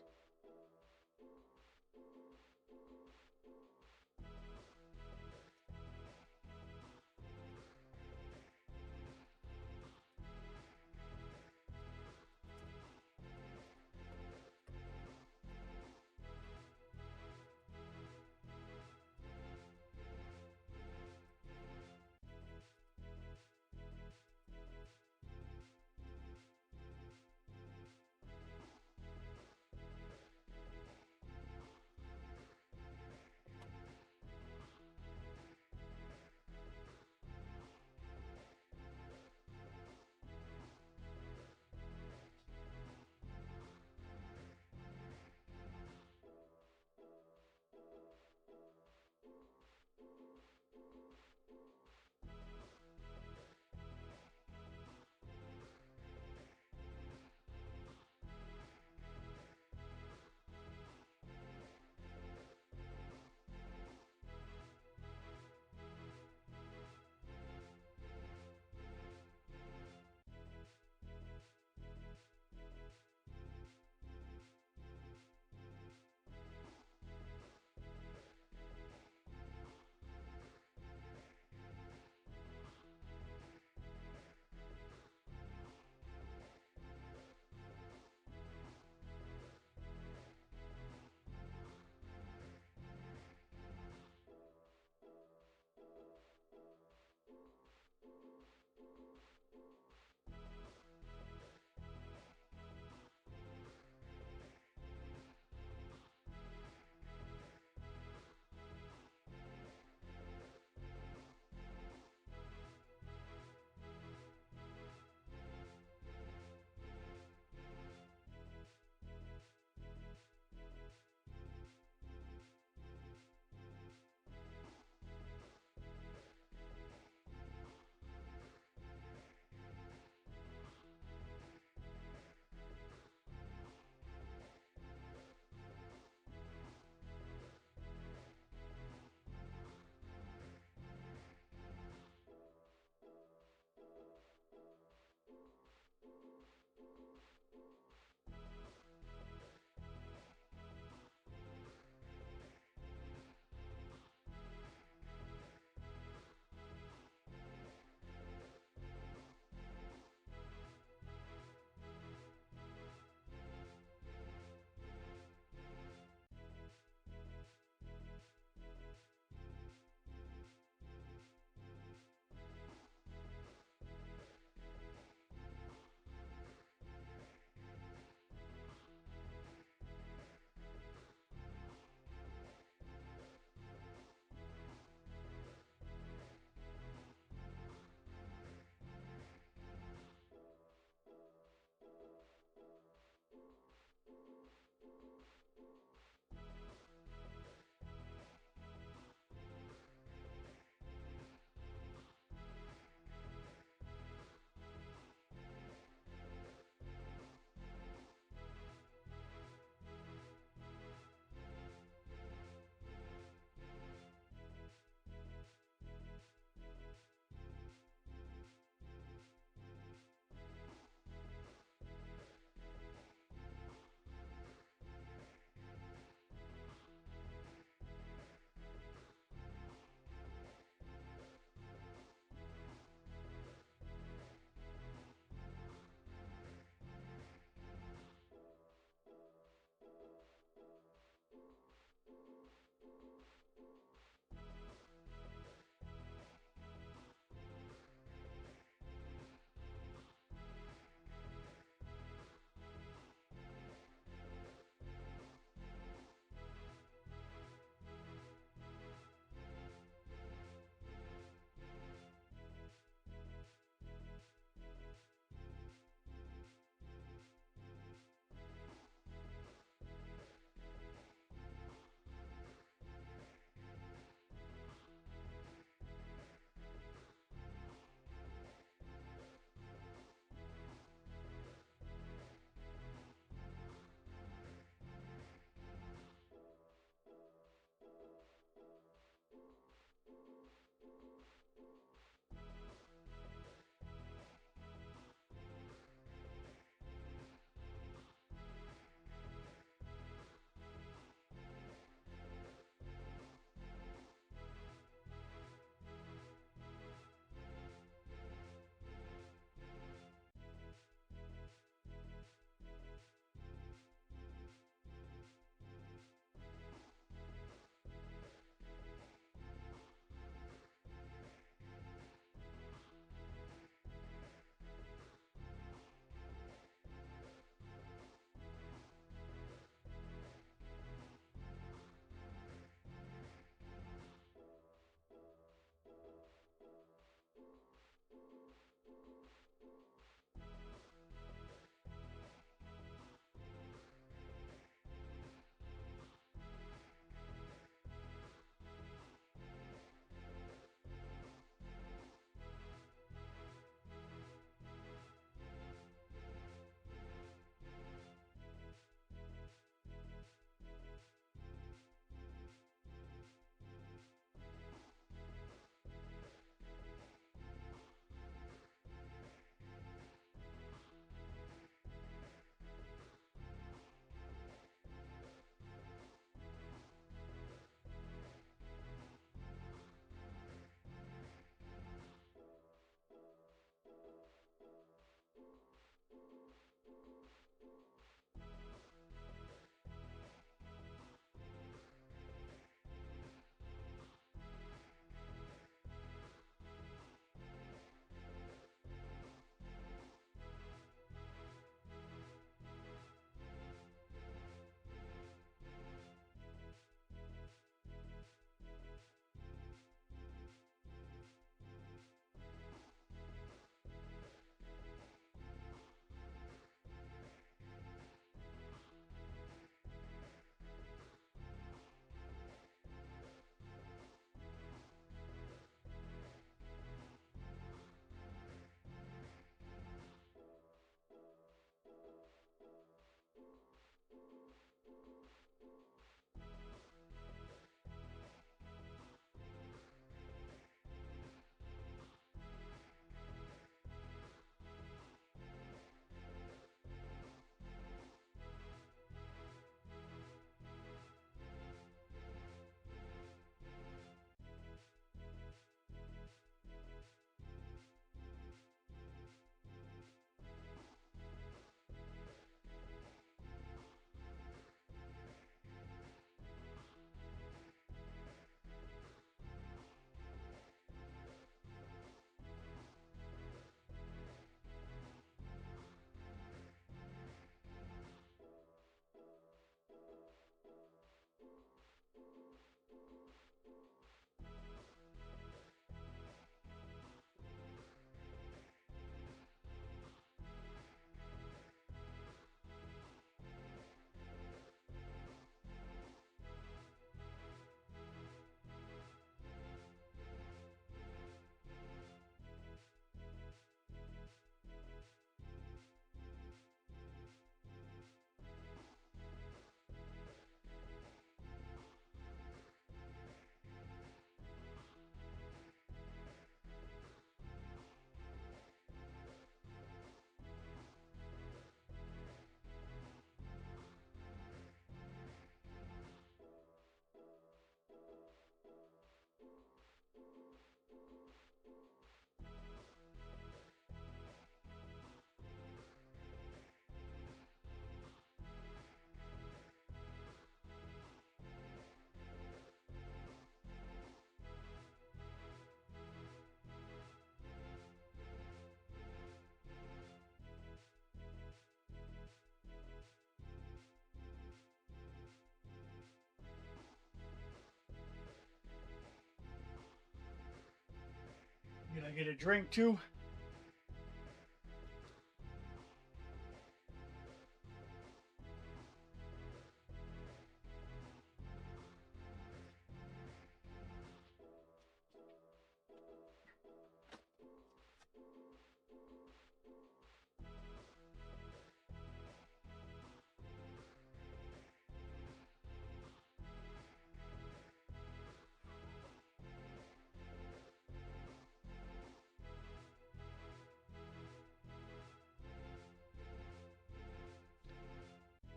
get a drink too.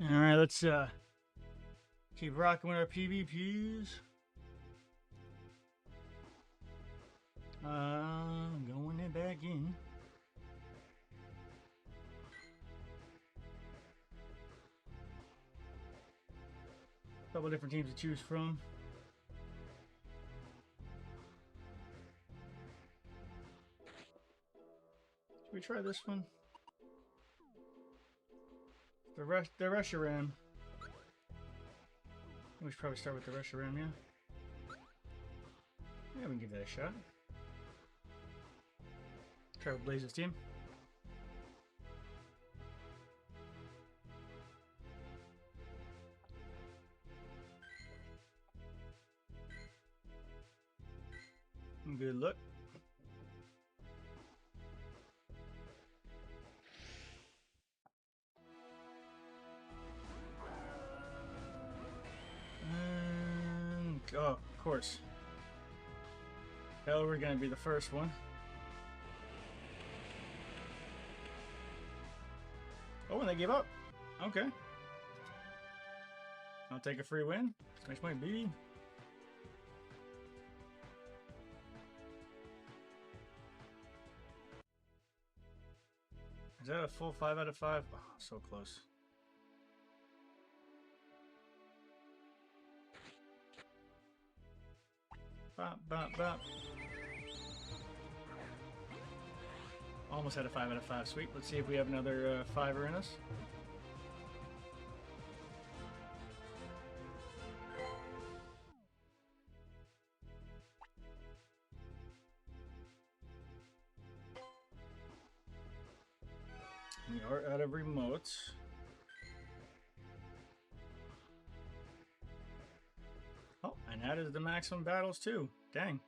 All right, let's keep rocking with our PvPs. Going it back in. Couple different teams to choose from. Should we try this one? The Reshiram. We should probably start with the Reshiram, yeah? Yeah, we can give that a shot. Try with Blaze's team. Good luck. Oh, of course. Hell, we're gonna be the first one. Oh, and they gave up. Okay. I'll take a free win. Smash my B. Is that a full 5 out of 5? Oh, so close. Bop, bop, bop. Almost had a 5 out of 5. Sweet. Let's see if we have another 5er in us. We are out of remotes. Oh, and that is the maximum battles too. Dang.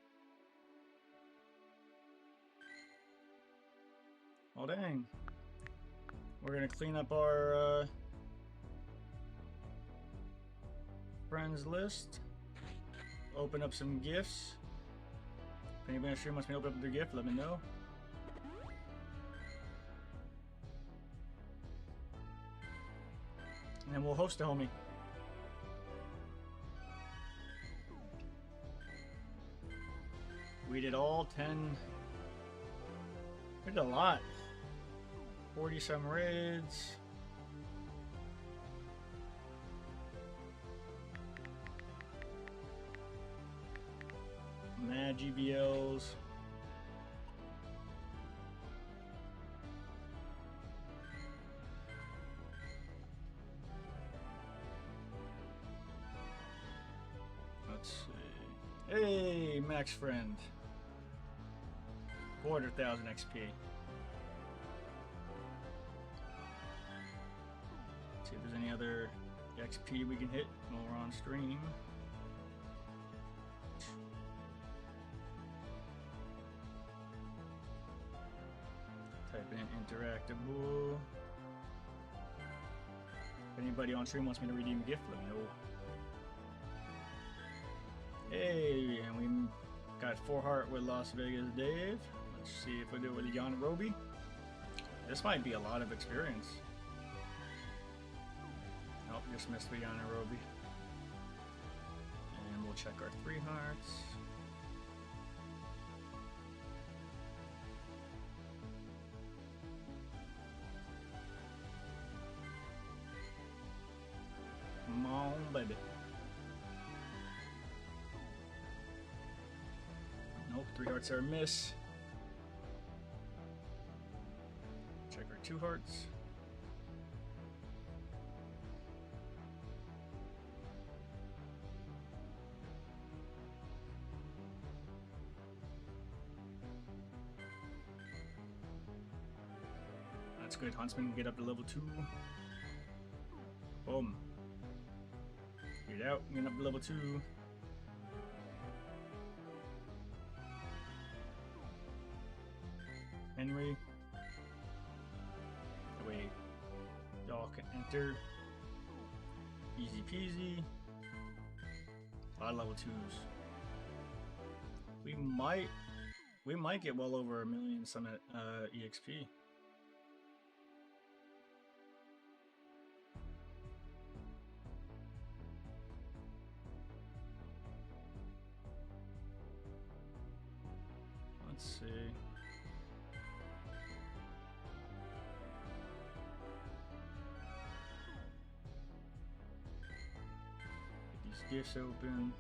Oh, dang. We're gonna clean up our friends list. Open up some gifts. If anybody on stream wants me to open up their gift, let me know. And then we'll host a homie. We did all 10. We did a lot. 40 some raids. Mad GBLs. Let's see. Hey, Max Friend. 400,000 XP. See if there's any other XP we can hit while we're on stream. Type in interactable. If anybody on stream wants me to redeem a gift, let me know. Hey, and we got 4 heart with Las Vegas Dave. Let's see if we do it with Yana Roby. This might be a lot of experience. Nope, just missed with Yana Roby. And we'll check our 3 hearts. Come on, baby. Nope, 3 hearts are a miss. Check our 2 hearts. That's good. Huntsman can get up to level 2. Boom. Get out. Get up to level 2. Henry. That way y'all can enter. Easy peasy. A lot of level 2s. We might get well over 1 million Summit EXP. Let's see. Get these gifts open.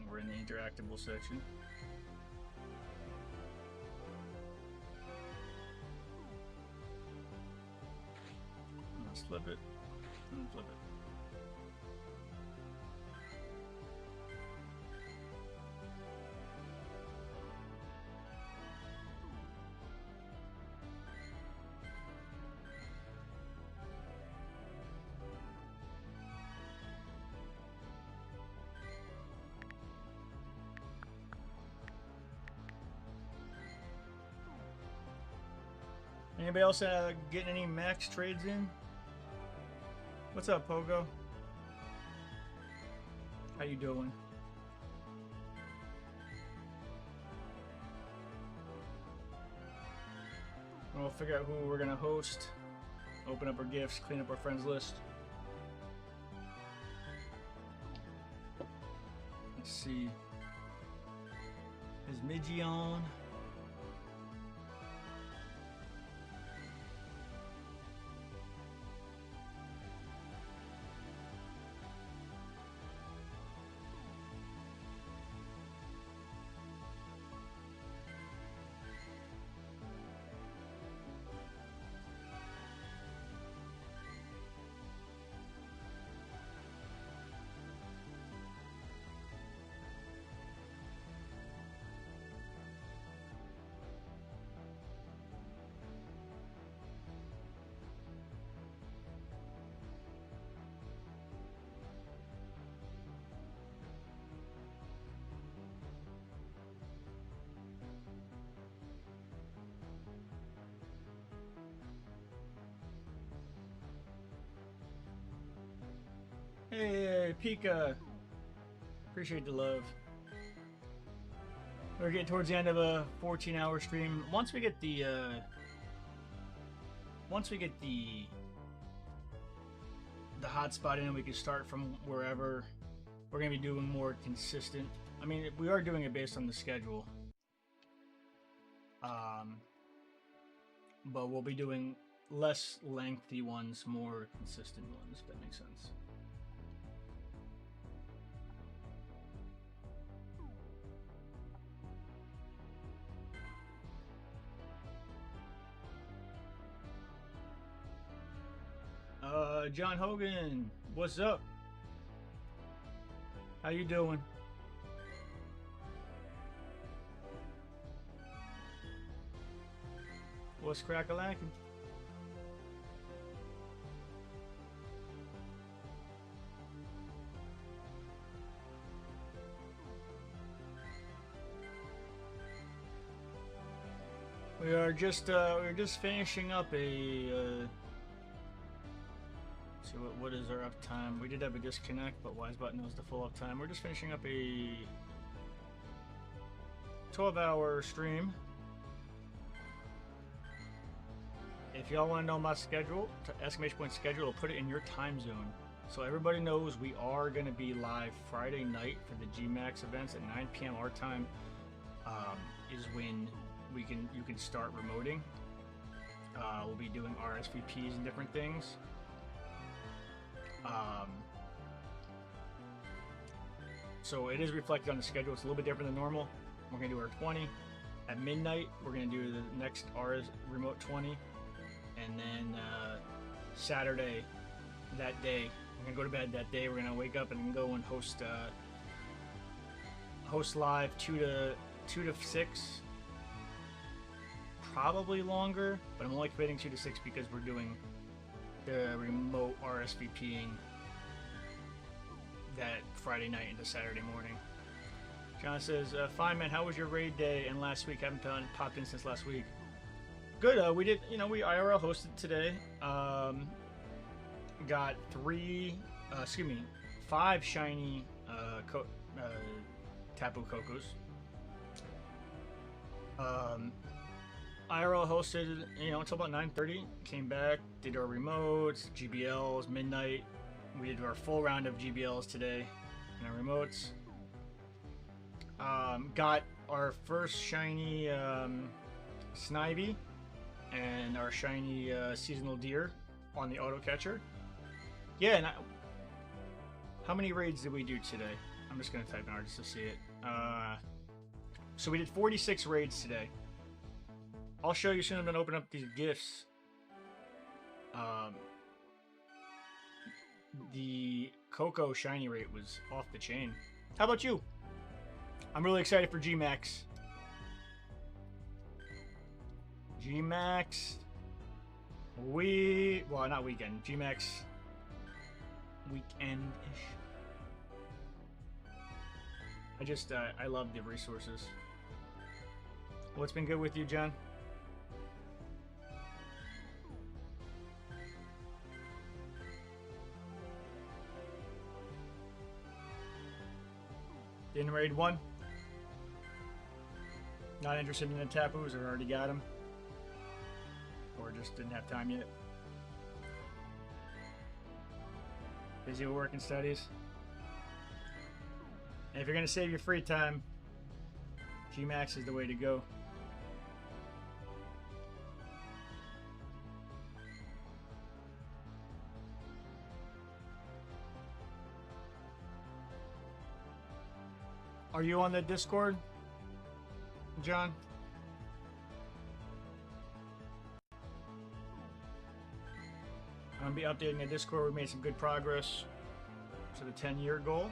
We're in the interactable section. Let's flip it and flip it. Anybody else getting any max trades in? What's up, Pogo? How you doing? We'll figure out who we're gonna host. Open up our gifts, clean up our friends list. Let's see. Is Midgie on? Hey, Pika. Appreciate the love. We're getting towards the end of a 14-hour stream. Once we get the hotspot in, we can start from wherever. We're gonna be doing more consistent. I mean, we are doing it based on the schedule. But we'll be doing less lengthy ones, more consistent ones, if that makes sense. John Hogan, what's up? How you doing? What's crack-a-lackin'? We're just finishing up a. See what is our uptime? We did have a disconnect, but Wisebot knows the full uptime. We're just finishing up a 12-hour stream. If y'all want to know my schedule, exclamation point schedule, I'll put it in your time zone. So everybody knows we are going to be live Friday night for the GMAX events at 9 p.m. our time. Is when you can start remoting. We'll be doing RSVPs and different things. So it is reflected on the schedule. It's a little bit different than normal. We're going to do our 20. At midnight, we're going to do the next RS remote 20. And then Saturday, that day, we're going to go to bed that day. We're going to wake up and go and host live 2 to 6. probably longer, but I'm only committing 2 to 6 because we're doing the remote RSVPing that Friday night into Saturday morning. John says, fine man, how was your raid day and last week? Haven't popped in since last week. Good, we did, we IRL hosted today. Got 5 shiny Tapu Kokos. IRL hosted, until about 9:30. Came back, did our remotes, GBLs, midnight. We did our full round of GBLs today and our remotes. Got our first shiny Snivy and our shiny seasonal deer on the auto catcher. Yeah, and how many raids did we do today? I'm just gonna type in R just to see it. So we did 46 raids today. I'll show you soon. I'm gonna open up these gifts. The Coco shiny rate was off the chain. How about you? I'm really excited for G-Max. G-Max. Well, not weekend. G-Max weekend-ish. I love the resources. What's been good with you, John? Didn't raid one? Not interested in the Tapus or already got them? Or just didn't have time yet? Busy with work and studies? And if you're going to save your free time, G-Max is the way to go. Are you on the Discord, John? I'm going to be updating the Discord. We made some good progress to the 10-year goal.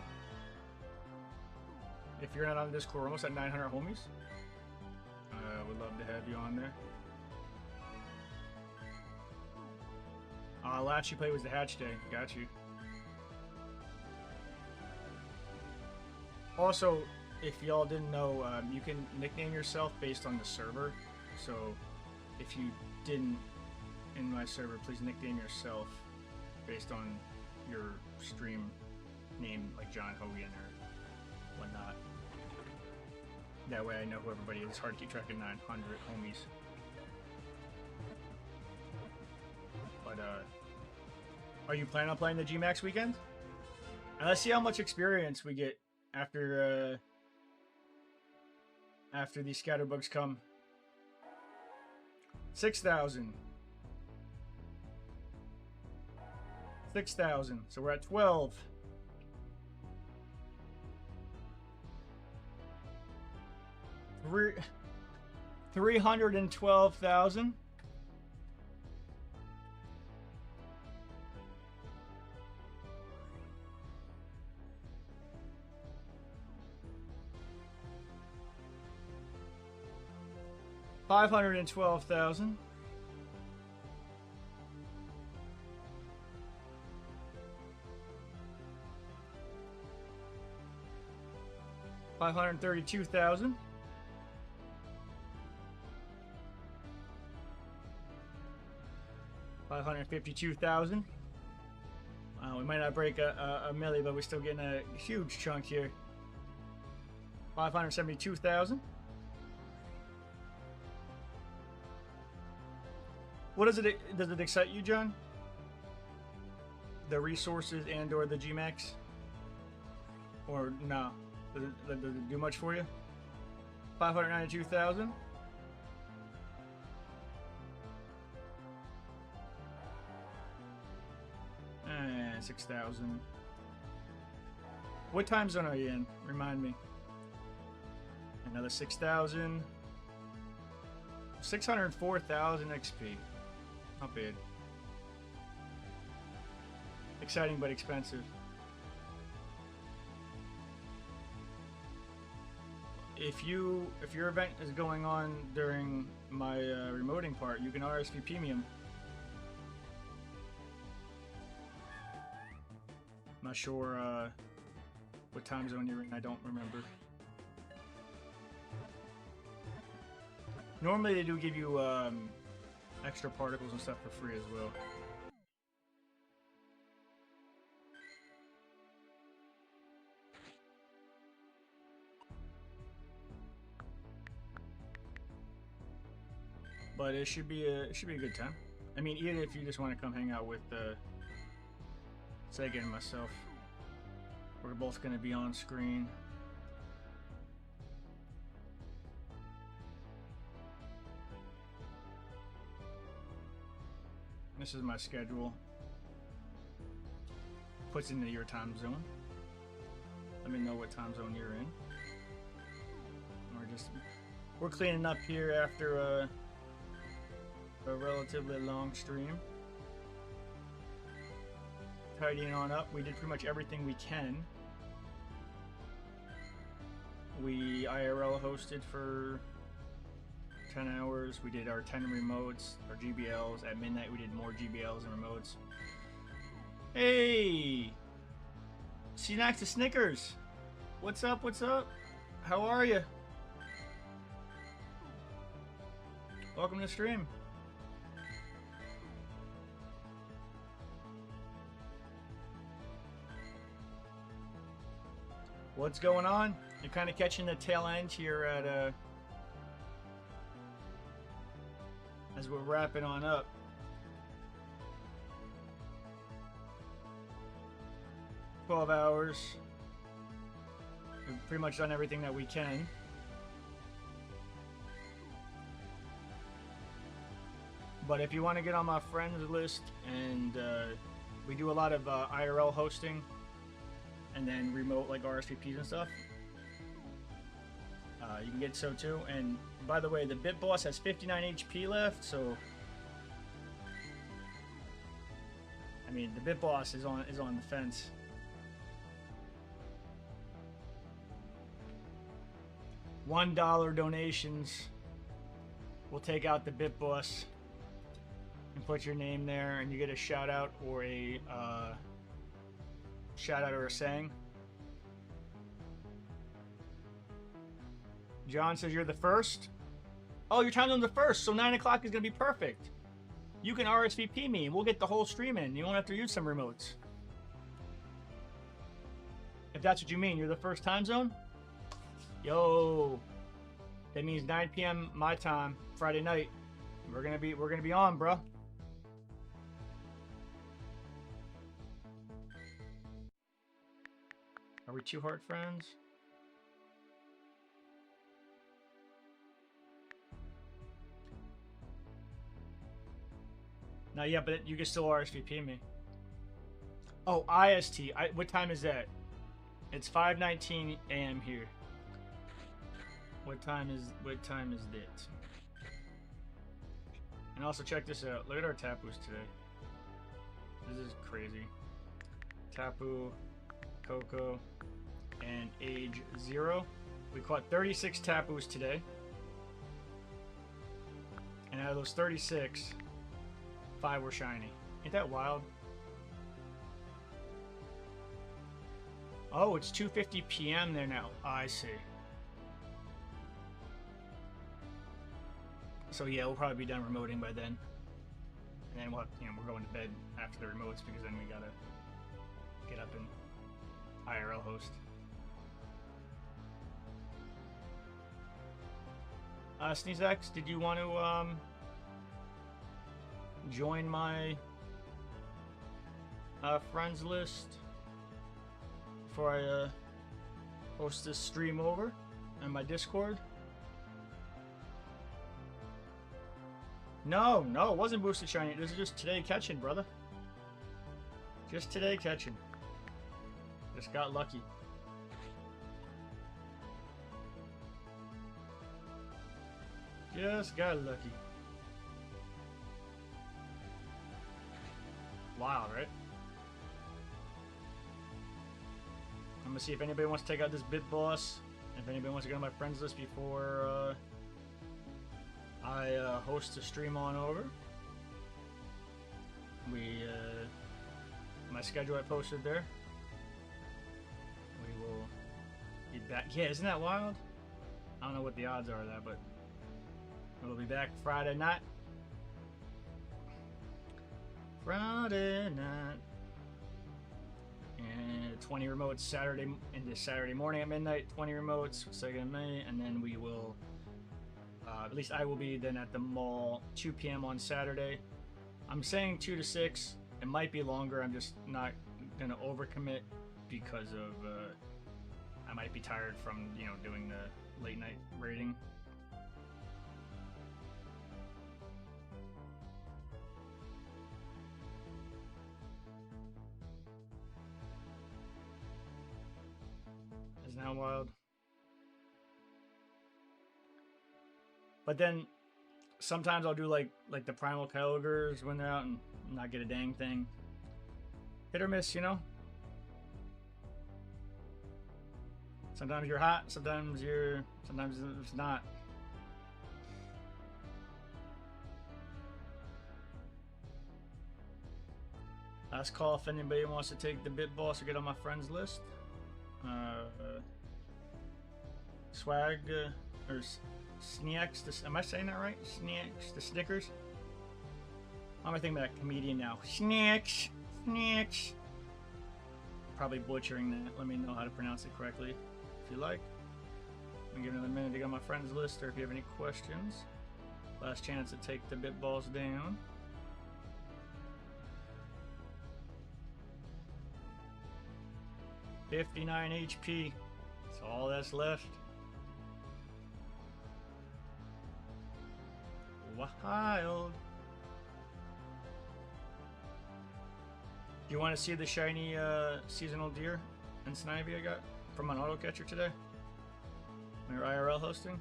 If you're not on the Discord, we're almost at 900 homies. Would love to have you on there. Last you played was the Hatch Day. Got you. Also, if y'all didn't know, you can nickname yourself based on the server. So, if you didn't in my server, please nickname yourself based on your stream name, like John Hogan or whatnot. That way I know who everybody is. It's hard to keep track of 900 homies. But, are you planning on playing the G-Max weekend? And let's see how much experience we get after these scatterbugs come. 6,000. 6,000. So we're at 12. Three 312,000. $512,000. $532,000. $552,000. We might not break a milli, but we're still getting a huge chunk here. $572,000. What does it excite you, John? The resources and or the G-Max? Or no? Does it do much for you? 592,000. And 6,000. What time zone are you in? Remind me. Another 6,000. 604,000 XP. Not bad. Exciting but expensive. if your event is going on during my remoting part, you can RSVP me 'em. Not sure what time zone you're in. I don't remember. Normally they do give you extra particles and stuff for free as well. But it should be a good time. I mean, even if you just want to come hang out with Sega and myself, we're both going to be on screen. This is my schedule. Puts into your time zone. Let me know what time zone you're in. We're cleaning up here after a relatively long stream. Tidying on up. We did pretty much everything we can. We IRL hosted for 10 hours. We did our 10 remotes, our GBLs. At midnight, we did more GBLs and remotes. Hey! Snacks to Snickers! What's up? What's up? How are you? Welcome to the stream. What's going on? You're kind of catching the tail end here at as we're wrapping on up. "12 hours. We've pretty much done everything that we can. But if you want to get on my friends list, and we do a lot of IRL hosting and then remote like RSVPs and stuff, you can get so too. And by the way, the Bit Boss has 59 HP left, so I mean the Bit Boss is on the fence. $1 donations will take out the Bit Boss and put your name there, and you get a shout out or a saying. John says you're the first. Oh, your time's on the first, so 9 o'clock is gonna be perfect. You can RSVP me, and we'll get the whole stream in. You won't have to use some remotes. If that's what you mean, you're the first time zone. Yo, that means 9 p.m. my time, Friday night. We're gonna be on, bro. Are we too hard friends? Not yet, but you can still RSVP me. Oh, IST. What time is that? It's 5:19 a.m. here. What time is that? And also check this out. Look at our Tapus today. This is crazy. Tapu, Coco, and Age 0. We caught 36 Tapus today. And out of those 36, 5 were shiny. Ain't that wild? Oh, it's 2:50 p.m. there now. Oh, I see. So yeah, we'll probably be done remoting by then. And then we're going to bed after the remotes because then we gotta get up and IRL host. SneezeX, did you want to join my friends list before I host this stream over on my Discord? No, it wasn't boosted shiny. This is just today catching, brother. Just today catching. Just got lucky. Just got lucky. Wow, right? I'm gonna see if anybody wants to take out this Bit Boss if anybody wants to go on my friends list before I host a stream on over, my schedule I posted there. We will be back. Yeah, isn't that wild? I don't know what the odds are of that, but we'll be back Friday night. Friday night. And 20 remotes Saturday into Saturday morning at midnight. 20 remotes 2nd of May, and then we will. At least I will be then at the mall 2 p.m. on Saturday. I'm saying 2 to 6. It might be longer. I'm just not gonna overcommit because of I might be tired from doing the late night raiding. Isn't that wild? But then sometimes I'll do like the Primal Kyogres when they're out and not get a dang thing. Hit or miss, Sometimes you're hot, sometimes it's not. Last call if anybody wants to take the Bit Boss or get on my friends list. Swag or Snacks, am I saying that right? Snacks, the Snickers? I'm gonna think about a comedian now. Snacks. Probably butchering that. Let me know how to pronounce it correctly if you like. I'm gonna give another minute to get on my friends list, or if you have any questions. Last chance to take the Bit Balls down. $59 HP. That's all that's left. Wild. Do you want to see the shiny seasonal deer and Snivy I got from an auto catcher today? Your IRL hosting?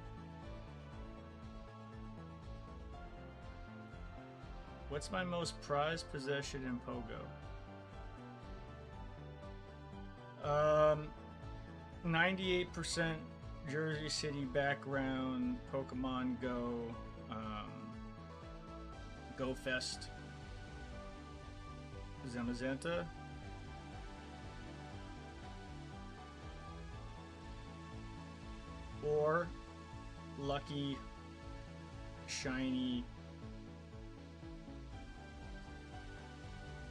What's my most prized possession in Pogo? 98% Jersey City background Pokemon Go Go Fest Zamazenta. Or lucky shiny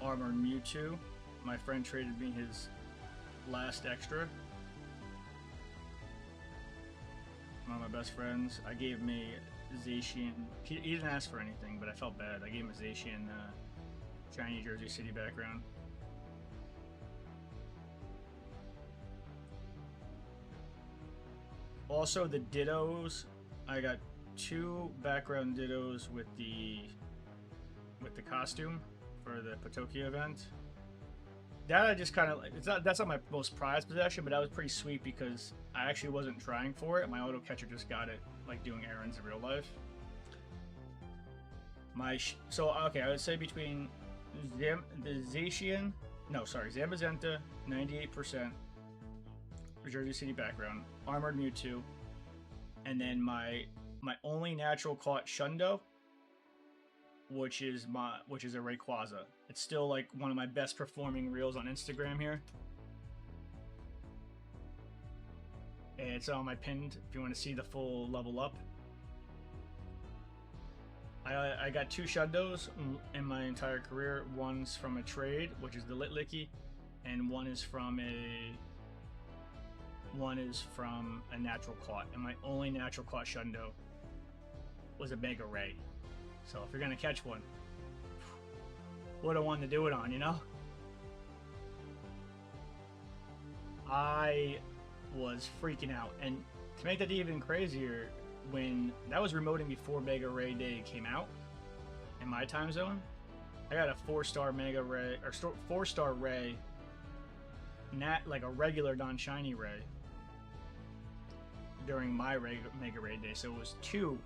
armored Mewtwo. My friend traded me his last extra. One of my best friends. I gave him a Zacian. He didn't ask for anything, but I felt bad. I gave him a Zacian shiny Jersey City background. Also, the Dittos. I got 2 background Dittos with the costume for the Patokia event. That I just kind of like. That's not my most prized possession, but that was pretty sweet because I actually wasn't trying for it. My auto catcher just got it, like doing errands in real life. Okay, I would say between Zamazenta, 98% Jersey City background, armored Mewtwo, and then my only natural caught Shundo, which is a Rayquaza. It's still like one of my best performing reels on Instagram here. And it's on my pinned if you want to see the full level up. I got 2 Shundos in my entire career. One's from a trade, which is the Litlicky, and one is from a natural caught. And my only natural caught Shundo was a Mega Ray. So if you're gonna catch one, what a one to do it on, I was freaking out, and to make that even crazier, when that was remoting before Mega Ray Day came out in my time zone, I got a 4-star Mega Ray or 4-star Ray, like a regular non-shiny Ray during my Mega Ray Day. So it was 2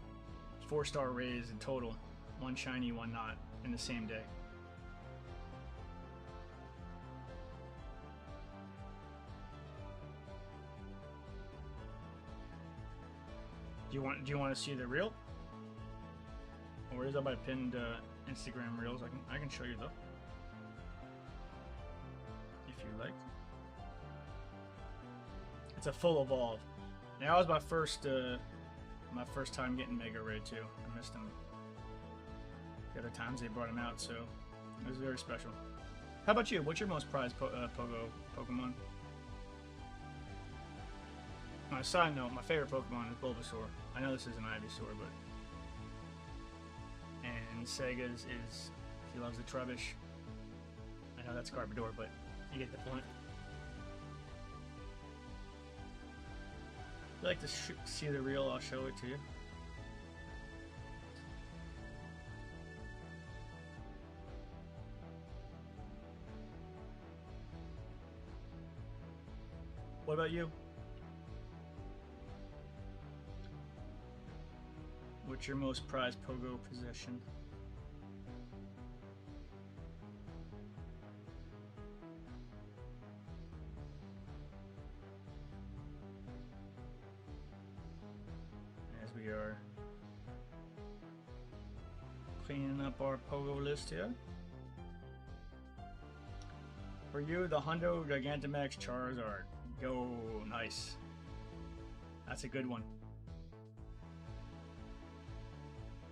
4-star Rays in total, 1 shiny, 1 not, in the same day. Do you want to see the reel? Or is that my pinned Instagram reels? I can show you though, if you like. It's a full evolve. Now was my first time getting Mega Ray too. I missed him the other times they brought him out, so it was very special. How about you? What's your most prized Pokemon? On a side note, my favorite Pokemon is Bulbasaur. I know this is an Ivysaur, but... And Sega's is... He loves the Trubbish. I know that's Garbodor, but you get the point. If you like to see the reel, I'll show it to you. What about you? What's your most prized Pogo possession? As we are cleaning up our Pogo list here. For you, the Hundo Gigantamax Charizard. Yo, nice. That's a good one.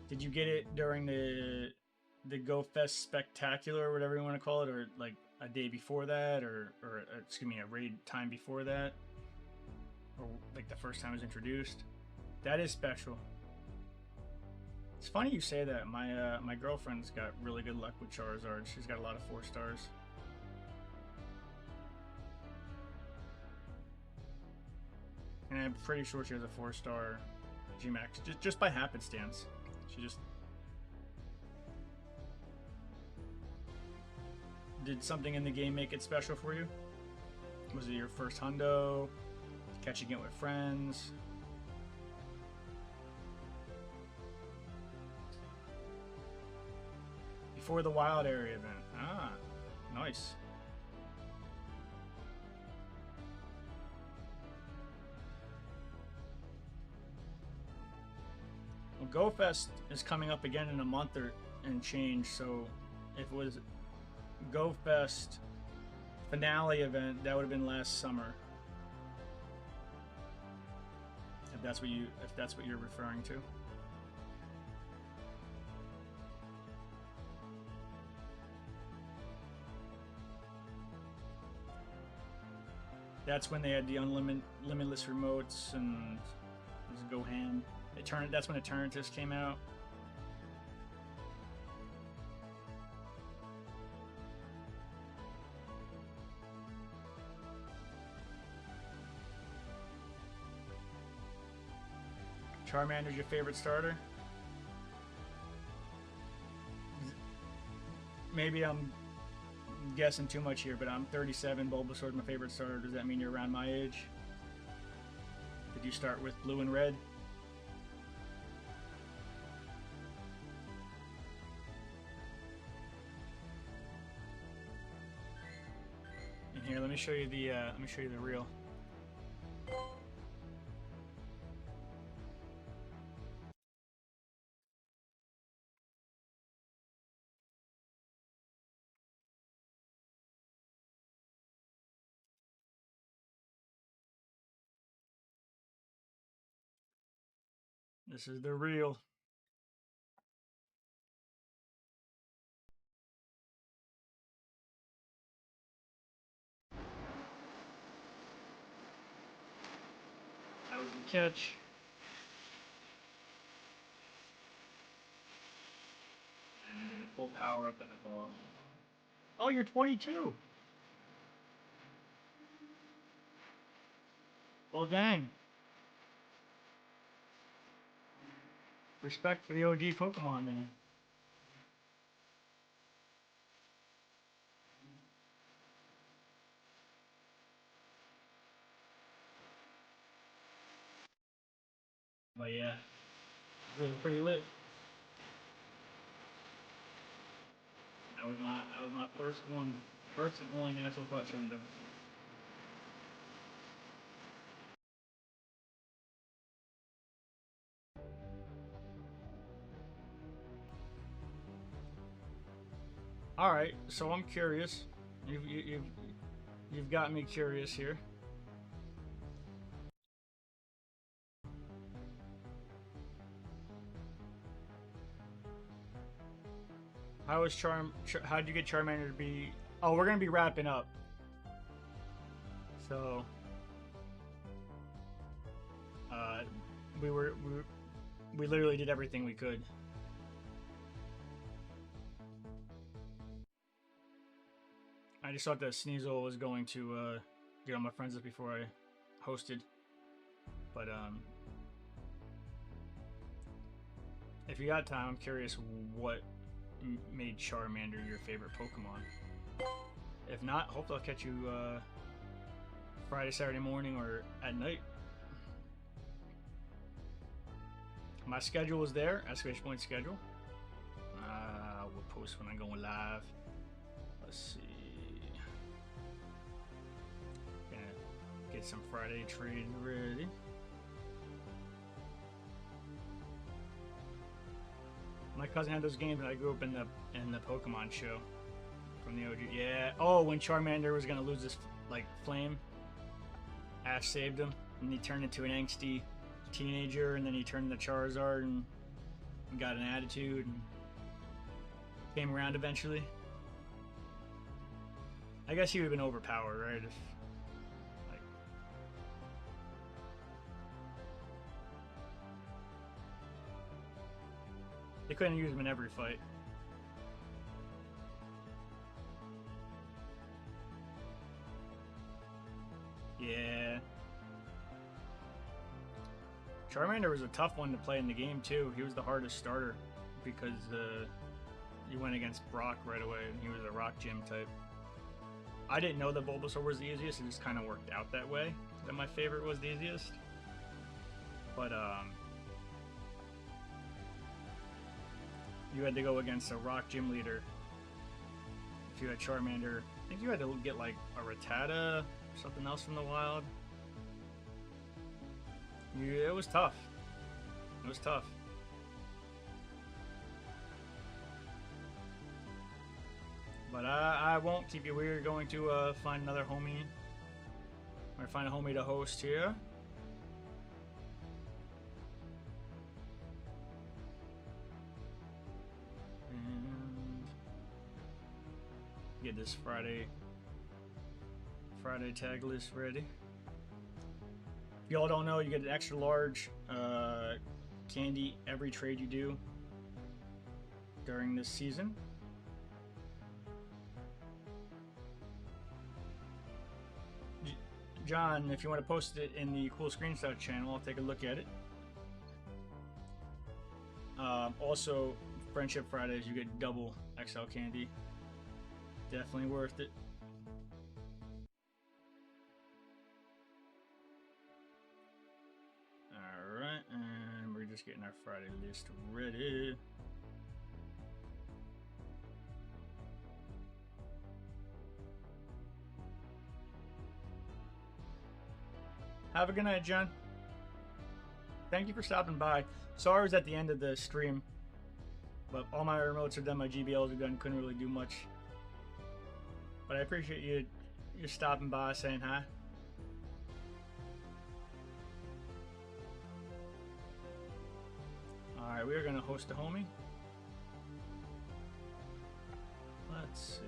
Did you get it during the Go Fest Spectacular, or whatever you want to call it, or like a day before that, or excuse me, a raid time before that, or like the first time it was introduced? That is special. It's funny you say that. My girlfriend's got really good luck with Charizard. She's got a lot of 4 stars. And I'm pretty sure she has a 4-star G-Max just by happenstance. She just... Did something in the game make it special for you? Was it your first hundo? Catching it with friends? Before the Wild Area event. Ah, nice. Well, GoFest is coming up again in a month and change, so if it was GoFest finale event, that would have been last summer. If that's what you're referring to. That's when they had the limitless remotes and just go ham. That's when Eternatus came out. Charmander's your favorite starter? Maybe I'm guessing too much here, but I'm 37. Bulbasaur's my favorite starter. Does that mean you're around my age? Did you start with blue and red? And here, let me show you the reel. This is the reel. That was the catch. And full power up in the ball. Oh, you're 22. Well, dang. Respect for the OG Pokemon, man. But yeah, it was pretty lit. That was my first and only natural question. All right, so I'm curious. You've got me curious here. How was how'd you get Charmander to be? Oh, we're gonna be wrapping up. So, uh, we literally did everything we could. I just thought that Sneasel was going to get on my friends list before I hosted, but if you got time, I'm curious what made Charmander your favorite Pokemon. If not, hopefully I'll catch you Friday, Saturday morning, or at night. My schedule is there, exclamation point schedule. We'll post when I'm going live. Let's see. Gonna get some Friday trades ready. My cousin had those games when I grew up in the Pokemon show from the OG. Yeah. Oh, when Charmander was gonna lose this like flame, Ash saved him, and he turned into an angsty teenager, and then he turned into Charizard and got an attitude and came around eventually. I guess he would have been overpowered, right? If like they couldn't use him in every fight. Yeah. Charmander was a tough one to play in the game too. He was the hardest starter because you went against Brock right away, and he was a rock gym type. I didn't know that Bulbasaur was the easiest. It just kind of worked out that way, that my favorite was the easiest. But you had to go against a rock gym leader. If you had Charmander, I think you had to get like a Rattata or something else from the wild. It was tough. It was tough. But I won't keep you. We're going to find another homie. We're gonna find a homie to host here. And get this Friday tag list ready. If y'all don't know, you get an extra large candy every trade you do during this season. John, if you want to post it in the cool screenshot channel, I'll take a look at it. Also, Friendship Fridays, you get double XL candy. Definitely worth it. Alright, and we're just getting our Friday list ready. Have a good night, John. Thank you for stopping by. Sorry I was at the end of the stream, but all my remotes are done, my GBLs are done, couldn't really do much. But I appreciate you stopping by, saying hi. Alright, we are going to host a homie. Let's see.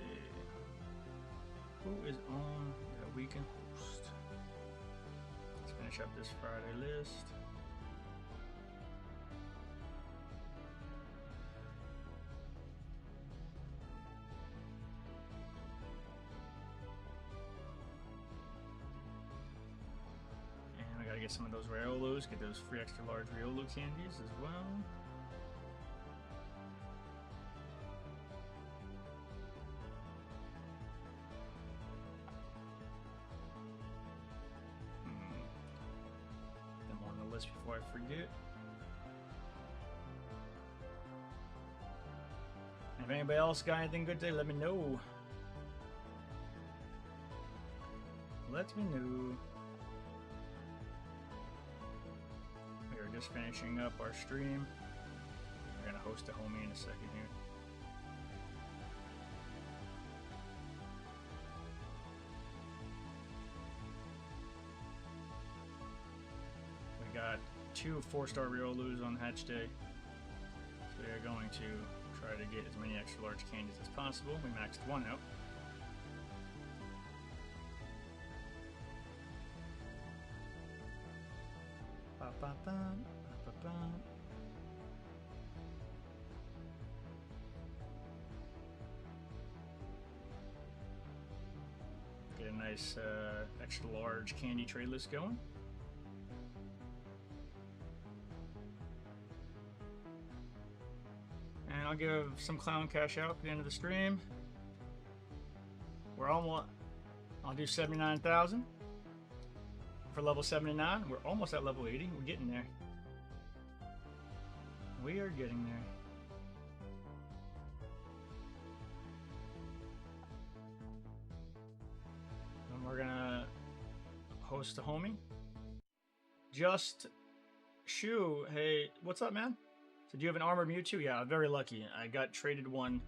Who is on that we can host? Let's finish up this Friday list. And I gotta get some of those Riolos, get those free extra large Riolo candies as well. Before I forget. If anybody else got anything good today, let me know. Let me know. We are just finishing up our stream. We're gonna host a homie in a second here. 2 4-star Riolus on hatch day. So we are going to try to get as many extra large candies as possible. We maxed 1 out. Get a nice extra large candy trade list going. And I'll give some clown cash out at the end of the stream. We're almost, I'll do 79,000 for level 79. We're almost at level 80. We're getting there. We are getting there. And we're gonna host a homie. Just Shu, hey, what's up, man? So do you have an armored Mewtwo? Yeah, I'm very lucky. I got traded one.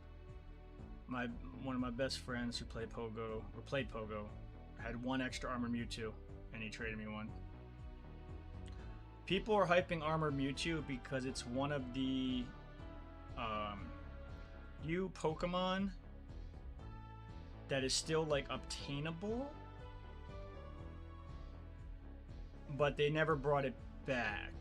One of my best friends who played Pogo had 1 extra armored Mewtwo, and he traded me one. People are hyping armored Mewtwo because it's one of the new Pokemon that is still like obtainable, but they never brought it back.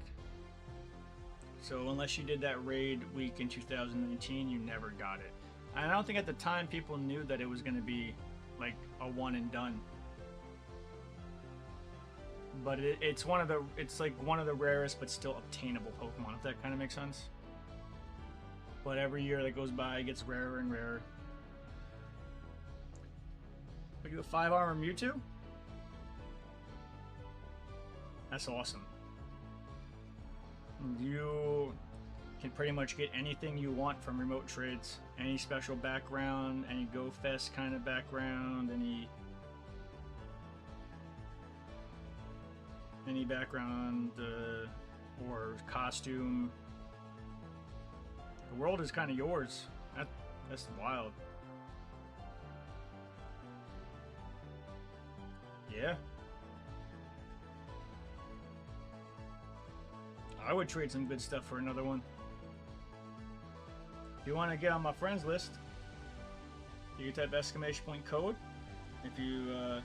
So unless you did that raid week in 2019, you never got it. And I don't think at the time people knew that it was going to be like a one and done. But it's like one of the rarest but still obtainable Pokemon, if that kind of makes sense. But every year that goes by, it gets rarer and rarer. Look at the 5 armor Mewtwo. That's awesome. You can pretty much get anything you want from remote trades. Any special background, any Go Fest kind of background, any background or costume. The world is kind of yours. That's wild. Yeah. I would trade some good stuff for another one. If you want to get on my friends list, you can type ! code. If you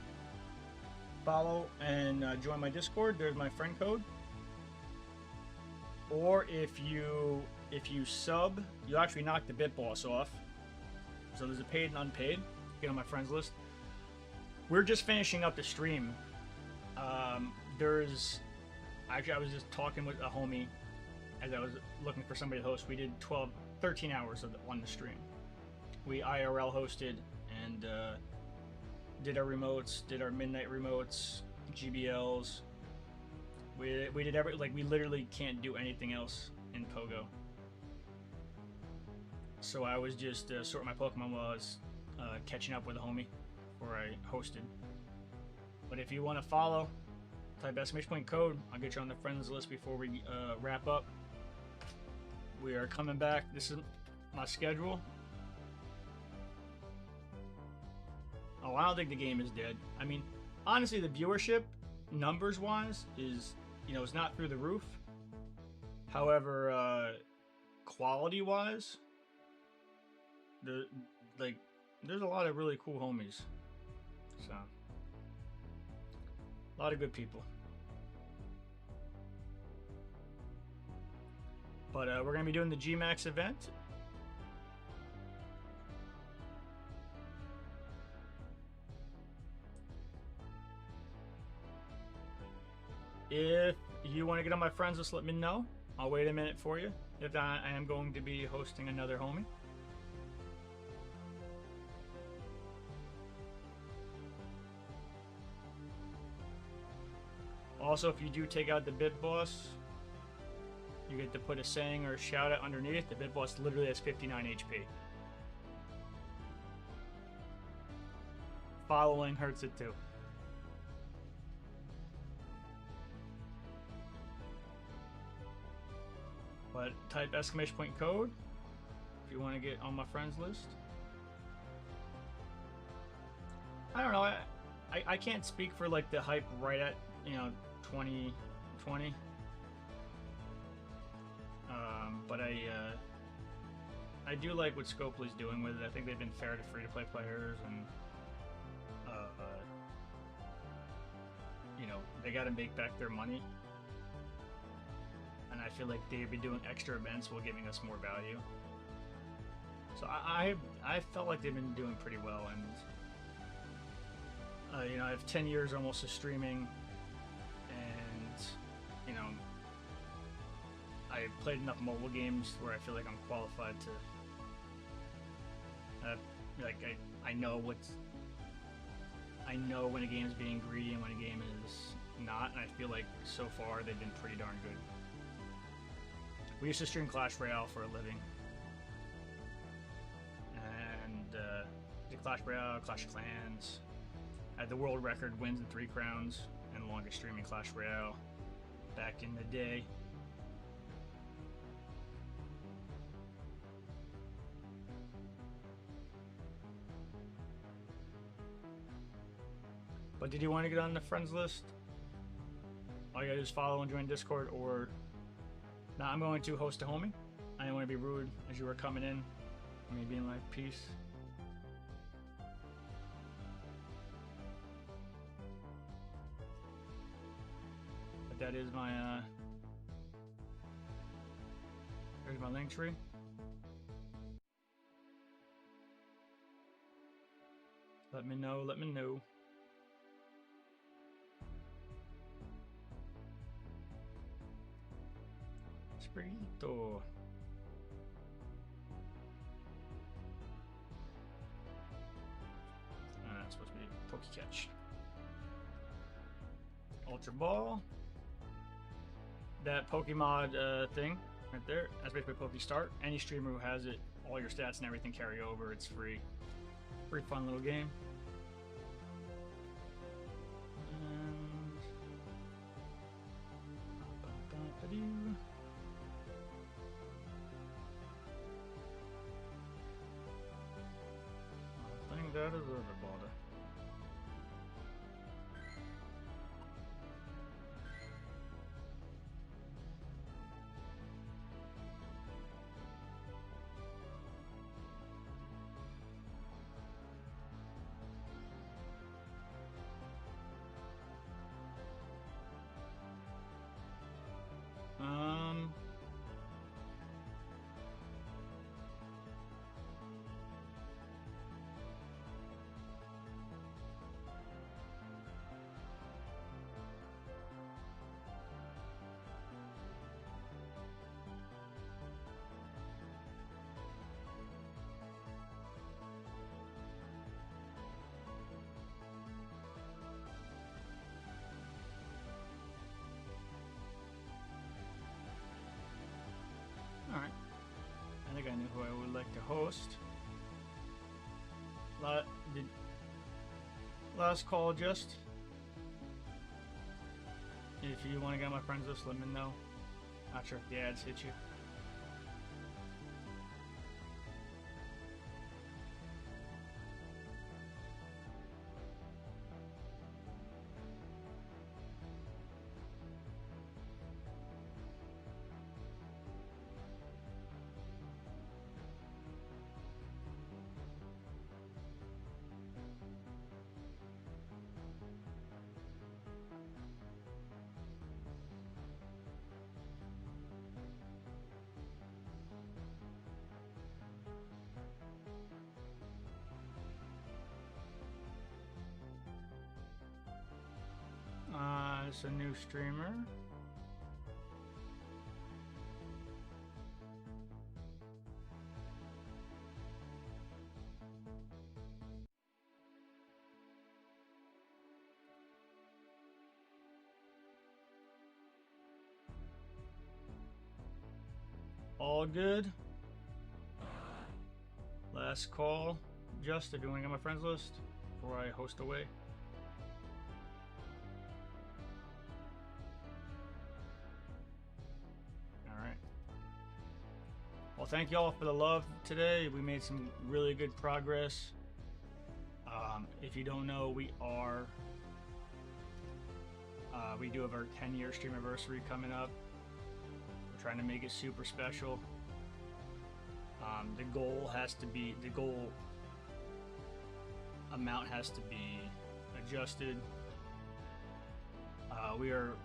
follow and join my Discord, there's my friend code. Or if you sub, you actually knock the Bit Boss off. So there's a paid and unpaid. Get on my friends list. We're just finishing up the stream. Actually, I was just talking with a homie as I was looking for somebody to host. We did 13 hours on the stream. We IRL hosted and did our remotes, did our midnight remotes, GBLs. We did we literally can't do anything else in Pogo. So I was just sorting my Pokemon while I was catching up with a homie before I hosted. But if you want to follow, type ! code. I'll get you on the friends list before we wrap up. We are coming back. This is my schedule. Oh, I don't think the game is dead. I mean, honestly, the viewership, numbers-wise, is, it's not through the roof. However, quality-wise, there's a lot of really cool homies. So, a lot of good people. But we're going to be doing the G-Max event. If you want to get on my friends list, let me know. I'll wait a minute for you. If not, I am going to be hosting another homie. Also, if you do take out the Bit Boss, you get to put a saying or a shout out underneath. The Bit Boss literally has 59 HP. Following hurts it too. But type ! code if you want to get on my friends list. I don't know. I can't speak for like the hype right at 2020. But I do like what Scopely's doing with it. I think they've been fair to free-to-play players, and you know, they got to make back their money. And I feel like they've been doing extra events while giving us more value. So I felt like they've been doing pretty well, and you know, I have 10 years almost of streaming, and you know, I played enough mobile games where I feel like I'm qualified to like I know when a game is being greedy and when a game is not, and I feel like so far they've been pretty darn good. We used to stream Clash Royale for a living, and did Clash Royale, Clash of Clans. I had the world record wins in 3 crowns and longest streaming Clash Royale back in the day. But did you want to get on the friends list? All you gotta do is follow and join Discord, or now I'm going to host a homie. I didn't want to be rude as you were coming in. Me being like, peace. But that is my there's my link tree. Let me know, let me know. Sprito. That's supposed to be Pokecatch. Ultra Ball. That Pokemon thing right there, that's basically Pokestart. Any streamer who has it, all your stats and everything carry over. It's free. Pretty fun little game. And I think that is everybody. Alright. I think I knew who I would like to host. Last call, just. If you want to get on my friends list, let me know. Not sure if the ads hit you. It's a new streamer. All good. Last call. Just if you want to get my friends list before I host away. Well, thank y'all for the love today. We made some really good progress. If you don't know, we do have our 10-year stream anniversary coming up. We're trying to make it super special. The goal amount has to be adjusted. We are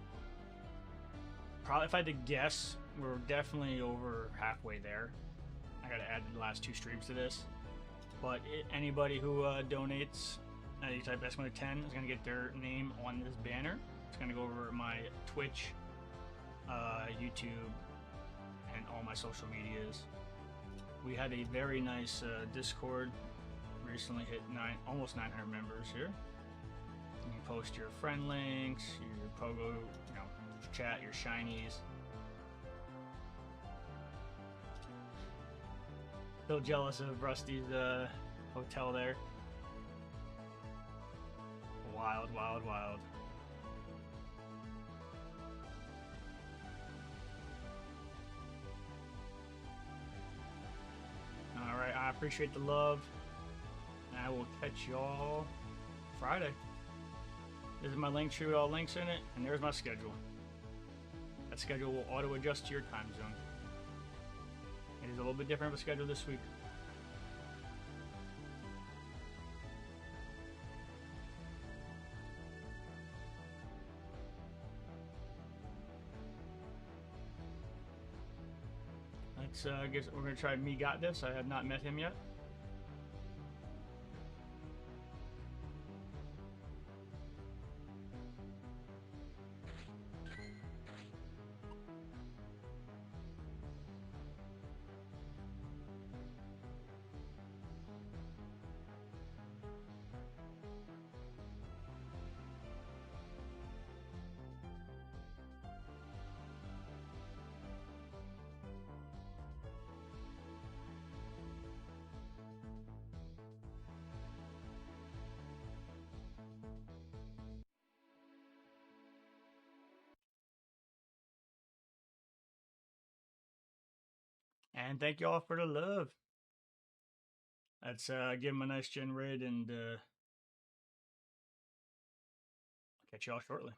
probably, if I had to guess, we're definitely over halfway there. I gotta add the last 2 streams to this. But anybody who donates, you type Eskimo10 is gonna get their name on this banner. It's gonna go over my Twitch, YouTube, and all my social medias. We had a very nice Discord. Recently hit almost 900 members here. You can post your friend links, your pogo, chat, your shinies. Still jealous of Rusty's hotel there. Wild, wild, wild. Alright, I appreciate the love. And I will catch y'all Friday. This is my link tree with all links in it, and there's my schedule. That schedule will auto adjust to your time zone. It is a little bit different of a schedule this week. Let's I guess we're gonna try Me Got This. I have not met him yet. And thank you all for the love. Let's give him a nice gen raid, and catch y'all shortly.